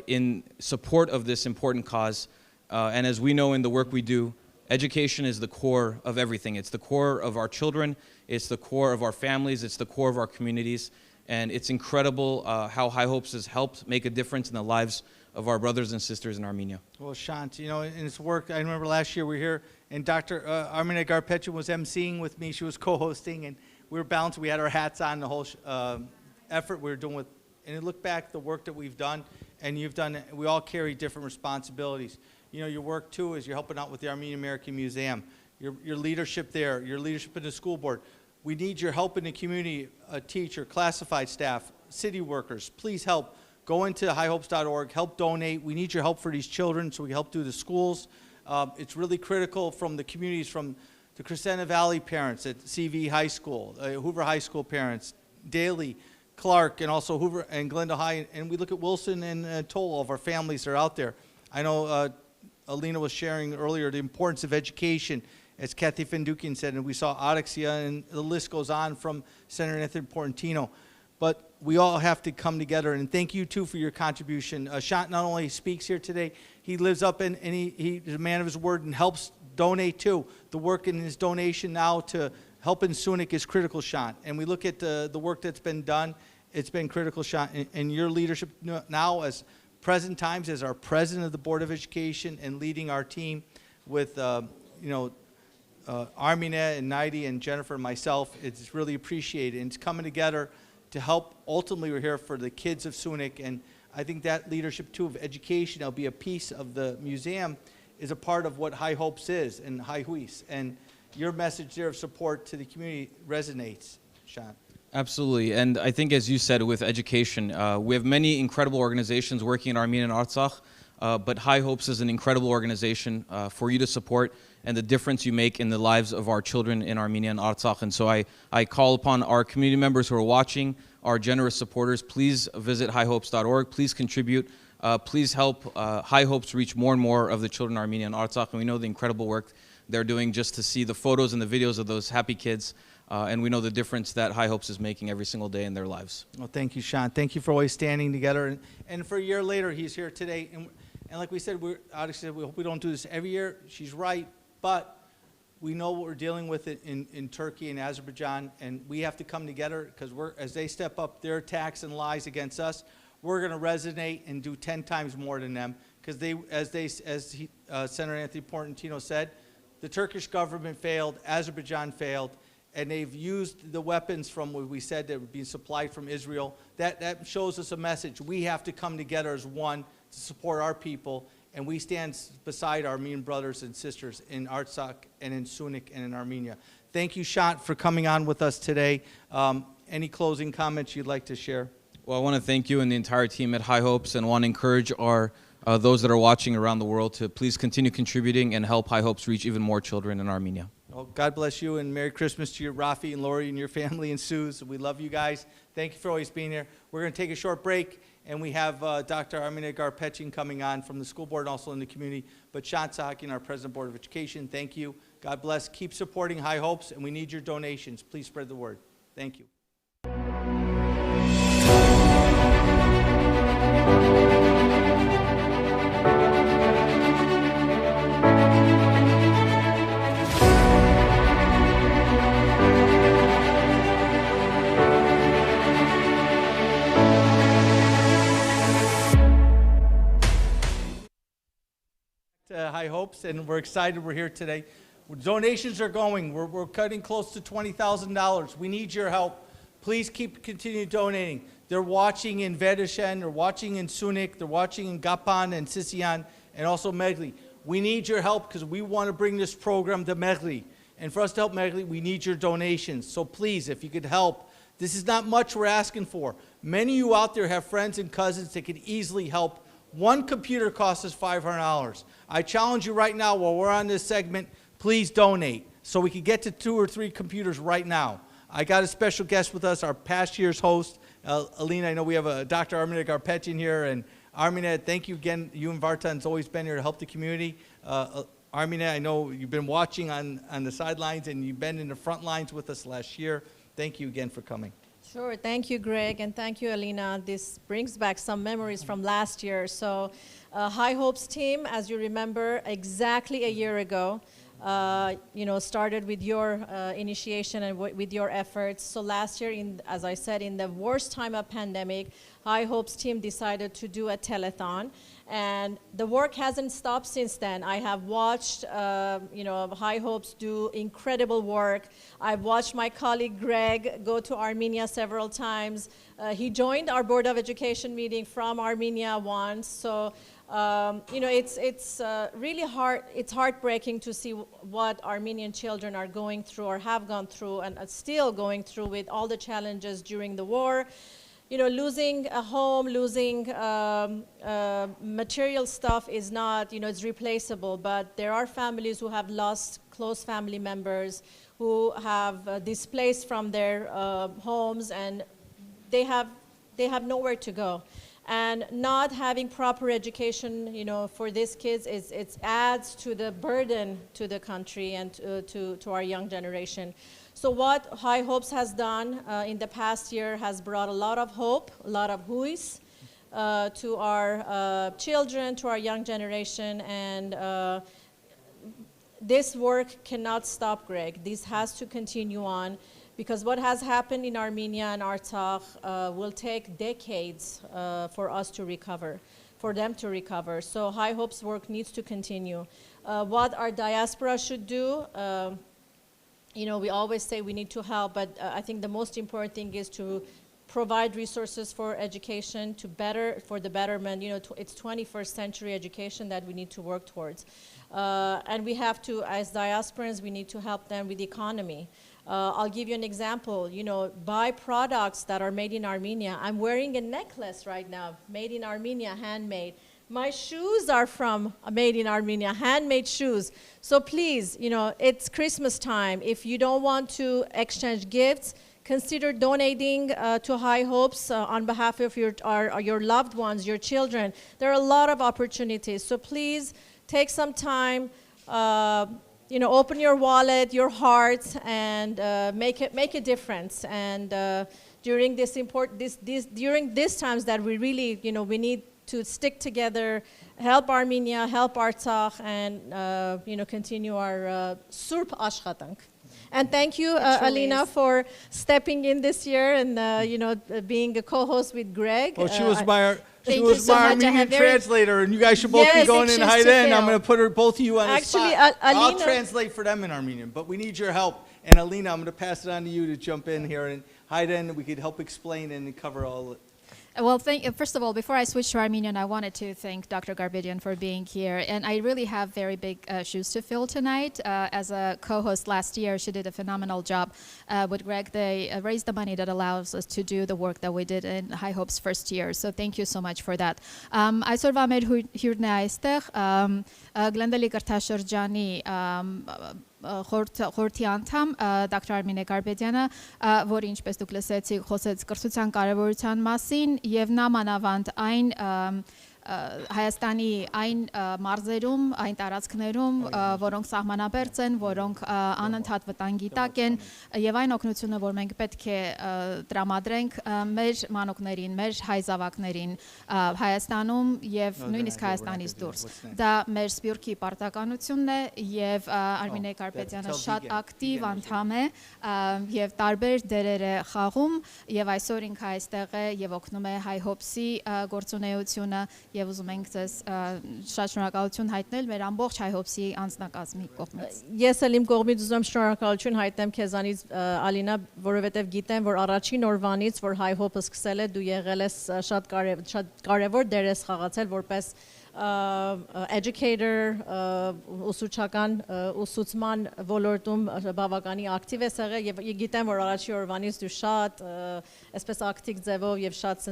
in support of this important cause. And as we know in the work we do, education is the core of everything. It's the core of our children. It's the core of our families. It's the core of our communities. And it's incredible how Hye Hopes has helped make a difference in the lives of our brothers and sisters in Armenia. Well, Shant, in his work, I remember last year we were here, and Dr. Armine Garabetian was emceeing with me. She was co-hosting, and we were balanced. We had our hats on the whole effort we were doing with, and you look back the work that we've done, and you've done, we all carry different responsibilities. Your work, too, is you're helping out with the Armenian American Museum, your leadership there, your leadership in the school board. We need your help in the community, a teacher, classified staff, city workers. Please help. Go into hyehopes.org, help donate. We need your help for these children so we help through the schools. It's really critical from the communities, from the Crescenta Valley parents at CV High School, Hoover High School parents, Daly, Clark, and also Hoover and Glendale High. And we look at Wilson and Toll, all of our families that are out there. I know Alina was sharing earlier the importance of education, as Kathy Fandukian said, and we saw Araxia, and the list goes on from Senator Anthony Portantino. But we all have to come together, and thank you, too, for your contribution. Shant not only speaks here today, he lives up and he's a man of his word and helps donate, too. The work in his donation now to helping Syunik is critical, Shant. And we look at the work that's been done. It's been critical, Shant. And your leadership now as present times as our president of the Board of Education and leading our team with, Armine and Naidi and Jennifer and myself, it's really appreciated. And it's coming together to help. Ultimately, we're here for the kids of Syunik, and I think that leadership, too, of education, that'll be a piece of the museum, is a part of what Hye Hopes is and Hye Huis. And your message there of support to the community resonates, Sean. Absolutely, and I think as you said with education, we have many incredible organizations working in Armenia and Artsakh, but Hye Hopes is an incredible organization for you to support and the difference you make in the lives of our children in Armenia and Artsakh. And so I call upon our community members who are watching, our generous supporters, please visit hyehopes.org, please contribute, please help Hye Hopes reach more and more of the children in Armenia and Artsakh. And we know the incredible work they're doing just to see the photos and the videos of those happy kids. And we know the difference that Hye Hopes is making every single day in their lives. Well, thank you, Sean. Thank you for always standing together. And for a year later, he's here today. And like we said, we hope we don't do this every year. She's right. But we know what we're dealing with in Turkey and Azerbaijan, and we have to come together because as they step up their attacks and lies against us, we're going to resonate and do 10 times more than them. Because as Senator Anthony Portantino said, the Turkish government failed, Azerbaijan failed, and they've used the weapons from what we said that were being supplied from Israel. That shows us a message. We have to come together as one to support our people. And we stand beside our Armenian brothers and sisters in Artsakh and in Syunik and in Armenia. Thank you, Shant, for coming on with us today. Any closing comments you'd like to share? Well, I want to thank you and the entire team at Hye Hopes, and want to encourage our those that are watching around the world to please continue contributing and help Hye Hopes reach even more children in Armenia. Well, God bless you, and Merry Christmas to your Rafi and Lori and your family and Suze. We love you guys. Thank you for always being here. We're going to take a short break, and we have Dr. Armine Garabetian coming on from the school board and also in the community. But Sean Sahakian, our President Board of Education, thank you. God bless. Keep supporting Hye Hopes, and we need your donations. Please spread the word. Thank you. Hye Hopes, and we're excited we're here today. Donations are going. We're cutting close to $20,000. We need your help. Please continue donating. They're watching in Verishen, they're watching in Syunik, they're watching in Kapan and Sisian, and also Megli. We need your help because we want to bring this program to Megli. And for us to help Megli, we need your donations. So please, if you could help, this is not much we're asking for. Many of you out there have friends and cousins that could easily help. One computer costs us $500. I challenge you right now while we're on this segment, please donate so we can get to 2 or 3 computers right now. I got a special guest with us, our past year's host, Alina. I know we have Dr. Armine Garabetian here, and Armine, thank you again. You and Vartan's always been here to help the community. Armine, I know you've been watching on the sidelines, and you've been in the front lines with us last year. Thank you again for coming. Sure. Thank you, Greg, and thank you, Alina. This brings back some memories from last year. So, Hye Hopes team, as you remember, exactly a year ago, started with your initiation and with your efforts. So last year, as I said, in the worst time of pandemic, Hye Hopes team decided to do a telethon, and the work hasn't stopped since then. I have watched, Hye Hopes do incredible work. I've watched my colleague Greg go to Armenia several times. He joined our Board of Education meeting from Armenia once. So, it's really hard. It's heartbreaking to see what Armenian children are going through or have gone through and are still going through with all the challenges during the war. Losing a home, losing material stuff is not, it's replaceable, but there are families who have lost close family members, who have displaced from their homes, and they have nowhere to go. And not having proper education, for these kids, it adds to the burden to the country and to our young generation. So what Hye Hopes has done in the past year has brought a lot of hope, a lot of huis to our children, to our young generation, and this work cannot stop, Greg. This has to continue on, because what has happened in Armenia and Artsakh will take decades for us to recover, for them to recover. So Hye Hopes' work needs to continue. What our diaspora should do, we always say we need to help, but I think the most important thing is to provide resources for education for the betterment. It's 21st century education that we need to work towards. And we have to, as diasporans, we need to help them with the economy. I'll give you an example. Buy products that are made in Armenia. I'm wearing a necklace right now, made in Armenia, handmade. My shoes are made in Armenia, handmade shoes. So please, it's Christmas time. If you don't want to exchange gifts, consider donating to Hye Hopes on behalf of your loved ones, your children. There are a lot of opportunities. So please take some time, open your wallet, your heart, and make a difference. And during during these times that we really, we need to stick together, help Armenia, help Artsakh, and continue our Surp Ashkhatank. And thank you, Alina, for stepping in this year and being a co-host with Greg. Well, she was my Armenian translator, and you guys should both be going in Hayden. I'm going to put both of you on the spot. I'll translate for them in Armenian, but we need your help. And Alina, I'm going to pass it on to you to jump in here. And Hayden, we could help explain and cover all of it. Well, first of all, before I switch to Armenian, I wanted to thank Dr. Garabedian for being here. And I really have very big shoes to fill tonight. As a co-host last year, she did a phenomenal job with Greg. They raised the money that allows us to do the work that we did in Hye Hopes first year. So thank you so much for that. Այսօրվա մեր հյուրն է այստեղ Գլենդելի կրթաշրջանի խորհրդի անդամ դոկտոր Արմինե Գարաբեդյանը, որը ինչպես դուք լսեցիք, խոսեց կրթության կարևորության մասին եւ նա մանավանդ այն Հայաստանի այն մարզերում, այն տարածքներում, որոնք սահմանապերծ են, որոնք անընդհատ վտանգի տակ են եւ այն օգնությունը, որ մենք պետք է տրամադրենք մեր մանուկներին, մեր հայ զավակներին Հայաստանում եւ նույնիսկ Հայաստանից դուրս։ Դա մեր սփյուռքի պարտականությունն է եւ Արմինե Գարաբեդյանը շատ ակտիվ անդամ է եւ տարբեր դերեր է խաղում եւ այսօր ինքը այստեղ է եւ օգնում է Hye Hopes-ի գործունեությունը եւ ուզում ենք ձեզ շատ շնորհակալություն հայտնել մեր ամբողջ Hye Hopes-ի անձնակազմի կողմից։ Ես էլ իմ կողմից ուզում եմ շնորհակալություն հայտնեմ քեզանից Ալինա, որովհետեւ գիտեմ, որ առաջին օրվանից, որ Hye Hopes-ը սկսել է, դու եղել ես շատ կարևոր դեր ես խաղացել որպես educator, ուսուցչական ուսուցման ոլորտում բավականի ակտիվ ես եղել եւ գիտեմ, որ առաջի օրվանից դու շատ այսպես ակտիվ ձևով եւ շատ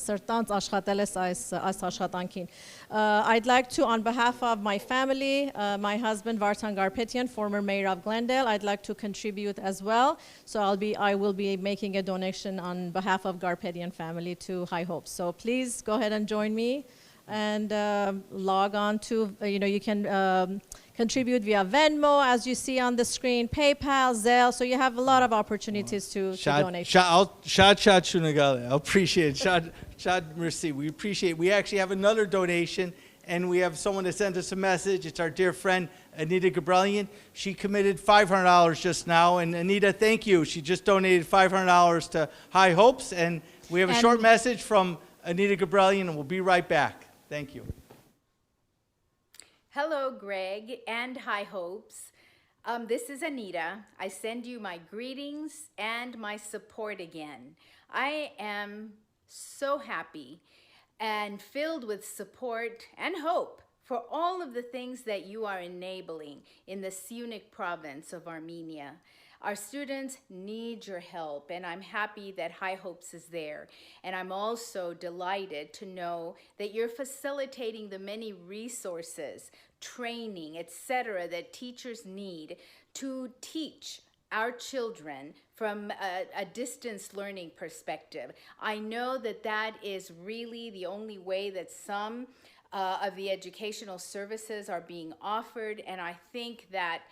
սրտանց աշխատել ես այս աշխատանքին. I'd like to, on behalf of my family, my husband Vartan Garapetyan, former mayor of Glendale, I'd like to contribute as well. So I will be making a donation on behalf of Garapetyan family to Hye Hopes. So please go ahead and join me. And log on to, you can contribute via Venmo, as you see on the screen, PayPal, Zelle. So you have a lot of opportunities to donate. I appreciate it. Shad, merci. We appreciate it. We actually have another donation, and we have someone that sent us a message. It's our dear friend, Anita Gabrialian. She committed $500 just now. And Anita, thank you. She just donated $500 to Hye Hopes. And we have a short message from Anita Gabrialian, and we'll be right back. Thank you. Hello, Greg and Hye Hopes. This is Anita. I send you my greetings and my support again. I am so happy and filled with support and hope for all of the things that you are enabling in the Syunik province of Armenia. Our students need your help, and I'm happy that Hye Hopes is there. And I'm also delighted to know that you're facilitating the many resources, training, etc., that teachers need to teach our children from a distance learning perspective. I know that that is really the only way that some of the educational services are being offered, and I think that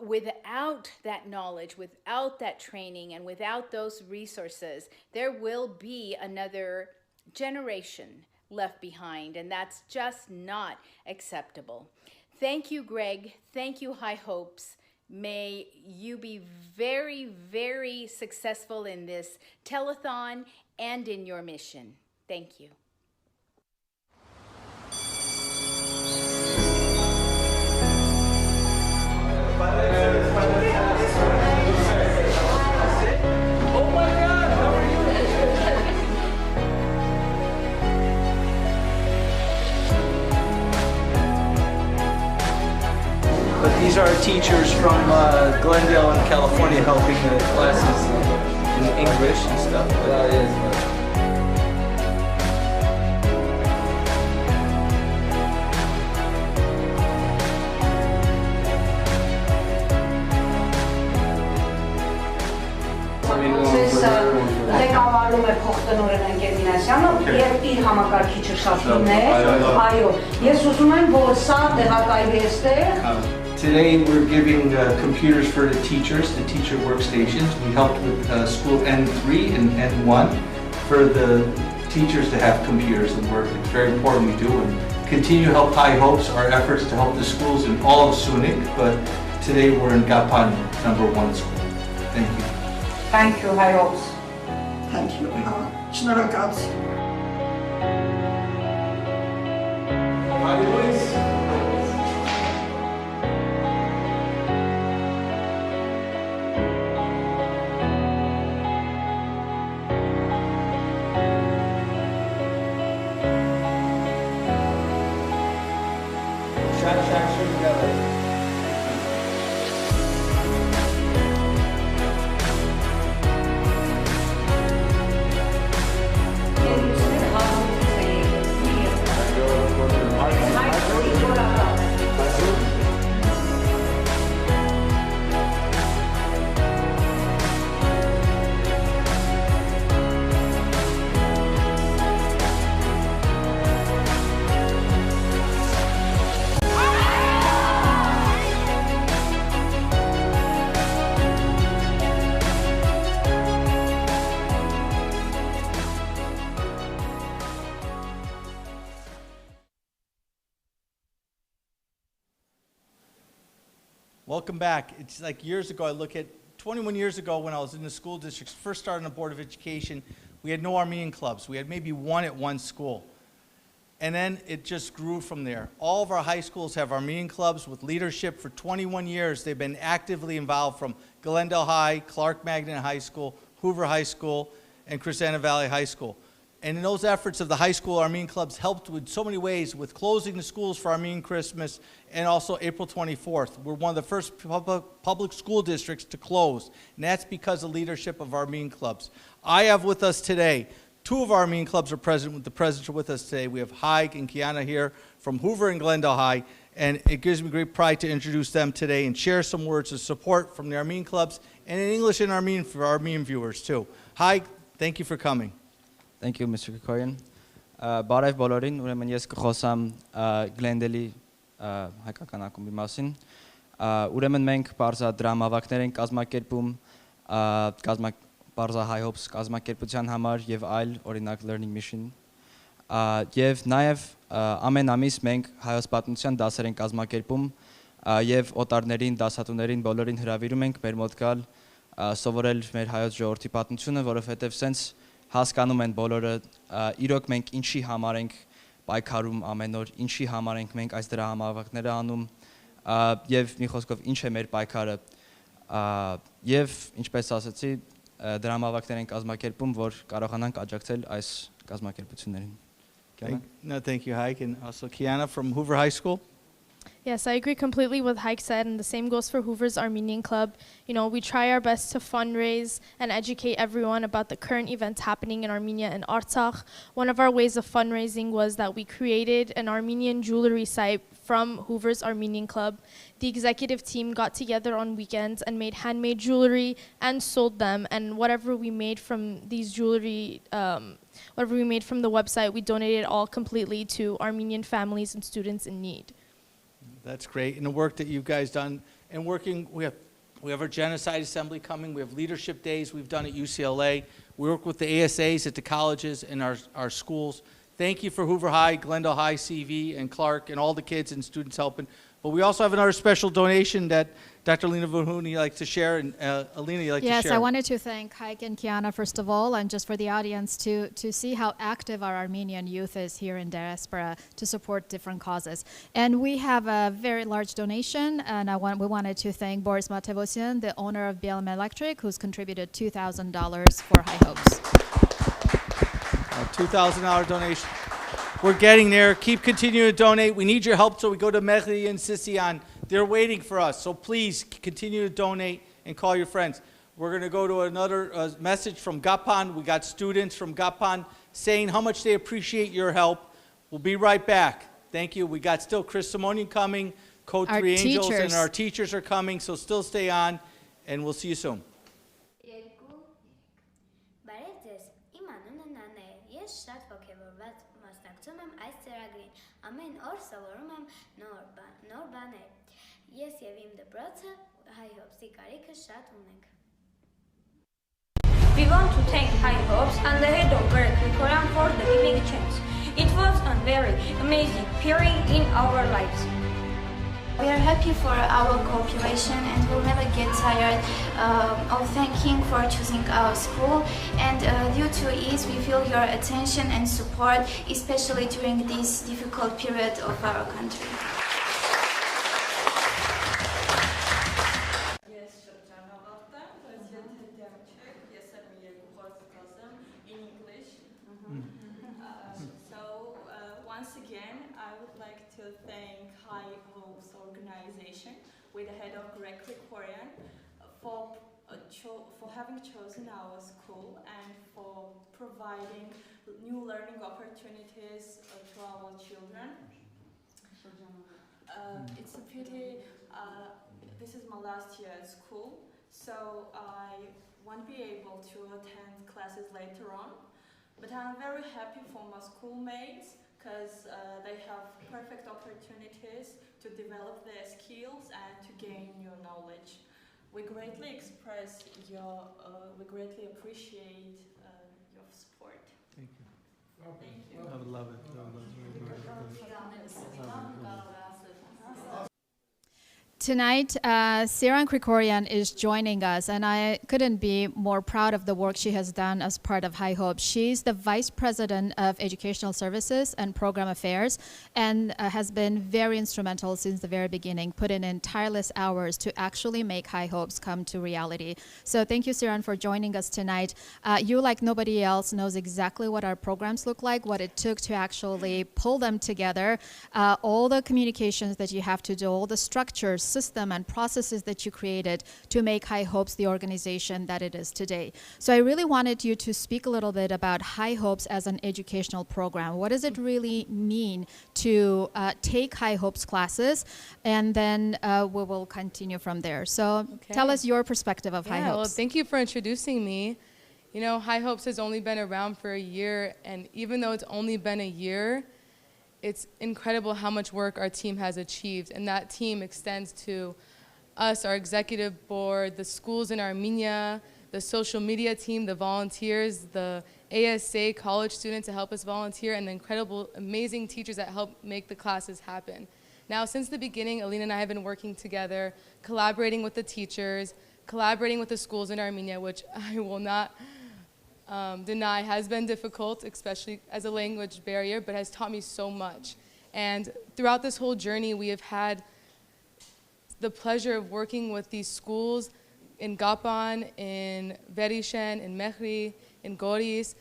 without that knowledge, without that training, and without those resources, there will be another generation left behind, and that's just not acceptable. Thank you, Greg. Thank you, Hye Hopes. May you be very, very successful in this telethon and in your mission. Thank you. But these are teachers from Glendale and California helping the classes in English and stuff. Ղեկավարում է փոխտնօրեն ընկեր Մինասյանը եւ իր համակարգիչը շարքին է։ Այո, ես ուզում եմ, որ սա տեղակայվի այստեղ։ Today we're giving computers for the teachers, the teacher workstations. We helped with school N3 and N1 for the teachers to have computers and work. It's very important we do and continue to help Hye Hopes, our efforts to help the schools in all of Syunik, but today we're in Kapan, #1 school. Thank you. Thank you, Hye Hopes. Thank you. Շնորհակալություն։ Welcome back. It's like years ago, I look at 21 years ago when I was in the school districts, first started on the Board of Education, we had no Armenian clubs. We had maybe one at one school. And then it just grew from there. All of our high schools have Armenian clubs with leadership. For 21 years, they've been actively involved from Glendale High, Clark Magnet High School, Hoover High School, and Crescenta Valley High School. And in those efforts of the high school Armenian clubs helped with so many ways, with closing the schools for Armenian Christmas and also April 24th. We're one of the first public school districts to close, and that's because of leadership of Armenian clubs. I have with us today, two of our Armenian clubs are present. The presidents are with us today. We have Hye and Kiana here from Hoover and Glendale High, and it gives me great pride to introduce them today and share some words of support from the Armenian clubs and in English and Armenian for our Armenian viewers too. Hye, thank you for coming. Thank you, Mr. Krikorian. Բարև բոլորին, ուրեմն ես կխոսամ Glendale-ի հայկական ակումբի մասին։ Ուրեմն մենք բարձա դրամավակներ ենք կազմակերպում, բարձա Hye Hopes կազմակերպության համար եւ այլ, օրինակ Learning Mission։ Եվ նաեւ ամեն ամիս մենք հայոց պատմության դասեր ենք կազմակերպում եւ օտարներին, դասատուներին բոլորին հրավիրում ենք մեր մոտ գալ սովորել մեր հայոց ժողովրդի պատմությունը, որովհետեւ սենց հասկանում են բոլորը իրոք մենք ինչի համար ենք պայքարում ամեն օր, ինչի համար ենք մենք այս դրամավակները անում եւ մի խոսքով ինչ է մեր պայքարը եւ ինչպես ասացի դրամավակներ են կազմակերպում, որ կարողանանք աջակցել այս կազմակերպություններին։ Thank you, Hye, and also Kiana from Hoover High School. Yes, I agree completely with Hye said, and the same goes for Hoover's Armenian Club. You know, we try our best to fundraise and educate everyone about the current events happening in Armenia and Artsakh. One of our ways of fundraising was that we created an Armenian jewelry site from Hoover's Armenian Club. The executive team got together on weekends and made handmade jewelry and sold them, and whatever we made from these jewelry, whatever we made from the website, we donated all completely to Armenian families and students in need. That's great, and the work that you guys done, and working, we have our genocide assembly coming, we have leadership days we've done at UCLA, we work with the ASAs at the colleges and our schools. Thank you for Hoover High, Glendale High, CV, and Clark, and all the kids and students helping. But we also have another special donation that Dr. Alina Vuhuni likes to share, and Alina, you like to share? Yes, I wanted to thank Hye and Kiana, first of all, and just for the audience to see how active our Armenian youth is here in diaspora to support different causes. And we have a very large donation, and we wanted to thank Boris Matevosyan, the owner of BLM Electric, who's contributed $2,000 for Hye Hopes. A $2,000 donation. We're getting there. Keep continuing to donate. We need your help, so we go to Mehdi and Sisian. They're waiting for us, so please continue to donate and call your friends. We're going to go to another message from Kapan. We got students from Kapan saying how much they appreciate your help. We'll be right back. Thank you. We got still Chris Simonian coming, Code 3 Angels, and our teachers are coming, so still stay on, and we'll see you soon. Ամեն օր սովորում եմ նոր բաներ։ Ես եւ իմ դպրոցը Hye Hopes-ի կարիքը շատ ունենք։ We want to thank Hye Hopes and the head of Zaria Arakelyan for the giving chance. It was a very amazing period in our lives. We are happy for our cooperation and will never get tired of thanking for choosing our school. And due to it, we feel your attention and support, especially during this difficult period of our country. So once again, I would like to to thank Hye Hopes organization with the head of Greg Krikorian for having chosen our school and for providing new learning opportunities to our children. It's a pity this is my last year at school, so I won't be able to attend classes later on. But I'm very happy for my schoolmates because they have perfect opportunities to develop their skills and to gain new knowledge. We greatly we greatly appreciate your support. Thank you. Thank you. I would love it. I would love it. Tonight, Zaria Krikorian is joining us, and I couldn't be more proud of the work she has done as part of Hye Hopes. She's the Vice President of Educational Services and Program Affairs, and has been very instrumental since the very beginning, putting in tireless hours to actually make Hye Hopes come to reality. So thank you, Zaria, for joining us tonight. You, like nobody else, knows exactly what our programs look like, what it took to actually pull them together, all the communications that you have to do, all the structures, system and processes that you created to make Hye Hopes the organization that it is today. So I really wanted you to speak a little bit about Hye Hopes as an educational program. What does it really mean to take Hye Hopes classes? And then we will continue from there. So tell us your perspective of Hye Hopes. Well, thank you for introducing me. You know, Hye Hopes has only been around for a year, and even though it's only been a year, it's incredible how much work our team has achieved, and that team extends to us, our executive board, the schools in Armenia, the social media team, the volunteers, the ASA college students that help us volunteer, and the incredible, amazing teachers that help make the classes happen. Now, since the beginning, Alina and I have been working together, collaborating with the teachers, collaborating with the schools in Armenia, which I will not deny has been difficult, especially as a language barrier, but has taught me so much. And throughout this whole journey, we have had the pleasure of working with these schools in Kapan, in Verishen, in Mehri, in Goris,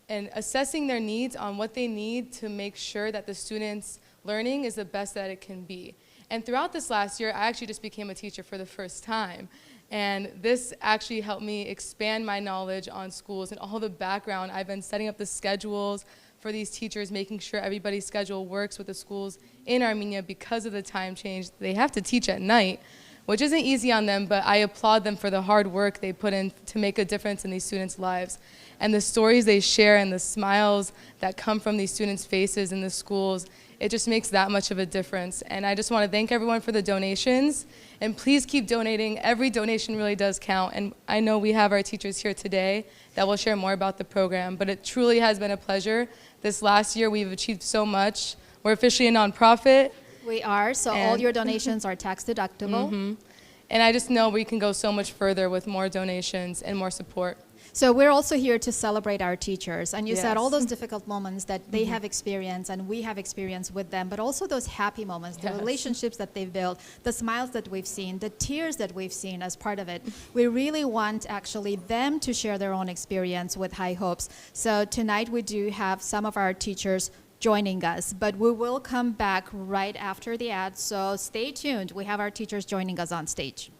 and assessing their needs on what they need to make sure that the students' learning is the best that it can be. And throughout this last year, I actually just became a teacher for the first time. And this actually helped me expand my knowledge on schools and all the background. I've been setting up the schedules for these teachers, making sure everybody's schedule works with the schools in Armenia because of the time change. They have to teach at night, which isn't easy on them, but I applaud them for the hard work they put in to make a difference in these students' lives. And the stories they share and the smiles that come from these students' faces in the schools, it just makes that much of a difference. And I just want to thank everyone for the donations. And please keep donating. Every donation really does count. And I know we have our teachers here today that will share more about the program. But it truly has been a pleasure. This last year, we've achieved so much. We're officially a nonprofit. We are. So all your donations are tax deductible. Mm-hmm. And I just know we can go so much further with more donations and more support. So we're also here to celebrate our teachers. And you said all Yes. those difficult moments that they have experienced and we have experienced with them, but also those happy moments, the Yes. relationships that they've built, the smiles that we've seen, the tears that we've seen as part of it. We really want actually them to share their own experience with Hye Hopes. So tonight we do have some of our teachers joining us, but we will come back right after the ad. So stay tuned. We have our teachers joining us on stage.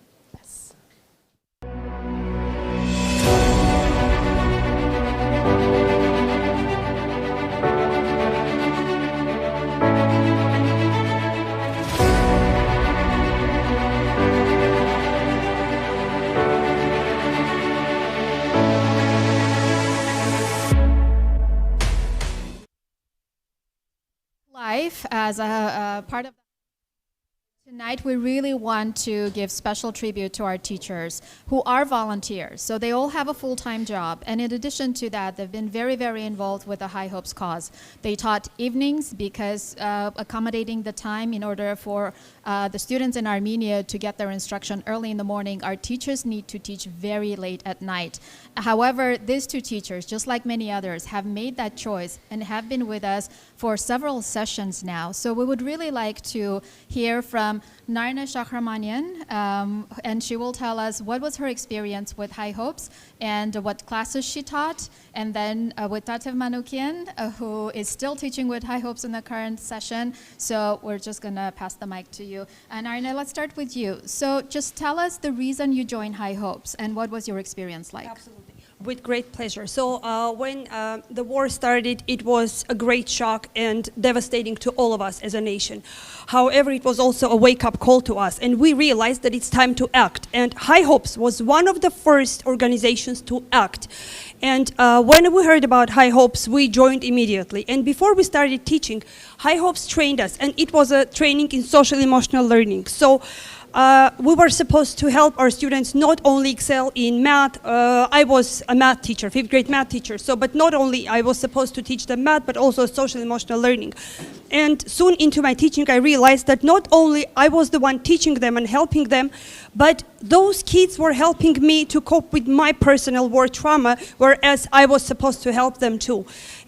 Life as a part of tonight, we really want to give special tribute to our teachers who are volunteers. So they all have a full-time job. And in addition to that, they've been very, very involved with the Hye Hopes cause. They taught evenings because accommodating the time in order for the students in Armenia to get their instruction early in the morning, our teachers need to teach very late at night. However, these two teachers, just like many others, have made that choice and have been with us for several sessions now. So we would really like to hear from Narina Shahramanian, and she will tell us what was her experience with Hye Hopes and what classes she taught, and then with Tatev Manukian, who is still teaching with Hye Hopes in the current session. So we're just gonna pass the mic to you. And Narina, let's start with you. So just tell us the reason you joined Hye Hopes and what was your experience like? Absolutely. With great pleasure. So when the war started, it was a great shock and devastating to all of us as a nation. However, it was also a wake-up call to us, and we realized that it's time to act. And Hye Hopes was one of the first organizations to act. And when we heard about Hye Hopes, we joined immediately. And before we started teaching, Hye Hopes trained us, and it was a training in social-emotional learning. So we were supposed to help our students not only excel in math. I was a math teacher, 5th grade math teacher. So, but not only I was supposed to teach them math, but also social emotional learning. And soon into my teaching, I realized that not only I was the one teaching them and helping them, but those kids were helping me to cope with my personal war trauma, whereas I was supposed to help them too.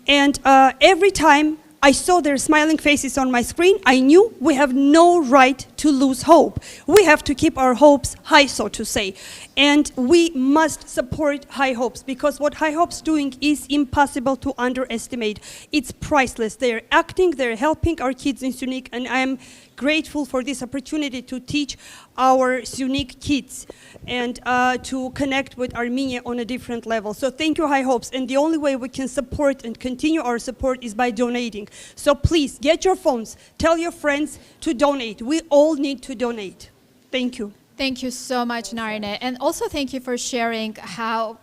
And every time I saw their smiling faces on my screen, I knew we have no right to lose hope. We have to keep our hopes high, so to say. And we must support Hye Hopes, because what Hye Hopes doing is impossible to underestimate. It's priceless. They're acting, they're helping our kids in Syunik, and I am grateful for this opportunity to teach our Syunik kids and to connect with Armenia on a different level. So thank you, Hye Hopes. And the only way we can support and continue our support is by donating. So please get your phones, tell your friends to donate. We all need to donate. Thank you. Thank you so much, Narine. And also thank you for sharing how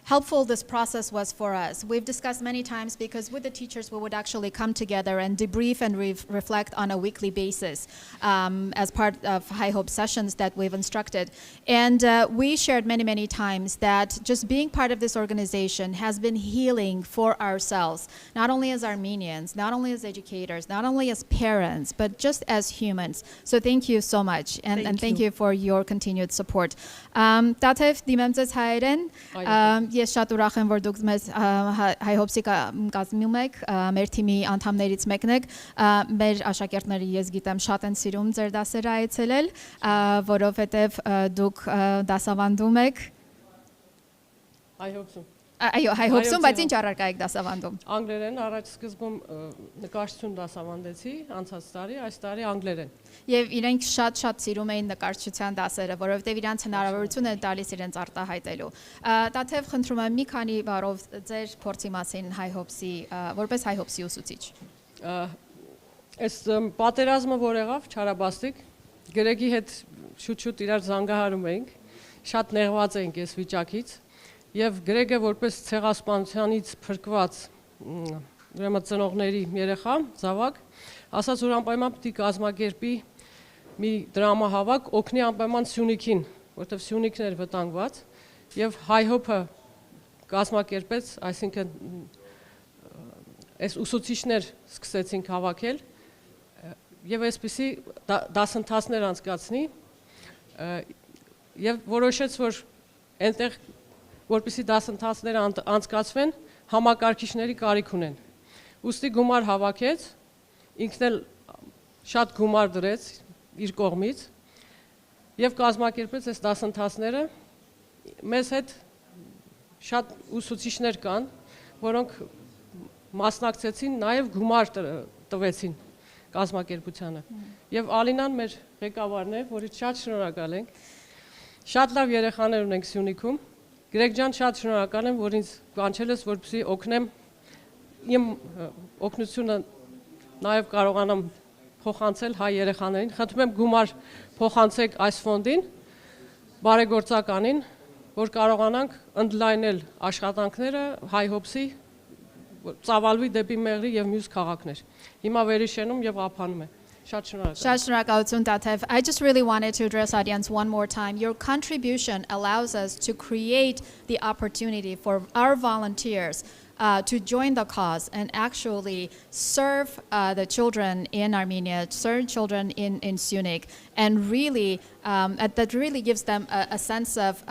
helpful this process was for us. We've discussed many times, because with the teachers we would actually come together and debrief and reflect on a weekly basis as part of Hye Hope sessions that we've instructed. And we shared many times that just being part of this organization has been healing for ourselves, not only as Armenians, not only as educators, not only as parents, but just as humans. So thank you so much, and thank you for your continued support. Tatev, դիմեմ ձեզ հայերեն, ես շատ ուրախ եմ, որ դուք մեզ Hye Hopes-ի կազմում եք, մեր թիմի անդամներից մեկն եք, մեր աշակերտները ես գիտեմ շատ են սիրում ձեր դասերը այցելել, որովհետև դուք դասավանդում եք Hye Hopes-ում. Այո, Hye Hopes-ում, բայց ինչ առարկա եք դասավանդում։ Անգլերեն, առաջ սկզբում նկարչություն դասավանդեցի, անցած տարի, այս տարի անգլերեն։ Եվ իրենք շատ սիրում էին նկարչության դասերը, որովհետև իրանց հնարավորություն է տալիս իրենց արտահայտելու։ Տաթև, խնդրում եմ մի քանի բառով ձեր փորձի մասին Hye Hopes-ի, որպես Hye Hopes-ի ուսուցիչ։ Այս պատերազմը որ եղավ, Չարաբաստիկ, Գրեգի հետ շուտ իրար զանգահարում էինք, շատ նեղված էինք այս վիճակից։ Եվ Գրեգը որպես ցեղասպանությունից փրկված ուրեմն ծնողների երեխա, զավակ, ասաց, որ անպայման պետք է կազմակերպի մի դրամահավաք, օգնի անպայման Syunikին, որտեղ Syunikն էր վտանգված, եւ Hye Hope-ը կազմակերպեց, այսինքն այս ուսուցիչներ սկսեցինք հավաքել եւ այսպիսի դասընթացներ անցկացնի եւ որոշեց, որ այնտեղ որպեսզի դասընթացները անցկացվեն, համակարգիչների կարիք ունեն։ Ուստի գումար հավաքեց, ինքն էլ շատ գումար դրեց իր կողմից եւ կազմակերպեց այս դասընթացները։ Մեզ հետ շատ ուսուցիչներ կան, որոնք մասնակցեցին, նաեւ գումար տվեցին կազմակերպությանը։ Եվ Ալինան մեր ղեկավարն է, որից շատ շնորհակալ ենք։ Շատ լավ երեխաներ ունենք Syunik-ում։ Գրեգ ջան, շատ շնորհակալ եմ, որ ինձ կանչել ես, որպեսզի օգնեմ իմ օգնությունը նաև կարողանամ փոխանցել հայ երեխաներին։ Խնդրում եմ գումար փոխանցեք այս ֆոնդին, բարեգործականին, որ կարողանանք ընդլայնել աշխատանքները Hye Hopes-ի, ծավալվի դեպի Մեղրի եւ մյուս քաղաքներ։ Հիմա Վերիշենում եւ Ափանում է։ I just really wanted to address audience one more time. Your contribution allows us to create the opportunity for our volunteers to join the cause and actually serve the children in Armenia, serve children in Syunik, and really that really gives them a sense of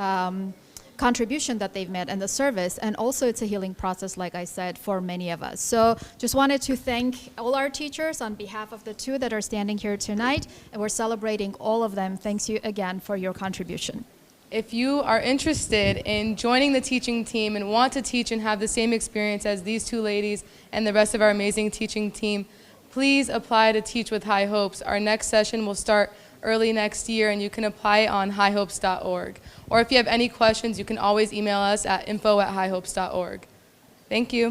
contribution that they've made and the service, and also it's a healing process, like I said, for many of us. So just wanted to thank all our teachers on behalf of the two that are standing here tonight, and we're celebrating all of them. Thanks you again for your contribution. If you are interested in joining the teaching team and want to teach and have the same experience as these two ladies and the rest of our amazing teaching team, please apply to teach with Hye Hopes. Our next session will start early next year, and you can apply on hyehopes.org. Or if you have any questions, you can always email us at info@hyehopes.org. Thank you.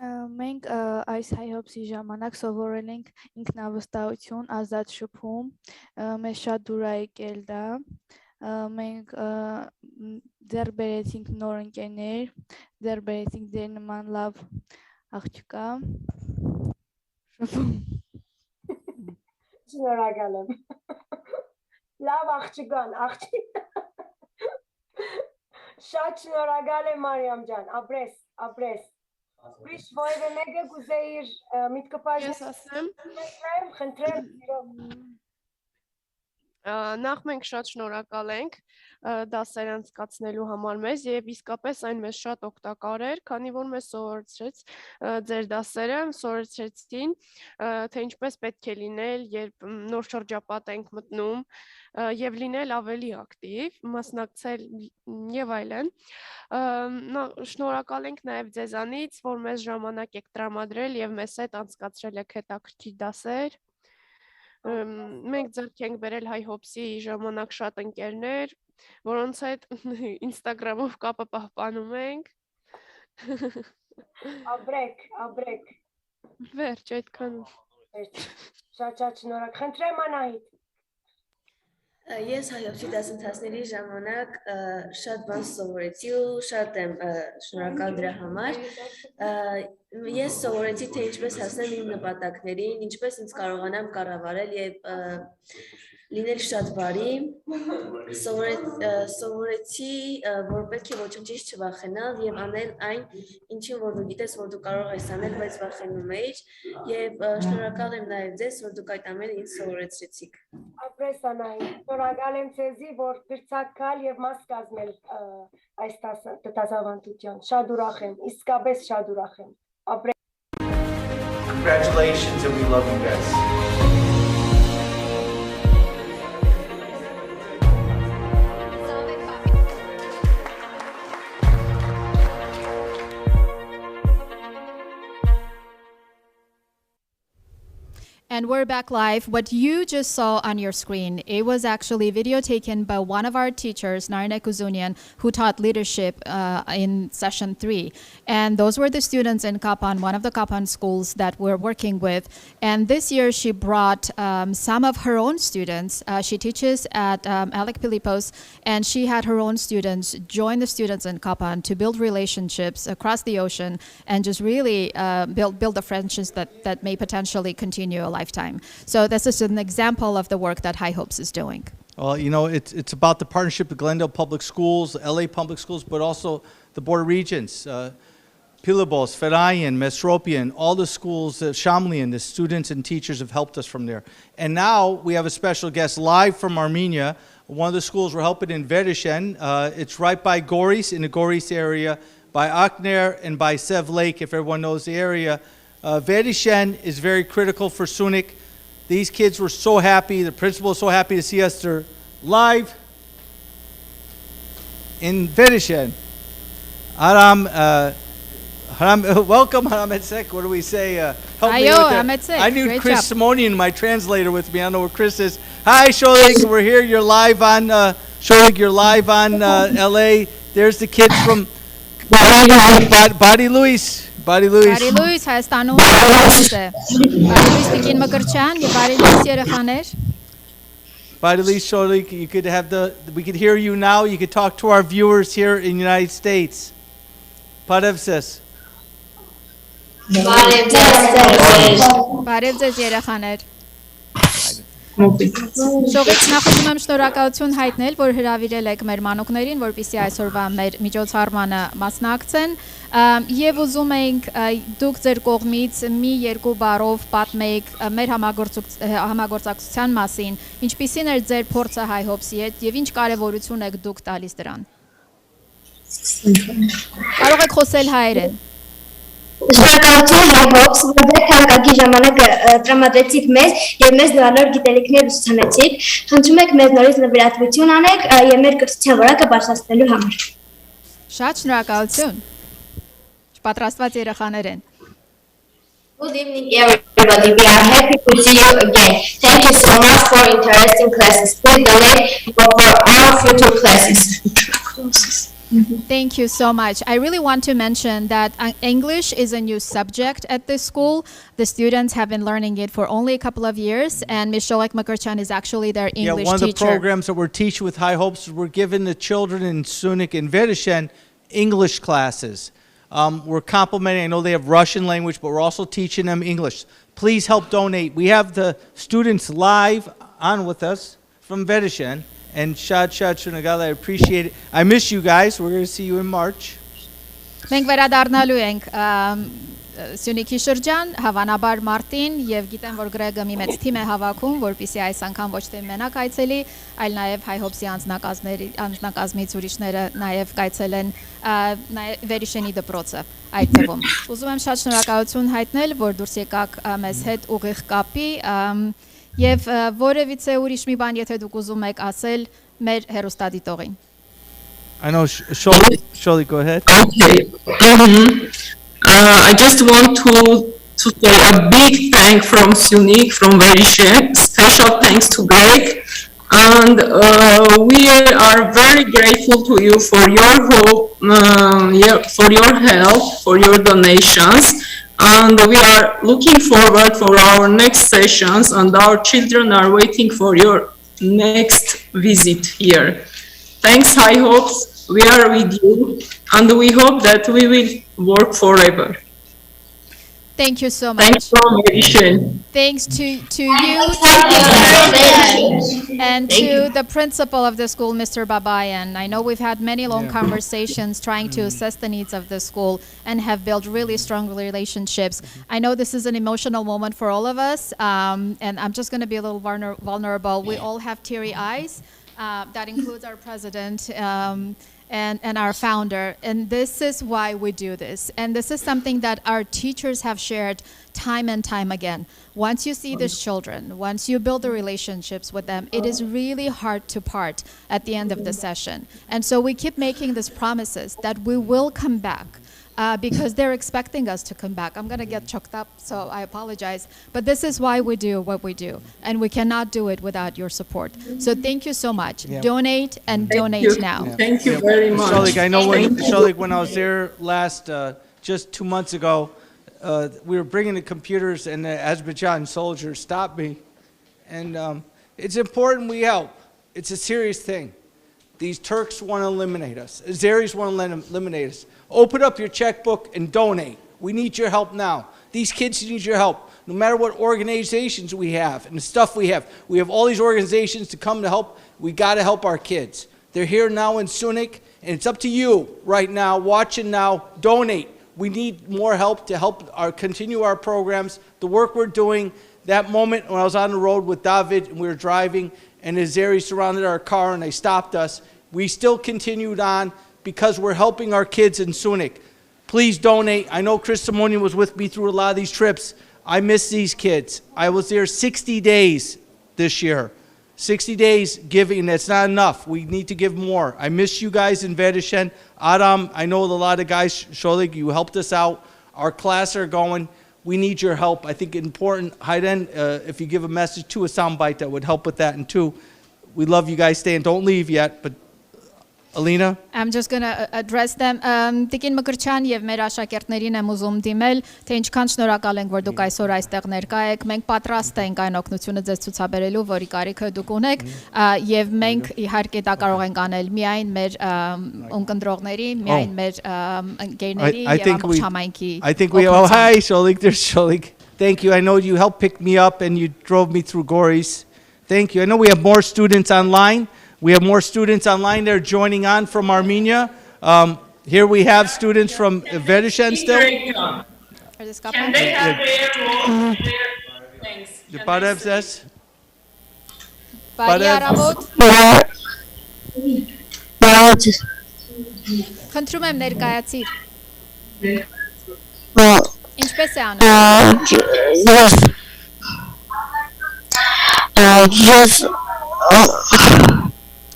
Մենք այս Hye Hopes-ի ժամանակ սովորել ենք ինքնավստահություն, ազատ շփում, մեզ շատ դուր է եկել դա, մենք ձեռ բերեցինք նոր ընկերներ, ձեռ բերեցինք ձեր նման լավ աղջկա, շփում։ Շնորհակալ եմ։ Լավ աղջկան, Շատ շնորհակալ եմ Մարիամ ջան, ապրես։ Ուրիշ որևէ մեկը կուզեիր միտքը բաժանել, խնդրեմ, Նախ մենք շատ շնորհակալ ենք դասեր անցկացնելու համար մեզ եւ իսկապես այն մեզ շատ օգտակար էր, քանի որ մեզ սովորեցրեց ձեր դասերը, սովորեցրեցին թե ինչպես պետք է լինել, երբ նոր շրջապատ ենք մտնում եւ լինել ավելի ակտիվ, մասնակցել եւ այլն։ Շնորհակալ ենք նաեւ ձեզանից, որ մեզ ժամանակ եք տրամադրել եւ մեզ հետ անցկացրել եք հետաքրքիր դասեր։ Մենք ձեռք ենք բերել Hye Hopes-ի ժամանակ շատ ընկերներ, որոնց հետ Instagram-ով կապը պահպանում ենք։ Ապրեք։ Վերջ, այդքան։ Շատ շնորհակալ։ Խնդրեմ Անահիտ։ Ես Hye Hopes-ի դասընթացների ժամանակ շատ բան սովորեցի ու շատ եմ շնորհակալ դրա համար։ Ես սովորեցի, թե ինչպես հասնել իմ նպատակներին, ինչպես ինձ կարողանամ կառավարել եւ լինել շատ բարի, սովորեցի, որ պետք է ոչնչից չվախենալ եւ անել այն, ինչին որ դու գիտես, որ դու կարող ես անել, բայց վախենում ես, եւ շնորհակալ եմ նաեւ ձեզ, որ դուք այդ ամենը ինձ սովորեցրեցիք։ Ապրես Անահիտ, շնորհակալ եմ ձեզի, որ դրցակ գալ եւ մաս կազմել այս դասավանդության։ Շատ ուրախ եմ, իսկապես շատ ուրախ եմ։ Ապրեք։ Congratulations, and we love you guys. And we're back live. What you just saw on your screen, it was actually a video taken by one of our teachers, Narine Kuzunian, who taught leadership in session 3. And those were the students in Kapan, one of the Kapan schools that we're working with. And this year she brought some of her own students. She teaches at Alec Pilipos, and she had her own students join the students in Kapan to build relationships across the ocean and just really build the friendships that may potentially continue a lifetime. So this is an example of the work that Hye Hopes is doing. Well, you know, it's about the partnership with Glendale Public Schools, LA Public Schools, but also the border regions, Pilibos, Ferayan, Mesropian, all the schools, Shamlian, the students and teachers have helped us from there. And now we have a special guest live from Armenia. One of the schools we're helping in Verishen. It's right by Goris, in the Goris area, by Akner and by Sev Lake, if everyone knows the area. Verishen is very critical for Syunik. These kids were so happy, the principal is so happy to see us. They're live in Verishen. Welcome, Haram Etsek. What do we say? Help me with that. I knew Chris Simonian, my translator, with me. I don't know where Chris is. Hi, Sholik. We're here. You're live on Sholik. You're live on LA. There's the kids from Body Luis. Բարի Լույս Հայաստանում է։ Բարի Լույս Տիկին Մկրչյան եւ բարի Լույս երեխաներ։ Բարի Լույս Sholik, you could have we could hear you now. You could talk to our viewers here in the United States. Parevses. Բարև ձեզ երեխաներ։ Շողից նախ ուզում եմ շնորհակալություն հայտնել, որ հրավիրել եք մեր մանուկներին, որպեսզի այսօրվա մեր միջոցառմանը մասնակցեն, եւ ուզում ենք դուք ձեր կողմից մի երկու բառով պատմեք մեր համագործակցության մասին, ինչպիսին էր ձեր փորձը Hye Hopes-ի հետ եւ ինչ կարեւորություն եք դուք տալիս դրան։ Կարող եք խոսել հայերեն։ Շնորհակալություն Hye Hopes, որ դեռ քանակի ժամանակ տրամադրեցիք մեզ եւ մեզ նոր գիտելիքներ ուսուցանեցիք։ Խնդրում եք մեզ նորից նվիրատվություն անեք եւ մեր կրթության որակը բարձրացնելու համար։ Շատ շնորհակալություն։ Պատրաստված երեխաներ են։ Good evening everybody. We are happy to see you again. Thank you so much for interesting classes. Please donate for our future classes. Thank you so much. I really want to mention that English is a new subject at this school. The students have been learning it for only a couple of years, and Ms. Sholek Makarchan is actually their English teacher. One of the programs that we're teaching with Hye Hopes, we're giving the children in Syunik and Verishen English classes. We're complimenting, I know they have Russian language, but we're also teaching them English. Please help donate. We have the students live on with us from Verishen. And Shad Shunagala, I appreciate it. I miss you guys. We're going to see you in March. Մենք վերադառնալու ենք Syunik-ի շրջան, հավանաբար մարտին, եւ գիտեմ, որ Գրեգը մի մեծ թիմ է հավաքում, որպեսզի այս անգամ ոչ թե մենակ այցելի, այլ նաեւ Hye Hopes-ի անձնակազմից ուրիշները նաեւ կայցելեն Վերիշենի դպրոցը այդ թվում։ Ուզում եմ շատ շնորհակալություն հայտնել, որ դուրս եկաք մեզ հետ ուղիղ կապի եւ որևիցե ուրիշ մի բան, եթե դուք ուզում եք ասել մեր հերոստատիտողին։ I know, Sholi, go ahead. Okay. I just want to say a big thank from Syunik, from Verishen. Special thanks to Greg. And we are very grateful to you for your hope, for your help, for your donations. And we are looking forward for our next sessions, and our children are waiting for your next visit here. Thanks, Hye Hopes. We are with you, and we hope that we will work forever. Thank you so much. Thanks from Verishen. Thanks to you and to the principal of the school, Mr. Babayan. I know we've had many long conversations trying to assess the needs of the school and have built really strong relationships. I know this is an emotional moment for all of us, and I'm just going to be a little vulnerable. We all have teary eyes. That includes our president and our founder. And this is why we do this. And this is something that our teachers have shared time and time again. Once you see these children, once you build the relationships with them, it is really hard to part at the end of the session. And so we keep making these promises that we will come back. Because they're expecting us to come back. I'm going to get choked up, so I apologize. But this is why we do what we do. And we cannot do it without your support. So thank you so much. Yeah. Donate and donate now. Thank you very much. Sholik, I know when I was there last, just 2 months ago, we were bringing the computers and the Azerbaijan soldiers stopped me. And it's important we help. It's a serious thing. These Turks want to eliminate us. Azeris want to eliminate us. Open up your checkbook and donate. We need your help now. These kids need your help. No matter what organizations we have and the stuff we have all these organizations to come to help. We got to help our kids. They're here now in Syunik, and it's up to you right now, watching now, donate. We need more help to help continue our programs, the work we're doing. That moment when I was on the road with David and we were driving, and the Azeris surrounded our car and they stopped us, we still continued on because we're helping our kids in Syunik. Please donate. I know Chris Simonian was with me through a lot of these trips. I miss these kids. I was there 60 days this year. 60 days giving, and that's not enough. We need to give more. I miss you guys in Verishen. Adam, I know a lot of guys, Sholik, you helped us out. Our class are going. We need your help. I think it's important, Hayden, if you give a message to a soundbite that would help with that. And two, we love you guys. Stay and don't leave yet, but Alina? I'm just going to address them. Տիկին Մկրչյան եւ մեր աշակերտներին եմ ուզում դիմել, թե ինչքան շնորհակալ ենք, որ դուք այսօր այստեղ ներկա եք։ Մենք պատրաստ ենք այն օգնությունը ձեզ ցուցաբերելու, որի կարիքը դուք ունեք, եւ մենք իհարկե դա կարող ենք անել միայն մեր ունկնդրողների, միայն մեր ընկերների եւ ամբողջ համայնքի։ I think we oh hi Sholik, there's Sholik. Thank you. I know you helped pick me up and you drove me through Goris. Thank you. I know we have more students online. We have more students online there joining on from Armenia. Here we have students from Verishen still. Can they have their role? Thanks. The Barev says. Բարի առավոտ։ Խնդրում եմ ներկայացիր։ Ինչպես է անում։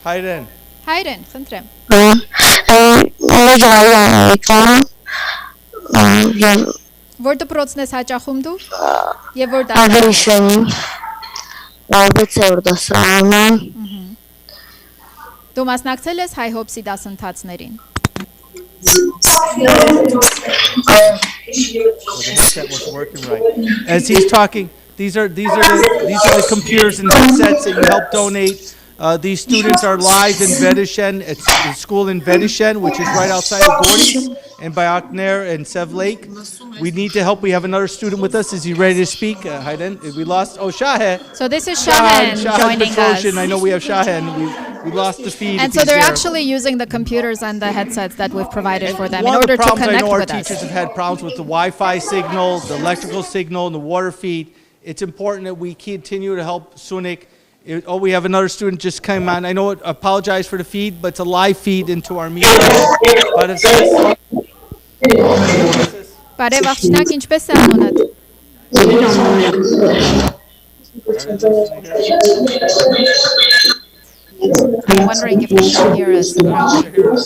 Հայրեն։ Հայրեն, խնդրեմ։ Որ դպրոցն ես հաճախում դու։ Եվ որ Verishen. Դու մասնակցել ես Hye Hopes-ի դասընթացներին։ As he's talking, these are the computers and headsets that you help donate. These students are live in Verishen. It's a school in Verishen, which is right outside of Gordy's and by Akner and Sev Lake. We need to help. We have another student with us. Is he ready to speak? Hayden, we lost. Oh, Shahen. So this is Shahen joining Tatosian. us. I know we have Shahen. We lost the feed. And so they're actually using the computers and the headsets that we've provided for them in order to connect with us. I know our teachers have had problems with the Wi-Fi signal, the electrical signal, and the water feed. It's important that we continue to help Syunik. We have another student just came on. I know I apologize for the feed, but it's a live feed into our meeting. Բարև աղջնակ, ինչպես է անունդ։ I'm wondering if you can hear us.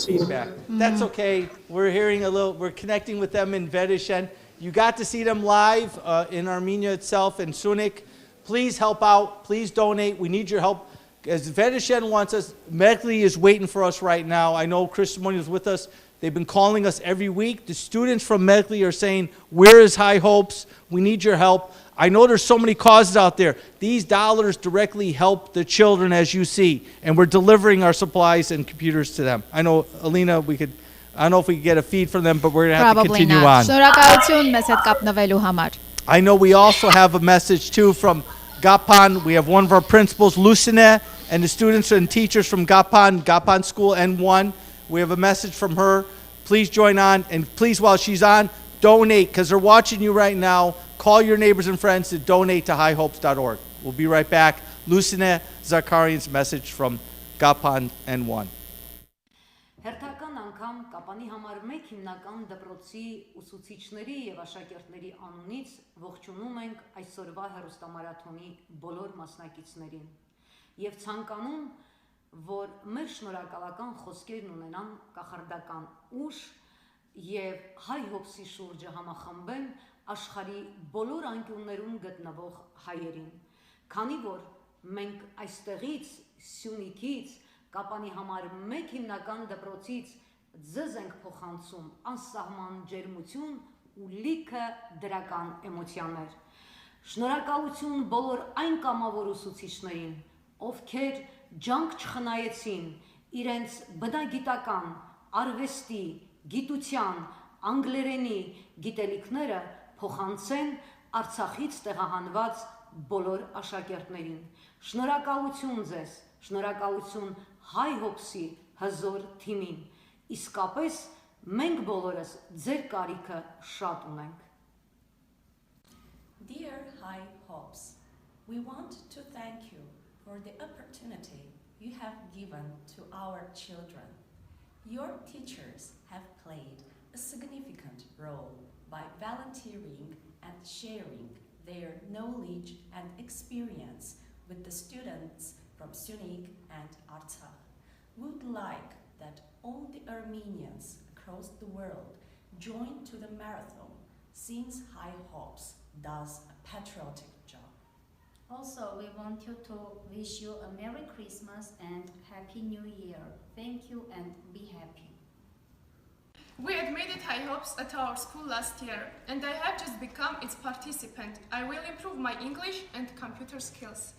Feedback. That's okay. We're hearing a little. We're connecting with them in Verishen. You got to see them live in Armenia itself and Syunik. Please help out. Please donate. We need your help. As Verishen wants us, Medley is waiting for us right now. I know Testimonial is with us. They've been calling us every week. The students from Medley are saying, where is Hye Hopes? We need your help. I know there's so many causes out there. These dollars directly help the children, as you see, and we're delivering our supplies and computers to them. I know, Alina, I don't know if we could get a feed from them, but we're going to have to continue on. I know we also have a message, too, from Kapan. We have one of our principals, Lucine, and the students and teachers from Kapan School N1. We have a message from her. Please join on, and please, while she's on, donate, because they're watching you right now. Call your neighbors and friends to donate to hyehopes.org. We'll be right back. Lucine Zakarian's message from Kapan N1. Հերթական անգամ Կապանի համար մեկ հիմնական դպրոցի ուսուցիչների եւ աշակերտների անունից ողջունում ենք այսօրվա հերոստամարաթոնի բոլոր մասնակիցներին եւ ցանկանում որ մեր շնորհակալական խոսքերն ունենան կախարդական ուժ եւ Hye Hopes-ի շուրջը համախմբեն աշխարհի բոլոր անկյուններում գտնվող հայերին քանի որ մենք այստեղից Syunikից Կապանի համար մեկ հիմնական դպրոցից ձեզ ենք փոխանցում անսահման ջերմություն ու լիքը դրական էմոցիաներ։ Շնորհակալություն բոլոր այն կամավոր ուսուցիչներին, ովքեր ջանք չխնայեցին իրենց բնագիտական, արվեստի, գիտության, անգլերենի գիտելիքները փոխանցեն Արցախից տեղահանված բոլոր աշակերտներին։ Շնորհակալություն ձեզ, շնորհակալություն Hye Hopes-ի հզոր թիմին, իսկապես մենք բոլորս ձեր կարիքը շատ ունենք։ Dear Hye Hopes, we want to thank you for the opportunity you have given to our children. Your teachers have played a significant role by volunteering and sharing their knowledge and experience with the students from Syunik and Artsakh. We would like that all the Armenians across the world join to the marathon since Hye Hopes does a patriotic job. Also, we want you to wish you a Merry Christmas and Happy New Year. Thank you and be happy. We admitted Hye Hopes at our school last year, and I have just become its participant. I will improve my English and computer skills.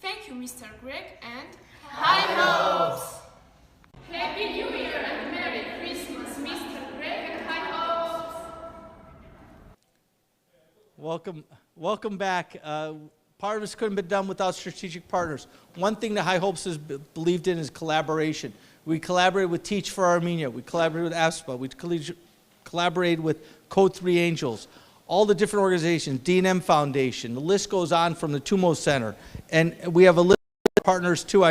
Thank you, Mr. Greg, and Hye Hopes! Happy New Year and Merry Christmas, Mr. Greg and Hye Hopes! Welcome back. Part of this couldn't be done without strategic partners. One thing that Hye Hopes has believed in is collaboration. We collaborated with Teach for Armenia. We collaborated with ASPA. We collaborated with Code 3 Angels. All the different organizations, D&M Foundation. The list goes on from the Tumo Center. And we have a list of partners too.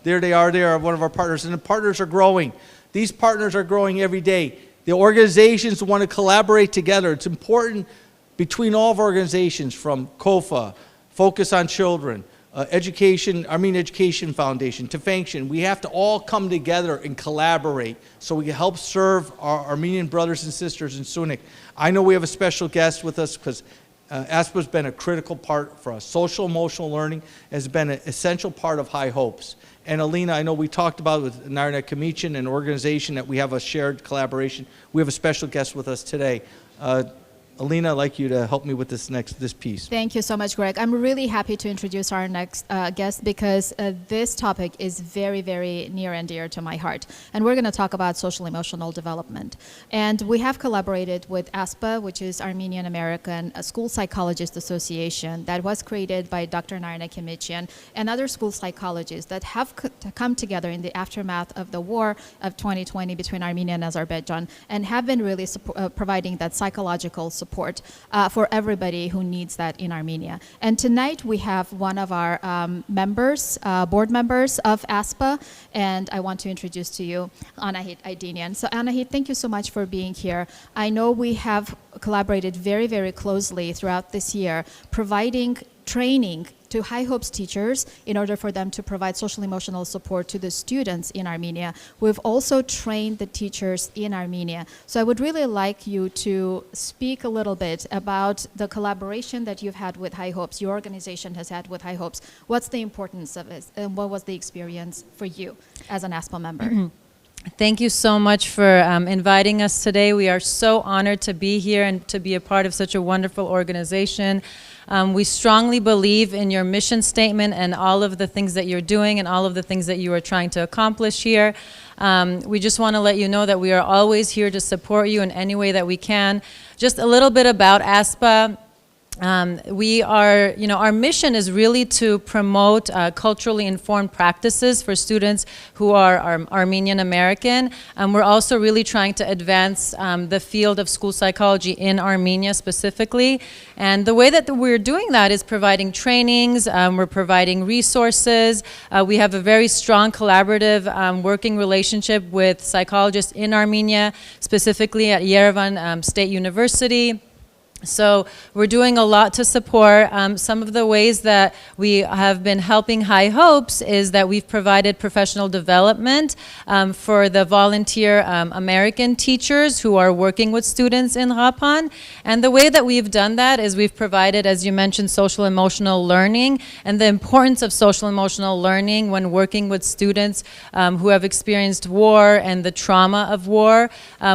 There they are one of our partners. And the partners are growing. These partners are growing every day. The organizations want to collaborate together. It's important between all of our organizations, from COFA, Focus on Children, Armenian Education Foundation, to Function. We have to all come together and collaborate so we can help serve our Armenian brothers and sisters in Syunik. I know we have a special guest with us because ASPA has been a critical part for us. Social emotional learning has been an essential part of Hye Hopes. And Alina, I know we talked about with Ardy Kassakhian, an organization that we have a shared collaboration. We have a special guest with us today. Alina, I'd like you to help me with this piece. Thank you so much, Greg. I'm really happy to introduce our next guest because this topic is very, very near and dear to my heart. And we're going to talk about social emotional development. And we have collaborated with ASPA, which is Armenian American School Psychologists Association, that was created by Dr. Ardy Kassakhian and other school psychologists that have come together in the aftermath of the war of 2020 between Armenia and Azerbaijan and have been really providing that psychological support for everybody who needs that in Armenia. And tonight we have one of our members, board members of ASPA, and I want to introduce to you Anahit Aydinian. So Anahit, thank you so much for being here. I know we have collaborated very, very closely throughout this year, providing training to Hye Hopes teachers in order for them to provide social emotional support to the students in Armenia. We've also trained the teachers in Armenia. So I would really like you to speak a little bit about the collaboration that you've had with Hye Hopes, your organization has had with Hye Hopes. What's the importance of it, and what was the experience for you as an ASPA member? Thank you so much for inviting us today. We are so honored to be here and to be a part of such a wonderful organization. We strongly believe in your mission statement and all of the things that you're doing and all of the things that you are trying to accomplish here. We just want to let you know that we are always here to support you in any way that we can. Just a little bit about ASPA. Our mission is really to promote culturally informed practices for students who are Armenian American. We're also really trying to advance the field of school psychology in Armenia specifically. And the way that we're doing that is providing trainings, we're providing resources. We have a very strong collaborative working relationship with psychologists in Armenia, specifically at Yerevan State University. So we're doing a lot to support. Some of the ways that we have been helping Hye Hopes is that we've provided professional development for the volunteer American teachers who are working with students in Kapan. And the way that we've done that is we've provided, as you mentioned, social emotional learning and the importance of social emotional learning when working with students who have experienced war and the trauma of war.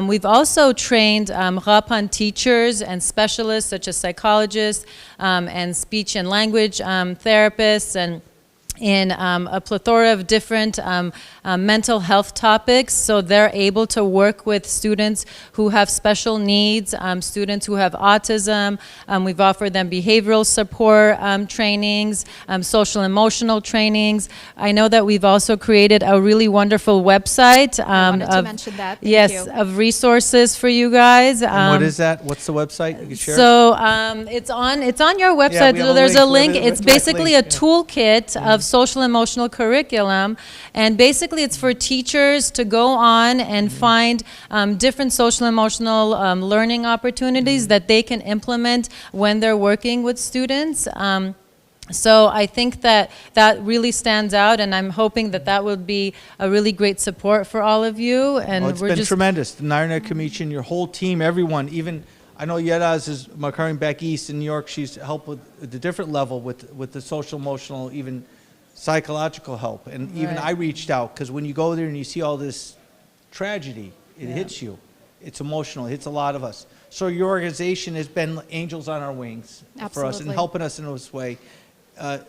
We've also trained Kapan teachers and specialists such as psychologists and speech and language therapists and in a plethora of different mental health topics, so they're able to work with students who have special needs, students who have autism. We've offered them behavioral support trainings, social emotional trainings. I know that we've also created a really wonderful website of resources for you guys. And what is that? What's the website? You can share? So it's on your website. So there's a link. It's basically a toolkit of social emotional curriculum, and basically it's for teachers to go on and find different social emotional learning opportunities that they can implement when they're working with students. So I think that really stands out, and I'm hoping that will be a really great support for all of you. And it's been tremendous. The Ardy Kassakhian, your whole team, everyone, even I know Yeraz is occurring back east in New York. She's helped with the different level with the social emotional, even psychological help. And even I reached out because when you go there and you see all this tragedy, it hits you. It's emotional. It hits a lot of us. So your organization has been angels on our wings for us and helping us in this way.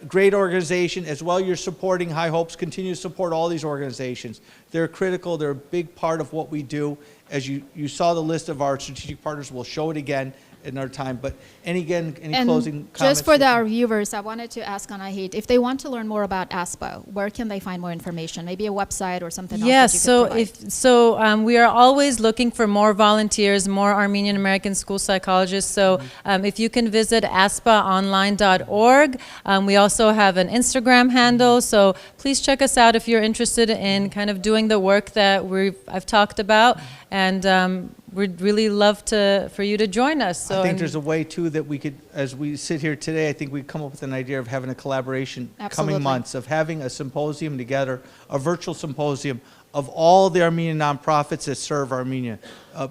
Great organization as well. You're supporting Hye Hopes. Continue to support all these organizations. They're critical. They're a big part of what we do. As you saw the list of our strategic partners, we'll show it again. in our time. But any And closing comments? just for our viewers, I wanted to ask Anahit, if they want to learn more about ASPA, where can they find more information? Maybe a website or something else? Yes, that you could provide? we are always looking for more volunteers, more Armenian American school psychologists. So if you can visit aspaonline.org. We also have an Instagram handle. So please check us out if you're interested in kind of doing the work that I've talked about. And we'd really love for you to join us. So I think there's a way too that we could, as we sit here today, I think we'd come up with an idea of having a collaboration coming months, of having a symposium together, a virtual symposium of all the Armenian nonprofits that serve Armenia.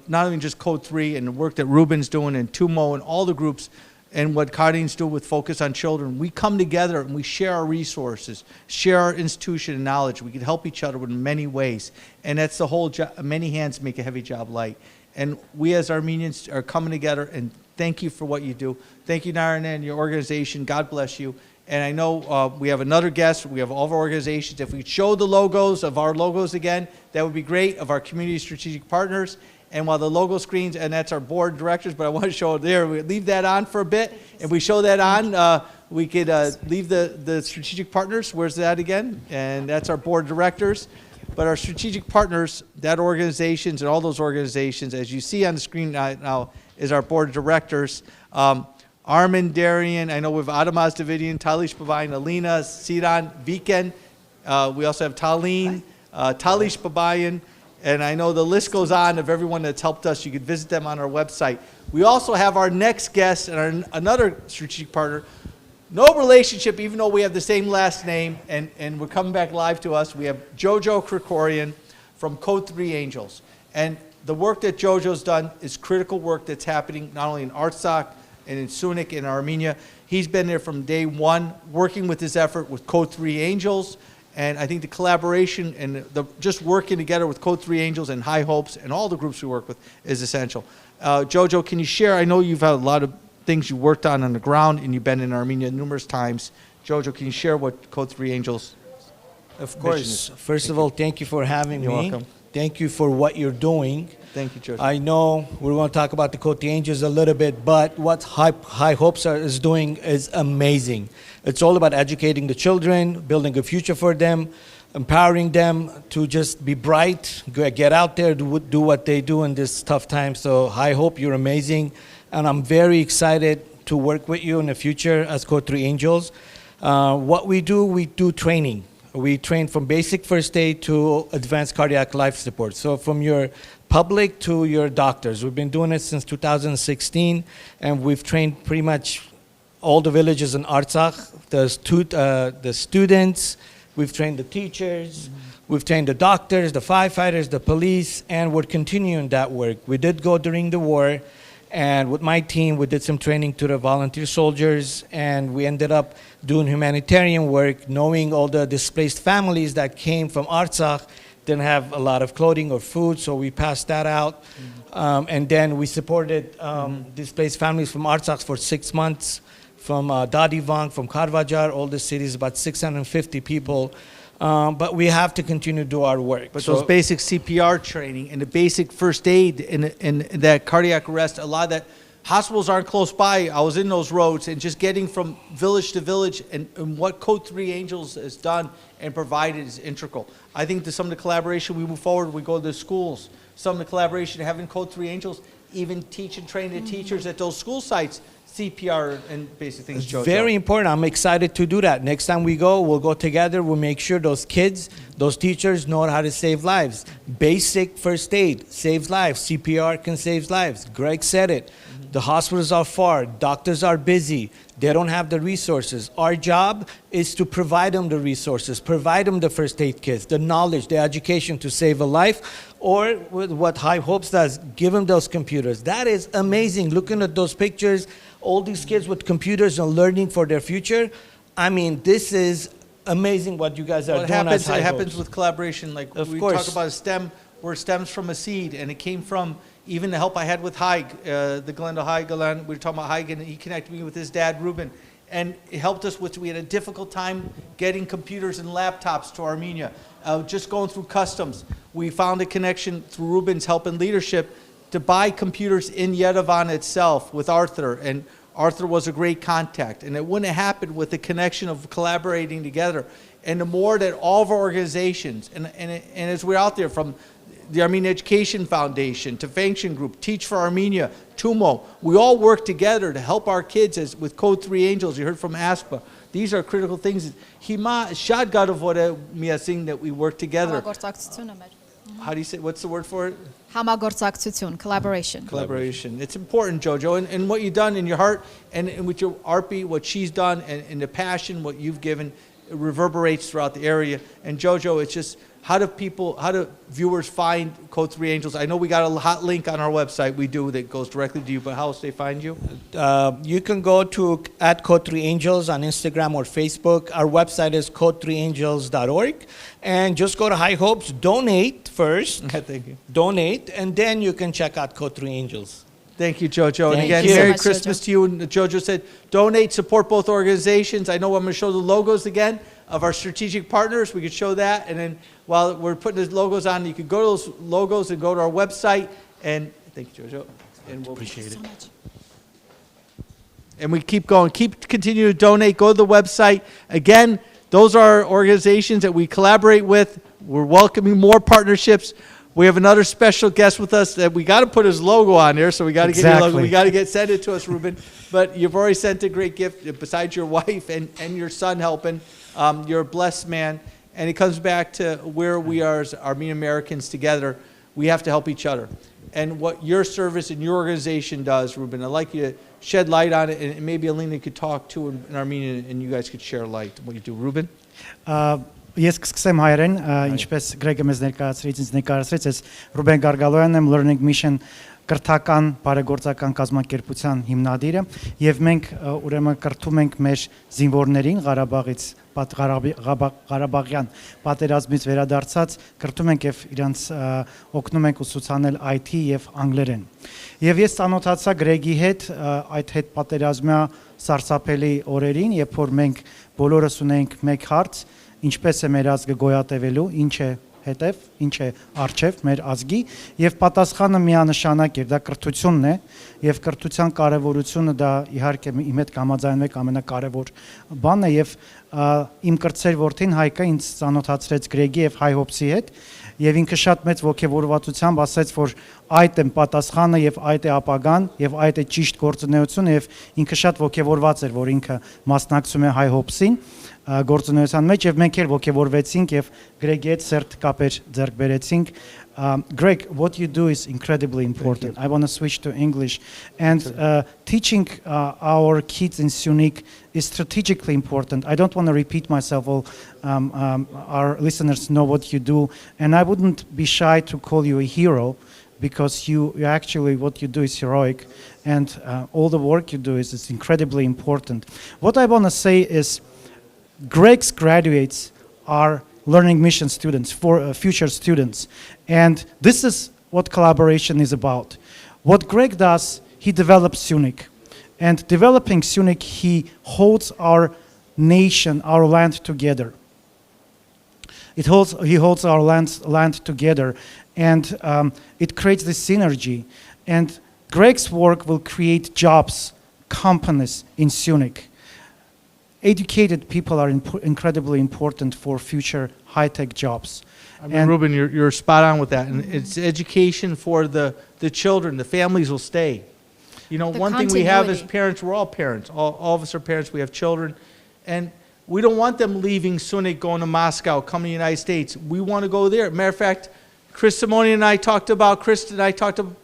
Not only just Code 3 and the work that Ruben's doing and Tumo and all the groups and what Kardin's do with Focus on Children. We come together and we share our resources, share our institution and knowledge. We can help each other in many ways. And that's the whole job. Many hands make a heavy job light. And we as Armenians are coming together, and thank you for what you do. Thank you, Narana, and your organization. God bless you. And I know we have another guest. We have all of our organizations. If we show the logos of our logos again, that would be great, of our community strategic partners. And while the logo screens, and that's our board of directors, but I want to show it there. We leave that on for a bit. If we show that on, we could leave the strategic partners. Where's that again? And that's our board of directors. But our strategic partners, that organizations and all those organizations, as you see on the screen now, is our board of directors. Armine Garabetian, I know we have Adamaz Davidian, Talish Babayan, Alina, Siran, Viken. We also have Talin, Talish Babayan. And I know the list goes on of everyone that's helped us. You can visit them on our website. We also have our next guest and another strategic partner. No relationship, even though we have the same last name, and we're coming back live to us. We have Jojo Krikorian from Code 3 Angels. And the work that Jojo's done is critical work that's happening not only in Artsakh and in Syunik in Armenia. He's been there from day one, working with this effort with Code 3 Angels. And I think the collaboration and just working together with Code 3 Angels and Hye Hopes and all the groups we work with is essential. Jojo, can you share? I know you've had a lot of things you worked on the ground, and you've been in Armenia numerous times. Jojo, can you share what Code 3 Angels? Of course. First of all, thank you for having me. You're welcome. Thank you for what you're doing. Thank you, Jojo. I know we're going to talk about the Code 3 Angels a little bit, but what Hye Hopes is doing is amazing. It's all about educating the children, building a future for them, empowering them to just be bright, get out there, do what they do in this tough time. So I hope you're amazing, and I'm very excited to work with you in the future as Code 3 Angels. What we do training. We train from basic first aid to advanced cardiac life support. So from your public to your doctors. We've been doing it since 2016, and we've trained pretty much all the villages in Artsakh, the students, we've trained the teachers, we've trained the doctors, the firefighters, the police, and we're continuing that work. We did go during the war, and with my team, we did some training to the volunteer soldiers, and we ended up doing humanitarian work, knowing all the displaced families that came from Artsakh didn't have a lot of clothing or food, so we passed that out. And then we supported displaced families from Artsakh for 6 months, from Dadivang, from Karvajar, all the cities, about 650 people. But we have to continue to do our work. But those basic CPR training and the basic first aid and that cardiac arrest, a lot of that, hospitals aren't close by. I was in those roads, and just getting from village to village, and what Code 3 Angels has done and provided is integral. I think that some of the collaboration, we move forward, we go to the schools. Some of the collaboration, having Code 3 Angels even teach and train the teachers at those school sites, CPR and basic things. It's very important. I'm excited to do that. Next time we go, we'll go together. We'll make sure those kids, those teachers know how to save lives. Basic first aid saves lives. CPR can save lives. Greg said it. The hospitals are far. Doctors are busy. They don't have the resources. Our job is to provide them the resources, provide them the first aid kits, the knowledge, the education to save a life, or with what Hye Hopes does, give them those computers. That is amazing. Looking at those pictures, all these kids with computers and learning for their future. I mean, this is amazing what you guys are doing as Hye Hopes. It happens with collaboration. Like we talk about a STEM, where it stems from a seed, and it came from even the help I had with Hye, the Glenda Hye Galan. We were talking about Hye, and he connected me with his dad, Ruben. And it helped us with, we had a difficult time getting computers and laptops to Armenia, just going through customs. We found a connection through Ruben's help and leadership to buy computers in Yerevan itself with Arthur, and Arthur was a great contact, and it wouldn't have happened with the connection of collaborating together. And the more that all of our organizations, and as we're out there, from the Armenian Education Foundation to Function Group, Teach for Armenia, TUMO, we all work together to help our kids, as with Code 3 Angels, you heard from ASPA. These are critical things. Hima shad gadavore miyasing that we work together. How do you say, what's the word for it? Համագործակցություն, collaboration. Collaboration. It's important, Jojo, and what you've done in your heart, and with your Arpi, what she's done, and the passion, what you've given, it reverberates throughout the area. And Jojo, it's just, how do viewers find Code 3 Angels? I know we got a hot link on our website, we do, that goes directly to you, but how else they find you? You can go to @Code3Angels on Instagram or Facebook. Our website is code3angels.org. And just go to Hye Hopes, donate first. Thank you. Donate, and then you can check out Code 3 Angels. Thank you, Jojo. And Thank again, you. Merry Much, Christmas Jojo. to you. And Jojo said, donate, support both organizations. I know I'm going to show the logos again of our strategic partners. We could show that. And then while we're putting the logos on, you could go to those logos and go to our website. And thank you, Jojo. And we'll appreciate it. And we keep going. Continue to donate. Go to the website. Again, those are organizations that we collaborate with. We're welcoming more partnerships. We have another special guest with us that we got to put his logo on there, so we got to get your logo. We got to send it to us, Ruben. But you've already sent a great gift. Besides your wife and your son helping, you're a blessed man. And it comes back to where we are as Armenian Americans together. We have to help each other. And what your service and your organization does, Ruben, I'd like you to shed light on it, and maybe Alina could talk too in Armenian, and you guys could share light on what you do. Ruben? Ես կսկսեմ հայերեն, ինչպես Գրեգը մեզ ներկայացրեց, ինձ ներկայացրեց, ես Ռուբեն Գարգալոյանն եմ, Learning Mission կրթական բարեգործական կազմակերպության հիմնադիրը, եւ մենք ուրեմն կրթում ենք մեր զինվորներին Ղարաբաղից, Ղարաբաղյան պատերազմից վերադարձած, կրթում ենք եւ իրանց օգնում ենք ուսուցանել IT եւ անգլերեն։ Եվ ես ծանոթացա Գրեգի հետ այդ հետ պատերազմյա սարսափելի օրերին, երբ որ մենք բոլորս ունենք մեկ հարց, ինչպես է մեր ազգը գոյատևելու, ինչ է հետև, ինչ է արժև մեր ազգի, եւ պատասխանը միանշանակ է, դա կրթությունն է, եւ կրթության կարեւորությունը դա իհարկե իմ հետ կհամաձայնվեք ամենակարևոր բանն է, եւ իմ կրտսեր որդին Հայկը ինձ ծանոթացրեց Գրեգի եւ Hye Hopes-ի հետ, եւ ինքը շատ մեծ ողջավորվածությամբ ասաց, որ այդ է պատասխանը եւ այդ է ապագան եւ այդ է ճիշտ գործունեությունը, եւ ինքը շատ ողջավորված էր, որ ինքը մասնակցում է Hye Hopes-ին գործունեության մեջ եւ մենք էլ ողջավորվեցինք եւ Գրեգի հետ սերտ կապեր ձեռք բերեցինք. Greg, what you do is incredibly important. I want to switch to English. And teaching our kids in Syunik is strategically important. I don't want to repeat myself. All our listeners know what you do. And I wouldn't be shy to call you a hero, because you actually, what you do is heroic. And all the work you do is incredibly important. What I want to say is, Greg's graduates are Learning Mission students, for future students. And this is what collaboration is about. What Greg does, he develops Syunik. And developing Syunik, he holds our nation, our land together. He holds our land together, and it creates this synergy. And Greg's work will create jobs, companies in Syunik. Educated people are incredibly important for future high-tech jobs. I mean, Ruben, you're spot on with that. And it's education for the children. The families will stay. You know, one thing we have as parents, we're all parents. All of us are parents. We have children. And we don't want them leaving Syunik, going to Moscow, coming to the United States. We want to go there. Matter of fact, Chris and I talked about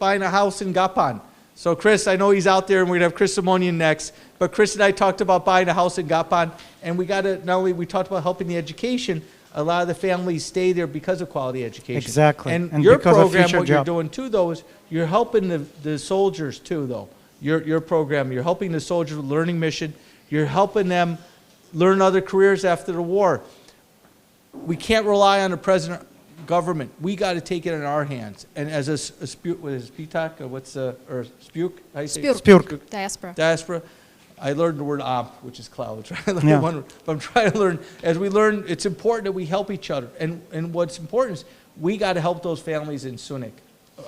buying a house in Kapan. So Chris, I know he's out there, and we're going to have Chris Simonian next. But Chris and I talked about buying a house in Kapan, and we got to, not only we talked about helping the education, a lot of the families stay there because of quality education. Exactly. And your program, what you're doing too, though, is you're helping the soldiers too, though. Your program, you're helping the soldiers with Learning Mission. You're helping them learn other careers after the war. We can't rely on the president government. We got to take it in our hands. And as a Spitak, or Spuk? Spuk. Diaspora. I learned the word amp, which is cloud. But I'm trying to learn. As we learn, it's important that we help each other. And what's important is we got to help those families in Syunik.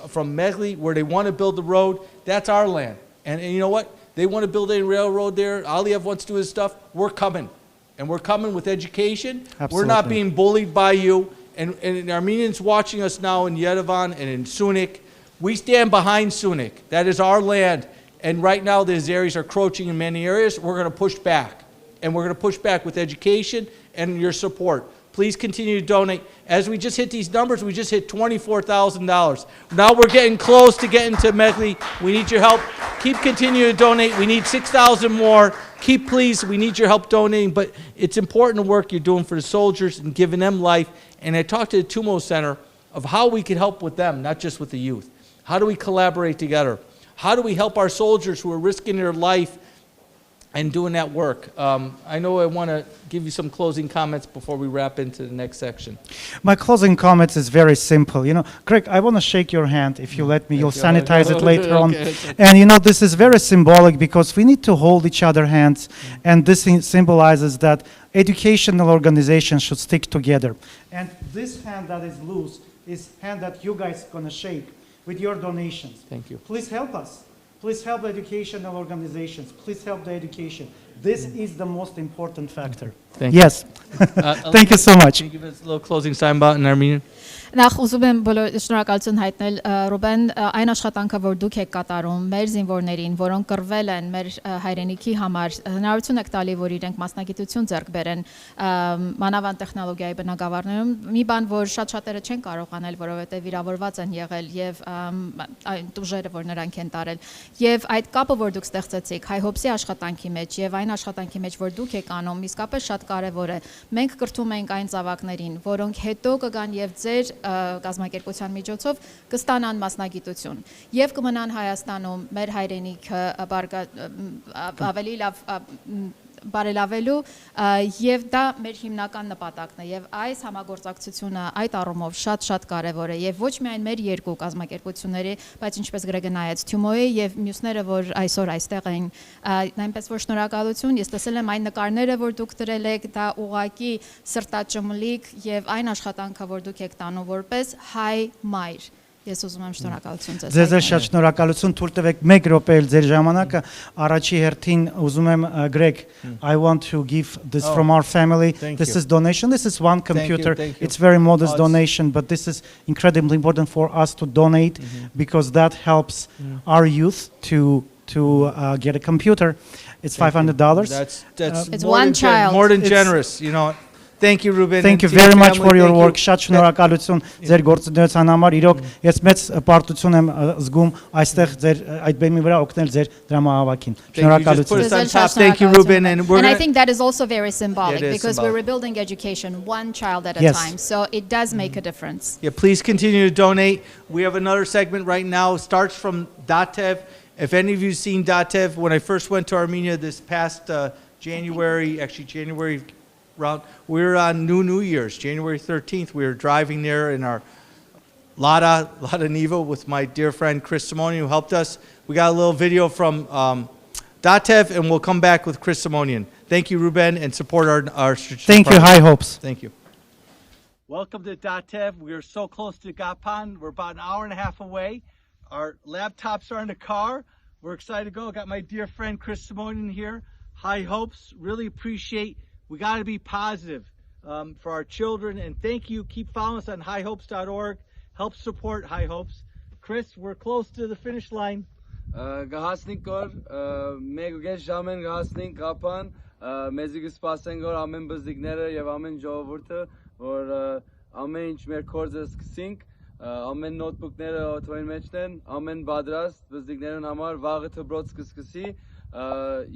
from Megli, where they want to build the road. That's our land. And you know what? They want to build a railroad there. Aliyev wants to do his stuff. We're coming. And we're coming with education. Absolutely. We're not being bullied by you. And Armenians watching us now in Yerevan and in Syunik, we stand behind Syunik. That is our land. And right now the Azeris are encroaching in many areas. We're going to push back. And we're going to push back with education and your support. Please continue to donate. As we just hit these numbers, we just hit $24,000. Now we're getting close to getting to Megli. We need your help. Keep continuing to donate. We need 6,000 more. Keep, please, we need your help donating. But it's important work you're doing for the soldiers and giving them life. And I talked to the Tumo Center of how we can help with them, not just with the youth. How do we collaborate together? How do we help our soldiers who are risking their life and doing that work? I know I want to give you some closing comments before we wrap into the next section. My closing comments is very simple. You know, Greg, I want to shake your hand. If you let me, you'll sanitize it later on. And you know, this is very symbolic because we need to hold each other hands. And this symbolizes that educational organizations should stick together. And this hand that is loose is hand that you guys are going to shake with your donations. Thank you. Please help us. Please help educational organizations. Please help the education. This is the most important factor. Thank you. Yes. Thank you so much. Can you give us a little closing sign about in Armenian? Նախ ուզում եմ բոլոր շնորհակալություն հայտնել Ռուբեն այն աշխատանքը որ դուք եք կատարում մեր զինվորներին որոնք կռվել են մեր հայրենիքի համար հնարավորություն եք տալի որ իրենք մասնագիտություն ձեռք բերեն մանավանդ տեխնոլոգիայի բնագավառներում մի բան որ շատ-շատերը չեն կարող անել որովհետև վիրավորված են եղել եւ այն տուժերը որ նրանք են տարել եւ այդ կապը որ դուք ստեղծեցիք Hye Hopes-ի աշխատանքի մեջ եւ այն աշխատանքի մեջ որ դուք եք անում իսկապես շատ կարեւոր է մենք կրթում ենք այն ծավակներին որոնք հետո կգան եւ ձեր կազմակերպության միջոցով կստանան մասնագիտություն եւ կմնան Հայաստանում մեր հայրենիքը ավելի լավ բարելավելու եւ դա մեր հիմնական նպատակն է եւ այս համագործակցությունը այդ առումով շատ կարեւոր է եւ ոչ միայն մեր երկու կազմակերպությունների բայց ինչպես Գրեգը նայեց Թյումոյի եւ մյուսները որ այսօր այստեղ են այնպես որ շնորհակալություն ես տեսել եմ այն նկարները որ դուք դրել եք դա ուղակի սրտաճմլիկ եւ այն աշխատանքը որ դուք եք տանում որպես հայ մայր Ես ուզում եմ շնորհակալություն ձեզ։ Ձեզ շատ շնորհակալություն, թույլ տվեք 1 րոպե էլ ձեր ժամանակը առաջի հերթին ուզում եմ Greg, I want to give this from our family. This is donation. This is one computer. It's very modest donation, but this is incredibly important for us to donate because that helps our youth to get a computer. It's $500. That's it's one child. More than generous, you know. Thank you, Ruben. Thank you very much for your work. Շատ շնորհակալություն ձեր գործունեության համար։ Իրոք ես մեծ պարտություն եմ զգում այստեղ ձեր այդ բեմի վրա օգնել ձեր դրամահավաքին։ Շնորհակալություն։ Thank you, Ruben. And I think that is also very symbolic because we're rebuilding education one child at a time. So it does make a difference. Yeah, please continue to donate. We have another segment right now. It starts from Datev. If any of you have seen Datev, when I first went to Armenia this past January round. We were on New Year's, January 13th. We were driving there in our Lada Niva with my dear friend Chris Simonian who helped us. We got a little video from Datev and we'll come back with Chris Simonian. Thank you, Ruben, and support our strategic Thank you, Hye Hopes. Thank you. Welcome to Datev. We are so close to Kapan. We're about an hour and a half away. Our laptops are in the car. We're excited to go. Got my dear friend Chris Simonian here. Hye Hopes. Really appreciate. We got to be positive for our children, and thank you. Keep following us on hyehopes.org. Help support Hye Hopes. Chris, we're close to the finish line. Գահասնիկ կոր մեկ ուգես ժամեն գահասնիկ կապան մեզի կսպասեն գոր ամեն բզդիկները եւ ամեն ժողովուրդը որ ամեն ինչ մեր կորձը սկսենք ամեն նոթբուքները օթոյին մեջն են ամեն բادرաստ բզդիկներն համար վաղը դբրոց կսկսի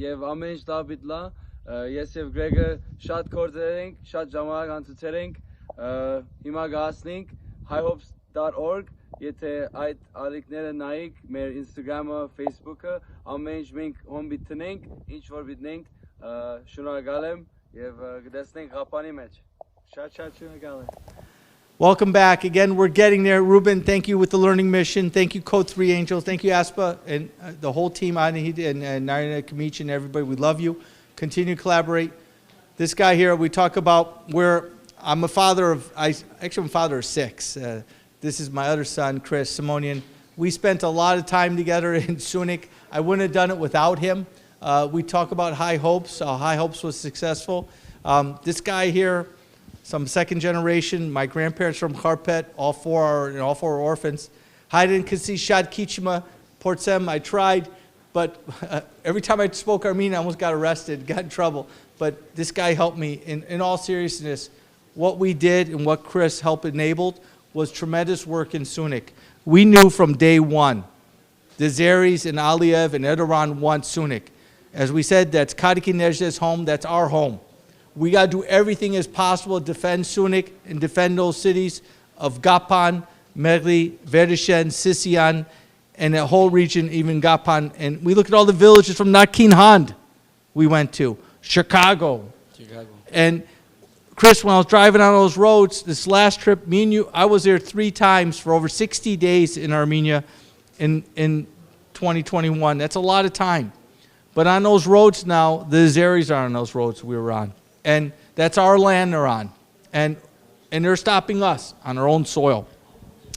եւ ամեն ինչ լավ բիդլա Ես եւ Գրեգը շատ կորձեր ենք, շատ ժամանակ անցուցել ենք, հիմա գահասնենք hyehopes.org, եթե այդ ալիքները նայեք, մեր Instagram-ը, Facebook-ը, ամեն ինչ մենք հոմբիտ տնենք, ինչ որ բիտնենք, շնորհակալ եմ եւ կտեսնենք Կապանի մեջ։ Շատ շնորհակալ եմ։ Welcome back. Again, we're getting there. Ruben, thank you with the Learning Mission. Thank you, Code 3 Angels. Thank you, ASPA, and the whole team, Anita and Anita Gabrialian and everybody. We love you. Continue to collaborate. This guy here, we talk about where I'm a father of, I'm a father of 6. This is my other son, Chris Simonian. We spent a lot of time together in Syunik. I wouldn't have done it without him. We talk about Hye Hopes, how Hye Hopes was successful. This guy here, some second generation, my grandparents from Karpet, all four are orphans. Hayden Kasi Shad Kichima, Portsem, I tried, but every time I spoke Armenian, I almost got arrested, got in trouble. But this guy helped me. In all seriousness, what we did and what Chris helped enabled was tremendous work in Syunik. We knew from day one, the Zaris and Aliyev and Erdogan want Syunik. As we said, that's Kadiki Nejde's home, that's our home. We got to do everything as possible to defend Syunik and defend those cities of Kapan, Merli, Verishen, Sahakian, and the whole region, even Kapan. And we look at all the villages from Nakin Hand we went to, Chicago. And Chris, when I was driving on those roads, this last trip, me and you, I was there 3 times for over 60 days in Armenia in 2021. That's a lot of time. But on those roads now, the Azeris are on those roads we were on. And that's our land they're on. And they're stopping us on our own soil.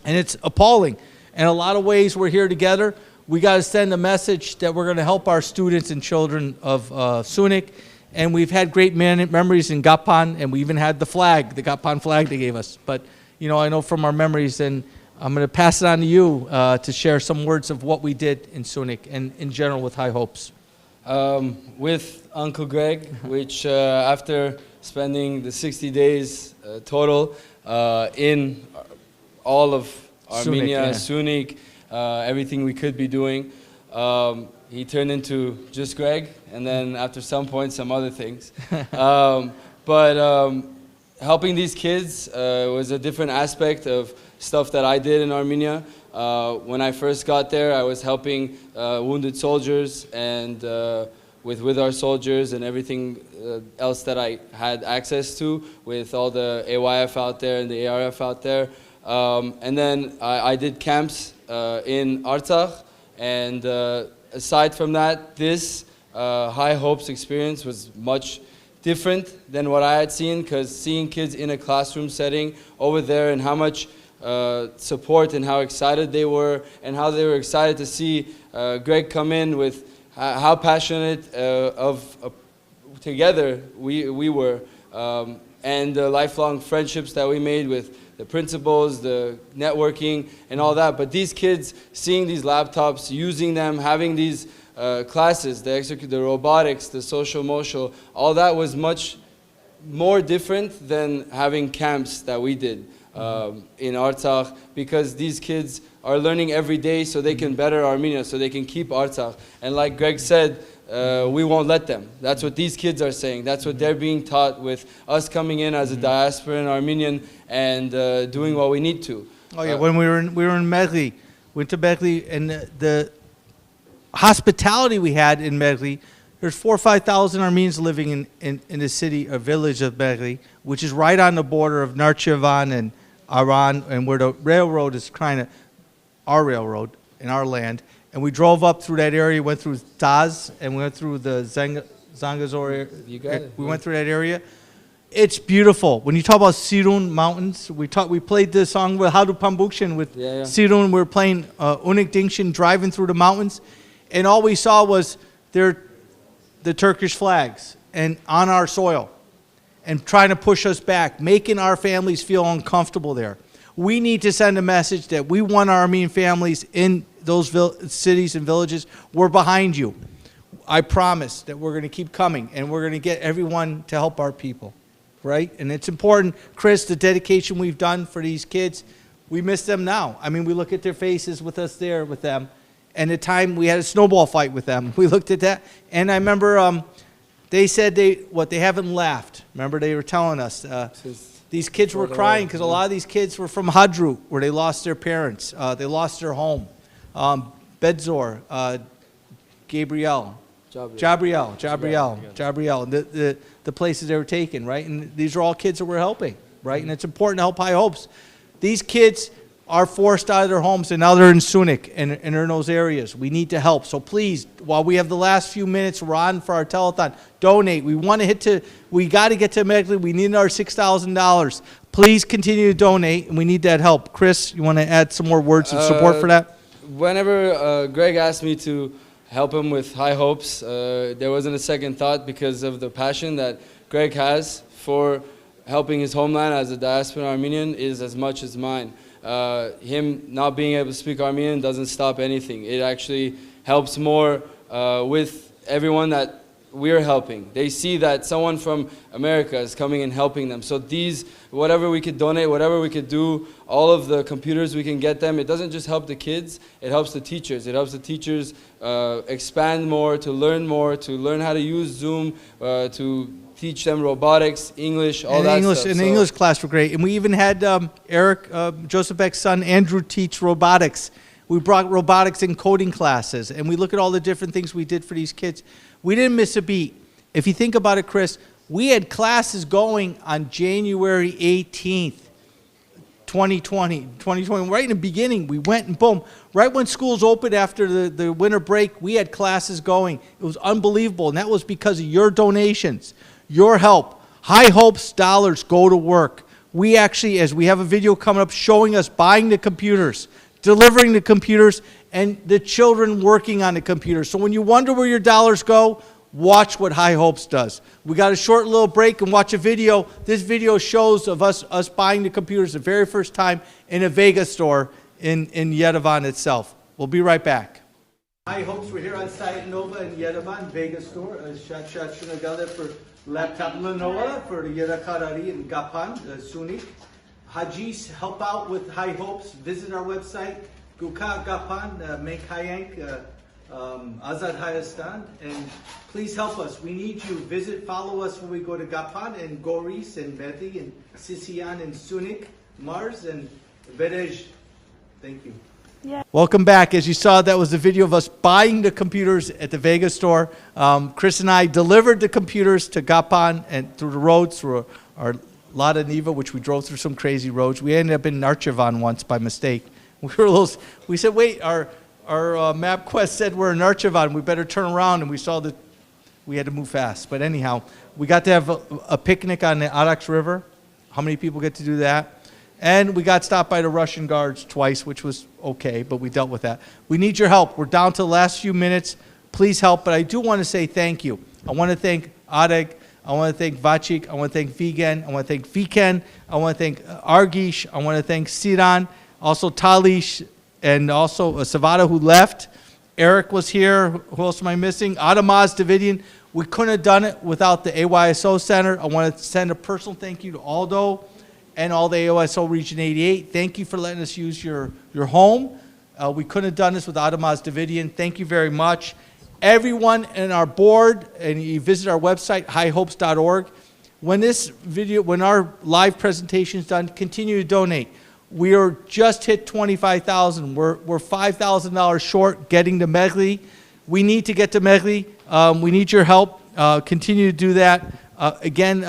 And it's appalling. In a lot of ways, we're here together. We got to send a message that we're going to help our students and children of Syunik. And we've had great memories in Kapan, and we even had the flag, the Kapan flag they gave us. But, you know, I know from our memories, and I'm going to pass it on to you to share some words of what we did in Syunik and in general with Hye Hopes. With Uncle Greg, which after spending the 60 days total in all of Armenia, Syunik, everything we could be doing, he turned into just Greg, and then after some point, some other things. But helping these kids was a different aspect of stuff that I did in Armenia. When I first got there, I was helping wounded soldiers and with our soldiers and everything else that I had access to, with all the AYF out there and the ARF out there. And then I did camps in Artsakh, and aside from that, this Hye Hopes experience was much different than what I had seen, because seeing kids in a classroom setting over there and how much support and how excited they were, and how they were excited to see Greg come in with how passionate together we were, and the lifelong friendships that we made with the principals, the networking, and all that. But these kids, seeing these laptops, using them, having these classes, the robotics, the social motion, all that was much more different than having camps that we did in Artsakh, because these kids are learning every day so they can better Armenia, so they can keep Artsakh. And like Greg said, we won't let them. That's what these kids are saying. That's what they're being taught, with us coming in as a diasporan Armenian and doing what we need to. Oh yeah, when we were in Merli, went to Merli, and the hospitality we had in Merli, there's 4,000 or 5,000 Armenians living in the city or village of Merli, which is right on the border of Nakhchivan and Iran, and where the railroad is kind of our railroad in our land. And we drove up through that area, went through Taz, and we went through the Zangezur. We went through that area. It's beautiful. When you talk about Sirun Mountains, we played the song with Hadu Pambukshin with Sirun. We were playing Unik Dingshin, driving through the mountains, and all we saw was the Turkish flags and on our soil, and trying to push us back, making our families feel uncomfortable there. We need to send a message that we want our Armenian families in those cities and villages. We're behind you. I promise that we're going to keep coming, and we're going to get everyone to help our people, right? And it's important, Chris, the dedication we've done for these kids, we miss them now. I mean, we look at their faces with us there with them, and the time we had a snowball fight with them, we looked at that, and I remember they said they haven't laughed. Remember, they were telling us, these kids were crying because a lot of these kids were from Hadru, where they lost their parents. They lost their home. Bedzor, Gabriel, the places they were taken, right? And these are all kids that we're helping, right? And it's important to help Hye Hopes. These kids are forced out of their homes, and now they're in Syunik and they're in those areas. We need to help. So please, while we have the last few minutes, we're on for our telethon. Donate. We got to get to Megli. We need our $6,000. Please continue to donate, and we need that help. Chris, you want to add some more words of support for that? Whenever Greg asked me to help him with Hye Hopes, there wasn't a second thought because of the passion that Greg has for helping his homeland as a diaspora Armenian is as much as mine. Him not being able to speak Armenian doesn't stop anything. It actually helps more with everyone that we're helping. They see that someone from America is coming and helping them. So these, whatever we could donate, whatever we could do, all of the computers we can get them, it doesn't just help the kids, it helps the teachers. It helps the teachers expand more, to learn how to use Zoom, to teach them robotics, English, all that stuff. And the English class were great. And we even had Eric, Joseph Beck's son, Andrew, teach robotics. We brought robotics and coding classes, and we look at all the different things we did for these kids. We didn't miss a beat. If you think about it, Chris, we had classes going on January 18th, 2020, right in the beginning. We went and boom, right when schools opened after the winter break, we had classes going. It was unbelievable, and that was because of your donations, your help. Hye Hopes dollars go to work. We actually, as we have a video coming up showing us buying the computers, delivering the computers, and the children working on the computers. So when you wonder where your dollars go, watch what Hye Hopes does. We got a short little break and watch a video. This video shows of us buying the computers the very first time in a Vega store in Yerevan itself. We'll be right back. Hye Hopes, we're here on site Nova in Yerevan, Vega store. Shunagale for laptop Lenoa for Arakelyan and Kapan, Syunik. Hajis, help out with Hye Hopes. Visit our website, Guka Kapan, Mekayank, Azad Hayastan, and please help us. We need you. Visit, follow us when we go to Kapan and Goris and Mehdi and Sisian and Syunik, Mars and Verishen. Thank you. Yeah. Welcome back. As you saw, that was the video of us buying the computers at the Vega store. Chris and I delivered the computers to Kapan and through the roads, through our Lada Niva, which we drove through some crazy roads. We ended up in Narchevan once by mistake. We said, wait, our MapQuest said we're in Narchevan. We better turn around, and we saw that we had to move fast. But anyhow, we got to have a picnic on the Arax River. How many people get to do that? And we got stopped by the Russian guards twice, which was okay, but we dealt with that. We need your help. We're down to the last few minutes. Please help. But I do want to say thank you. I want to thank Adeg. I want to thank Vachik. I want to thank Vigan. I want to thank Viken. I want to thank Argish. I want to thank Siran. Also Talish. And also Savada, who left. Eric was here. Who else am I missing? Adamaz Davidian. We couldn't have done it without the AYSO Center. I want to send a personal thank you to Aldo and all the AYSO Region 88. Thank you for letting us use your home. We couldn't have done this without Adamaz Davidian. Thank you very much. Everyone in our board, and you visit our website, highhopes.org. When our live presentation is done, continue to donate. We are just hit 25,000. We're $5,000 short getting to Megli. We need to get to Megli. We need your help. Continue to do that. Again,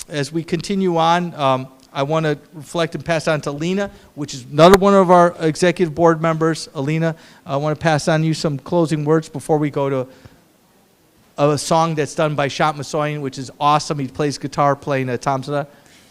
as we continue on, I want to reflect and pass on to Alina, which is another one of our executive board members. Alina, I want to pass on you some closing words before we go to a song that's done by Shant Masoyan, which is awesome. He plays guitar playing a tamsara.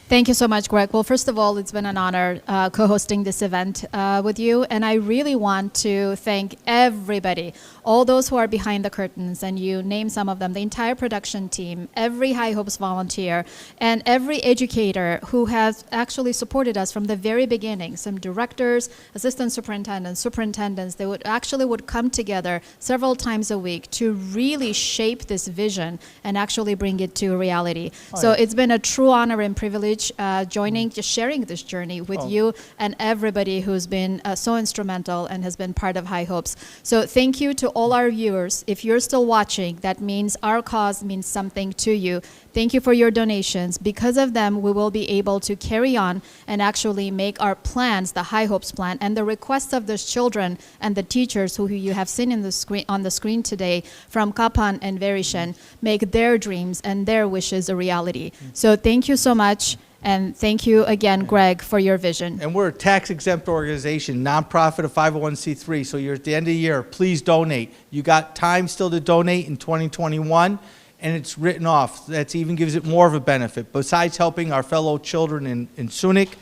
Thank you so much, Greg. Well, first of all, it's been an honor co-hosting this event with you. And I really want to thank everybody, all those who are behind the curtains, and you name some of them, the entire production team, every Hye Hopes volunteer, and every educator who has actually supported us from the very beginning. Some directors, assistant superintendents, they would come together several times a week to really shape this vision and actually bring it to reality. It's been a true honor and privilege just sharing this journey with you and everybody who's been so instrumental and has been part of Hye Hopes. So thank you to all our viewers. If you're still watching, that means our cause means something to you. Thank you for your donations. Because of them, we will be able to carry on and actually make our plans, the Hye Hopes plan, and the requests of the children and the teachers who you have seen on the screen today from Kapan and Verishen, make their dreams and their wishes a reality. So thank you so much. And thank you again, Greg, for your vision. And we're a tax-exempt organization, nonprofit, a 501c3. So you're at the end of the year, please donate. You got time still to donate in 2021. and it's written off. That even gives it more of a benefit. Besides helping our fellow children in Syunik,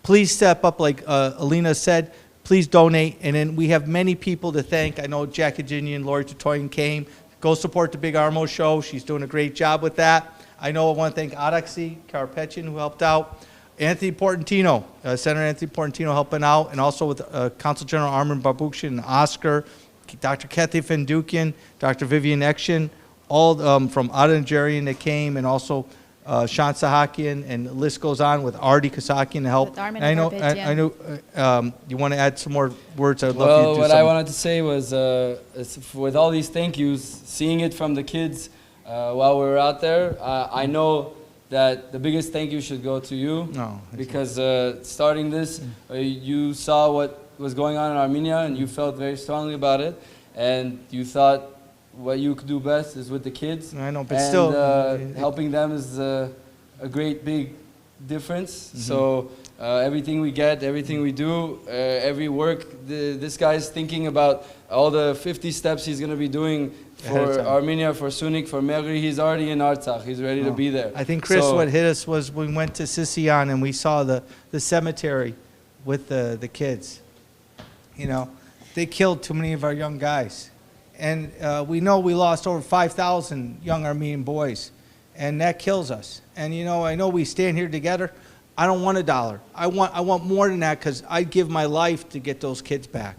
please step up, like Alina said. Please donate. And then we have many people to thank. I know Jack Hadjinian, Lori Tatosian came. Go support the Big Armo show. She's doing a great job with that. I know I want to thank Araxia Karapetyan, who helped out. Anthony Portantino, Senator Anthony Portantino helping out, and also with Consul General Armine Garabetian and Oscar, Dr. Kathy Fandukian, Dr. Vivian Ekchian, all from Anita Gabrialian that came, and also Sahakian, and the list goes on with Ardy Kassakhian to help. Armine I know you want to add some more words. I'd love you to do what something. I wanted to say was, with all these thank yous, seeing it from the kids while we were out there, I know that the biggest thank you should go to you. No, because starting this, you saw what was going on in Armenia, and you felt very strongly about it, and you thought what you could do best is with the kids. I know, but and, still, helping them is a great big difference. So everything we get, everything we do, every work, this guy's thinking about all the 50 steps he's going to be doing for Armenia, for Syunik, for Megri. He's already in Artsakh. He's ready to be there. I think, Chris, what hit us was we went to Sisian and we saw the cemetery with the kids. You know, they killed too many of our young guys. And we know we lost over 5,000 young Armenian boys. And that kills us. And, you know, I know we stand here together. I don't want $1. I want more than that, because I give my life to get those kids back.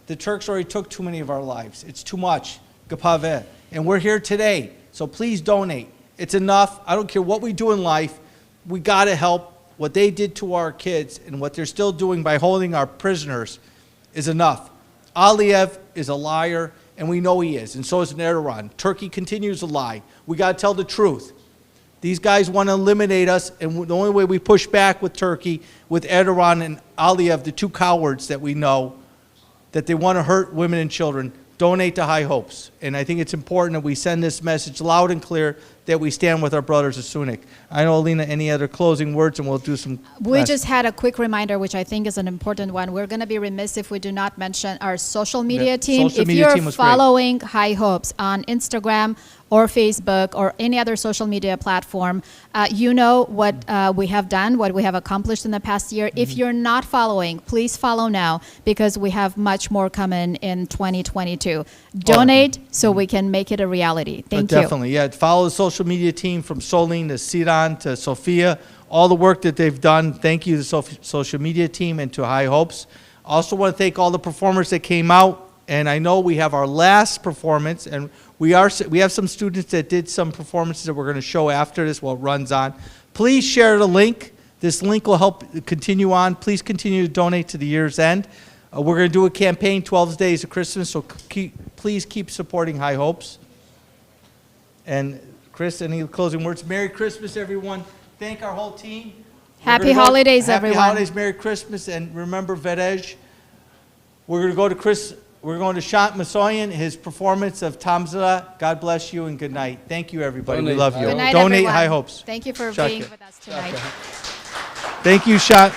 The Turks already took too many of our lives. It's too much. Gapave. And we're here today. So please donate. It's enough. I don't care what we do in life. We got to help. What they did to our kids and what they're still doing by holding our prisoners is enough. Aliyev is a liar, and we know he is, and so is Erdogan. Turkey continues to lie. We got to tell the truth. These guys want to eliminate us, and the only way we push back with Turkey, with Erdogan and Aliyev, the two cowards that we know, that they want to hurt women and children, donate to Hye Hopes. And I think it's important that we send this message loud and clear that we stand with our brothers of Syunik. I know, Alina, any other closing words, and we'll do some... We just had a quick reminder, which I think is an important one. We're going to be remiss if we do not mention our social media team. If you're following Hye Hopes on Instagram or Facebook or any other social media platform, you know what we have done, what we have accomplished in the past year. If you're not following, please follow now, because we have much more coming in 2022. Donate so we can make it a reality. Thank you. Definitely, yeah. Follow the social media team from Solin to Siran to Sofia. All the work that they've done. Thank you to the social media team and to Hye Hopes. Also want to thank all the performers that came out. And I know we have our last performance, and we have some students that did some performances that we're going to show after this while it runs on. Please share the link. This link will help continue on. Please continue to donate to the year's end. We're going to do a campaign, 12 Days of Christmas, so please keep supporting Hye Hopes. And Chris, any closing words? Merry Christmas, everyone. Thank our whole team. Happy holidays, everyone. Happy holidays, Merry Christmas, and remember Verej. We're going to go to Chris. We're going to Shant Masoyan, his performance of Tamzara. God bless you and good night. Thank you, everybody. We love you. Good night, Donate everyone. Hye Hopes. Thank you for being with us tonight. Thank you, Shant.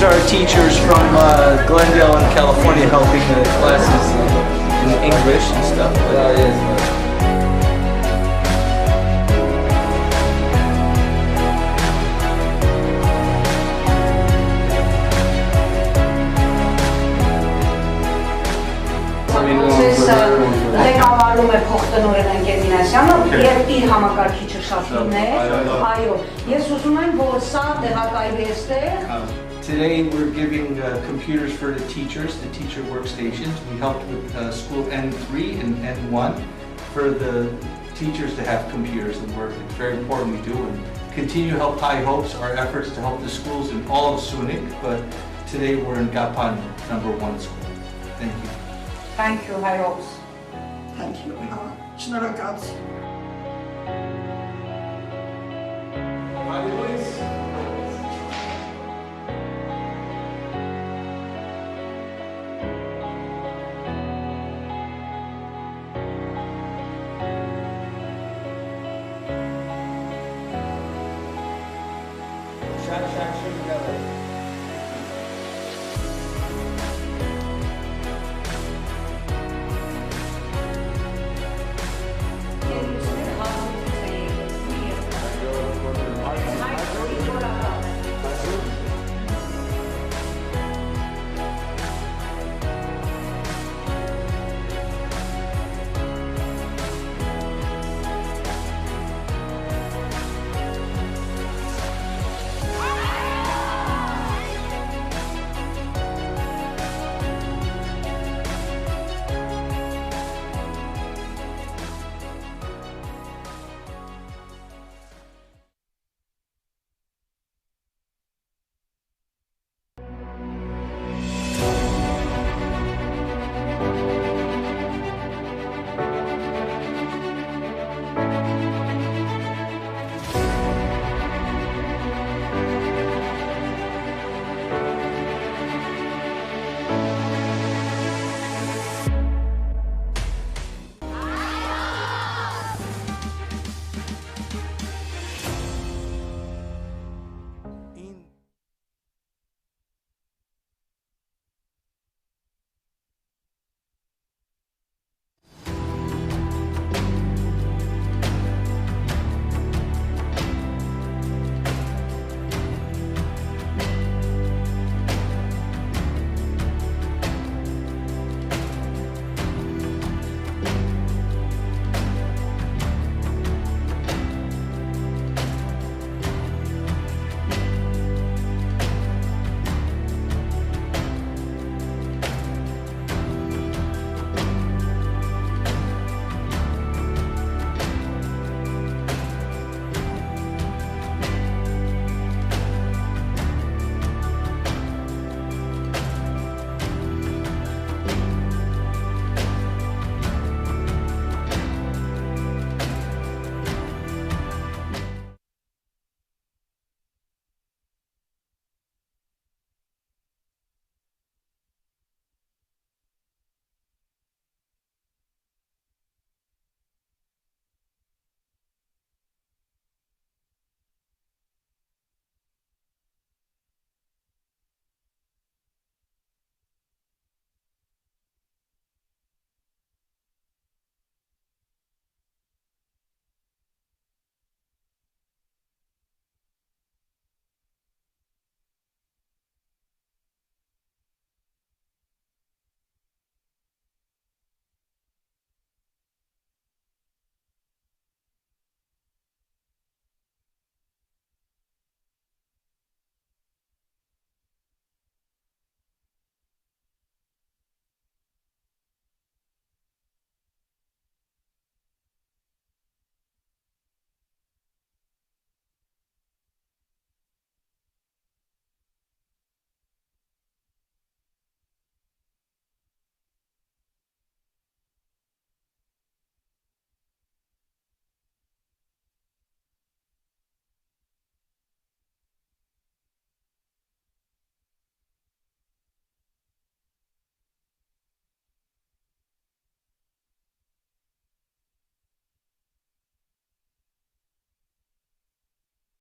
these are our teachers from Glendale and California helping the classes in English and stuff. Ղեկավարում է փոխտնօրեն ընկեր Մինասյանը եւ իր համակարգիչը շատ հիններ, այո, ես ուզում եմ, որ սա տեղակայվի այստեղ. Today we're giving computers for the teachers, the teacher workstations. We helped with school N3 and N1 for the teachers to have computers and work. It's very important we do and continue to help Hye Hopes, our efforts to help the schools in all of Syunik, but today we're in Kapan, #1 school. Thank you. Thank you, Hye Hopes. Thank you. Շնորհակալ։ Շատ շնորհակալ